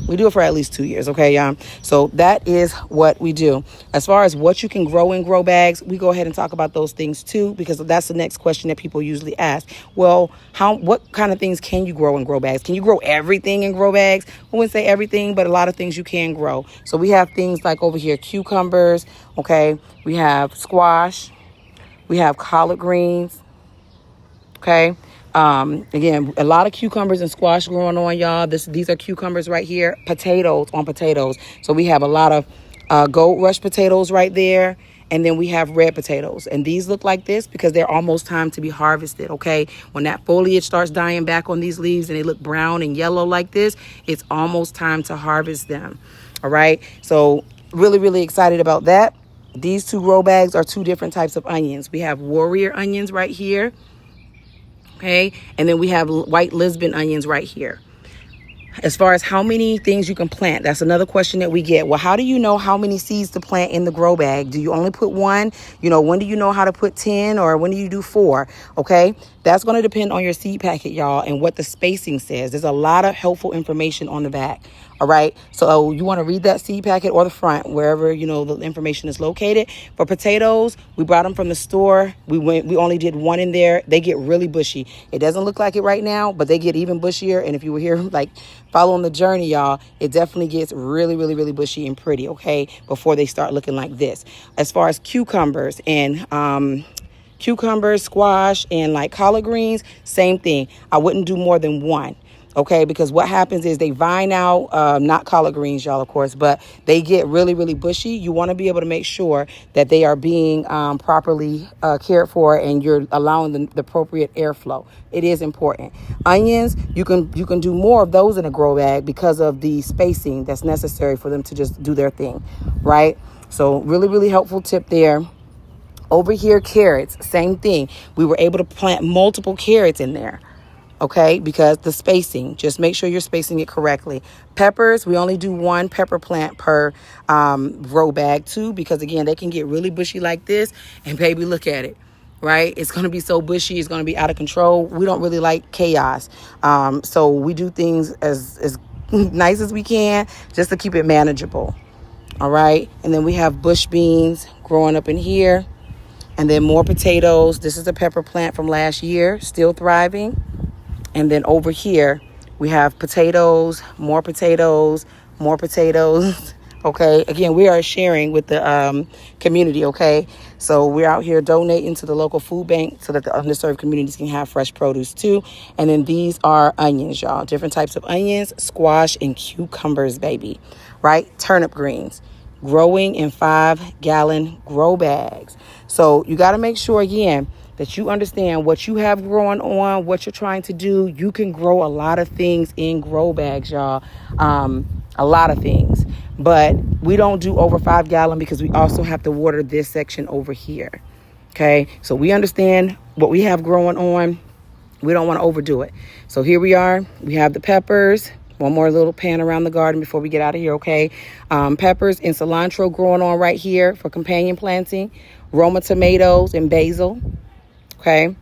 We do it for at least 2 years, okay, y'all? So that is what we do. As far as what you can grow in grow bags, we go ahead and talk about those things too, because that's the next question that people usually ask. Well, what kind of things can you grow in grow bags? Can you grow everything in grow bags? I wouldn't say everything, but a lot of things you can grow. So we have things like over here, cucumbers, okay? We have squash. We have collard greens, okay? Again, a lot of cucumbers and squash growing on, y'all. These are cucumbers right here. Potatoes on potatoes. So we have a lot of gold rush potatoes right there. And then we have red potatoes. And these look like this because they're almost time to be harvested, okay? When that foliage starts dying back on these leaves and they look brown and yellow like this, it's almost time to harvest them, all right? So really, really excited about that. These two grow bags are two different types of onions. We have warrior onions right here. Okay, and then we have white Lisbon onions right here. As far as how many things you can plant, that's another question that we get. Well, how do you know how many seeds to plant in the grow bag? Do you only put one? When do you know how to put 10, or when do you do 4? Okay, that's going to depend on your seed packet, y'all, and what the spacing says. There's a lot of helpful information on the back. All right. So you want to read that seed packet or the front, wherever, the information is located. For potatoes, we brought them from the store. We only did one in there. They get really bushy. It doesn't look like it right now, but they get even bushier. And if you were here, following the journey, y'all, it definitely gets really, really, really bushy and pretty. Okay. Before they start looking like this. As far as cucumbers and, squash, and collard greens, same thing. I wouldn't do more than one. Okay, because what happens is they vine out, not collard greens, y'all, of course, but they get really, really bushy. You want to be able to make sure that they are being properly cared for, and you're allowing the appropriate airflow. It is important. Onions, you can do more of those in a grow bag because of the spacing that's necessary for them to just do their thing, right? So really, really helpful tip there. Over here, carrots, same thing. We were able to plant multiple carrots in there. Okay, because the spacing, just make sure you're spacing it correctly. Peppers, we only do one pepper plant per grow bag too, because again, they can get really bushy like this, and baby, look at it, right? It's going to be so bushy, it's going to be out of control. We don't really like chaos. So we do things as nice as we can just to keep it manageable. All right. And then we have bush beans growing up in here, and then more potatoes. This is a pepper plant from last year, still thriving. And then over here, we have potatoes, more potatoes, more potatoes. Okay. Again, we are sharing with the community. Okay. So we're out here donating to the local food bank so that the underserved communities can have fresh produce too. And then these are onions, y'all. Different types of onions, squash, and cucumbers, baby. Right? Turnip greens. Growing in 5-gallon grow bags. So you got to make sure, again, that you understand what you have growing on, what you're trying to do. You can grow a lot of things in grow bags, y'all. A lot of things. But we don't do over 5 gallon because we also have to water this section over here. Okay, so we understand what we have growing on. We don't want to overdo it. So here we are. We have the peppers. One more little pan around the garden before we get out of here, okay? Peppers and cilantro growing on right here for companion planting. Roma tomatoes and basil. Okay,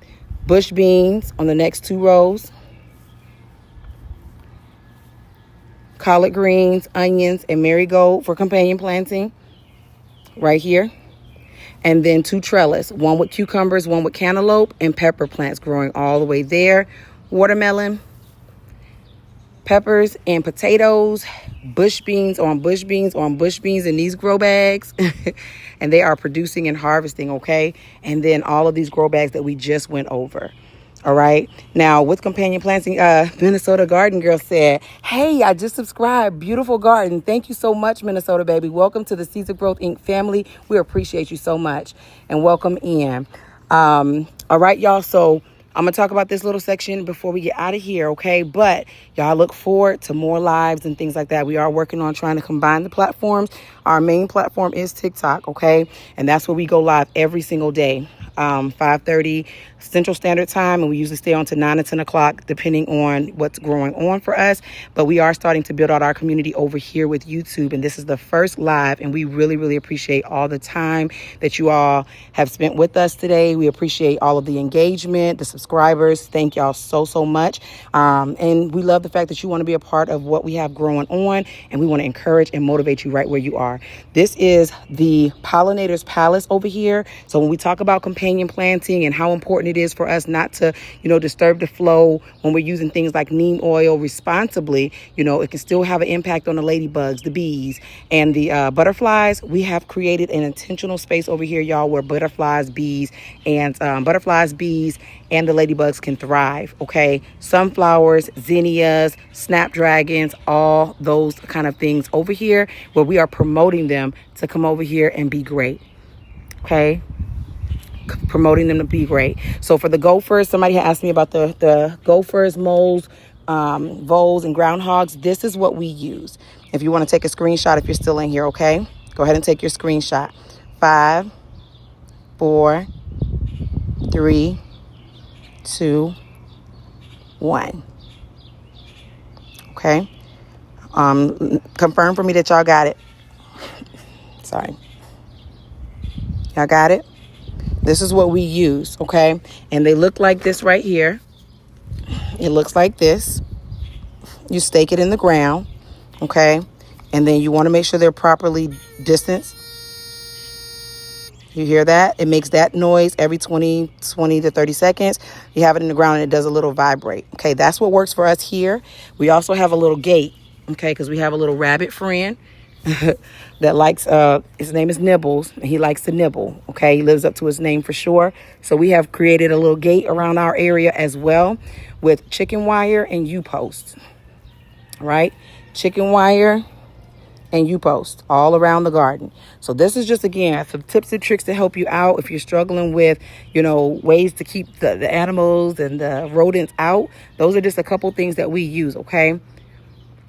bush beans on the next 2 rows. Collard greens, onions, and marigold for companion planting right here. And then 2 trellis, one with cucumbers, one with cantaloupe, and pepper plants growing all the way there. Watermelon, peppers and potatoes, bush beans on bush beans on bush beans in these grow bags. And they are producing and harvesting, okay? And then all of these grow bags that we just went over. All right. Now, with companion planting, Minnesota Garden Girl said, "Hey, I just subscribed. Beautiful garden. Thank you so much, Minnesota baby. Welcome to the Seeds of Growth Inc. family. We appreciate you so much, and welcome in." All right, y'all. So I'm gonna talk about this little section before we get out of here, okay? But y'all look forward to more lives and things like that. We are working on trying to combine the platforms. Our main platform is TikTok, okay? And that's where we go live every single day. 5:30 Central Standard Time, and we usually stay on to 9 or 10 o'clock depending on what's going on for us. But we are starting to build out our community over here with YouTube, and this is the first live, and we really appreciate all the time that you all have spent with us today. We appreciate all of the engagement, the subscribers. Thank y'all so much. And we love the fact that you want to be a part of what we have growing on, and we want to encourage and motivate you right where you are. This is the Pollinator's Palace over here. So when we talk about companion planting and how important it is for us not to, disturb the flow when we're using things like neem oil responsibly, it can still have an impact on the ladybugs, the bees, and the butterflies. We have created an intentional space over here, y'all, where butterflies, bees, and the ladybugs can thrive, okay? Sunflowers, zinnias, snapdragons, all those kind of things over here where we are promoting them to come over here and be great, okay? Promoting them to be great. So for the gophers, somebody had asked me about the gophers, moles, voles, and groundhogs. This is what we use. If you want to take a screenshot, if you're still in here, okay? Go ahead and take your screenshot. 5, 4, 3, 2, 1. Okay? Confirm for me that y'all got it. Sorry. Y'all got it? This is what we use, okay? And they look like this right here. It looks like this. You stake it in the ground, okay? And then you want to make sure they're properly distanced. You hear that? It makes that noise every 20 to 30 seconds. You have it in the ground and it does a little vibrate. Okay, that's what works for us here. We also have a little gate, okay, because we have a little rabbit friend that likes, his name is Nibbles, and he likes to nibble, okay? He lives up to his name for sure. So we have created a little gate around our area as well with chicken wire and U-posts, right? Chicken wire and U-post all around the garden. So this is just, again, some tips and tricks to help you out if you're struggling with, ways to keep the animals and the rodents out. Those are just a couple things that we use, okay?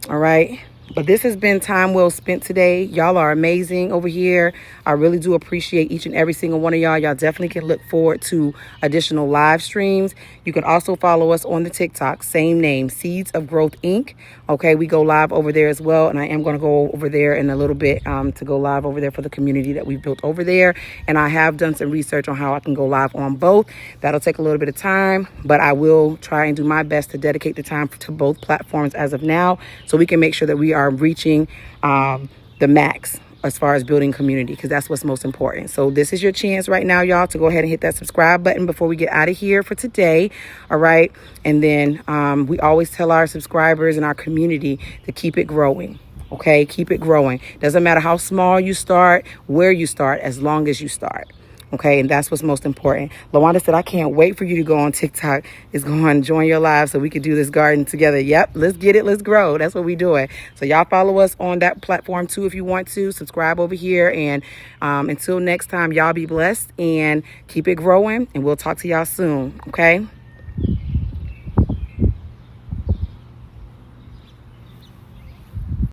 All right. But this has been time well spent today. Y'all are amazing over here. I really do appreciate each and every single one of y'all. Y'all definitely can look forward to additional live streams. You can also follow us on the TikTok, same name, Seeds of Growth Inc. Okay, we go live over there as well. And I am going to go over there in a little bit to go live over there for the community that we've built over there. And I have done some research on how I can go live on both. That'll take a little bit of time, but I will try and do my best to dedicate the time to both platforms as of now, so we can make sure that we are reaching the max as far as building community, because that's what's most important. So this is your chance right now, y'all, to go ahead and hit that subscribe button before we get out of here for today. All right. And then we always tell our subscribers and our community to keep it growing. Okay. Keep it growing. Doesn't matter how small you start, where you start, as long as you start. Okay, and that's what's most important. Lawanda said, I can't wait for you to go on TikTok. It's going to join your live so we can do this garden together. Yep, let's get it. Let's grow. That's what we're doing. So y'all follow us on that platform too if you want to. Subscribe over here. And until next time, y'all be blessed and keep it growing. And we'll talk to y'all soon. Okay.